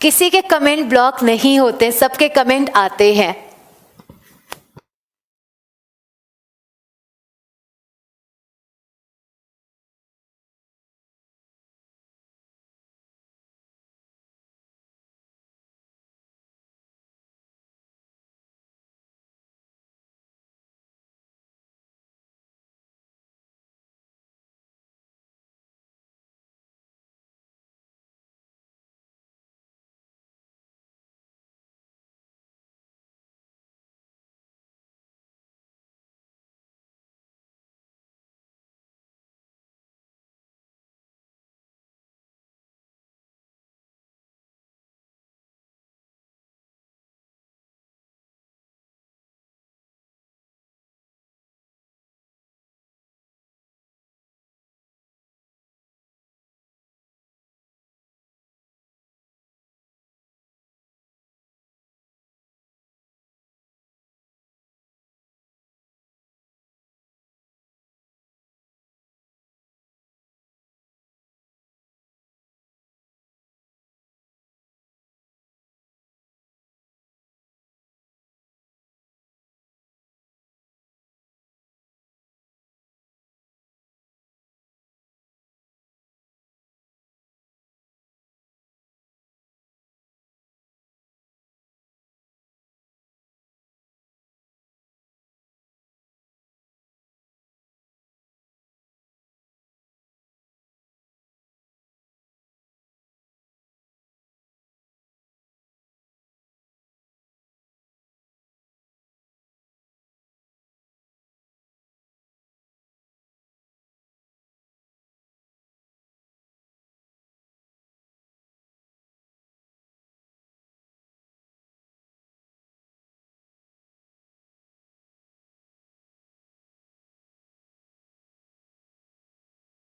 किसी के कमेंट ब्लॉक नहीं होते, सबके कमेंट आते हैं।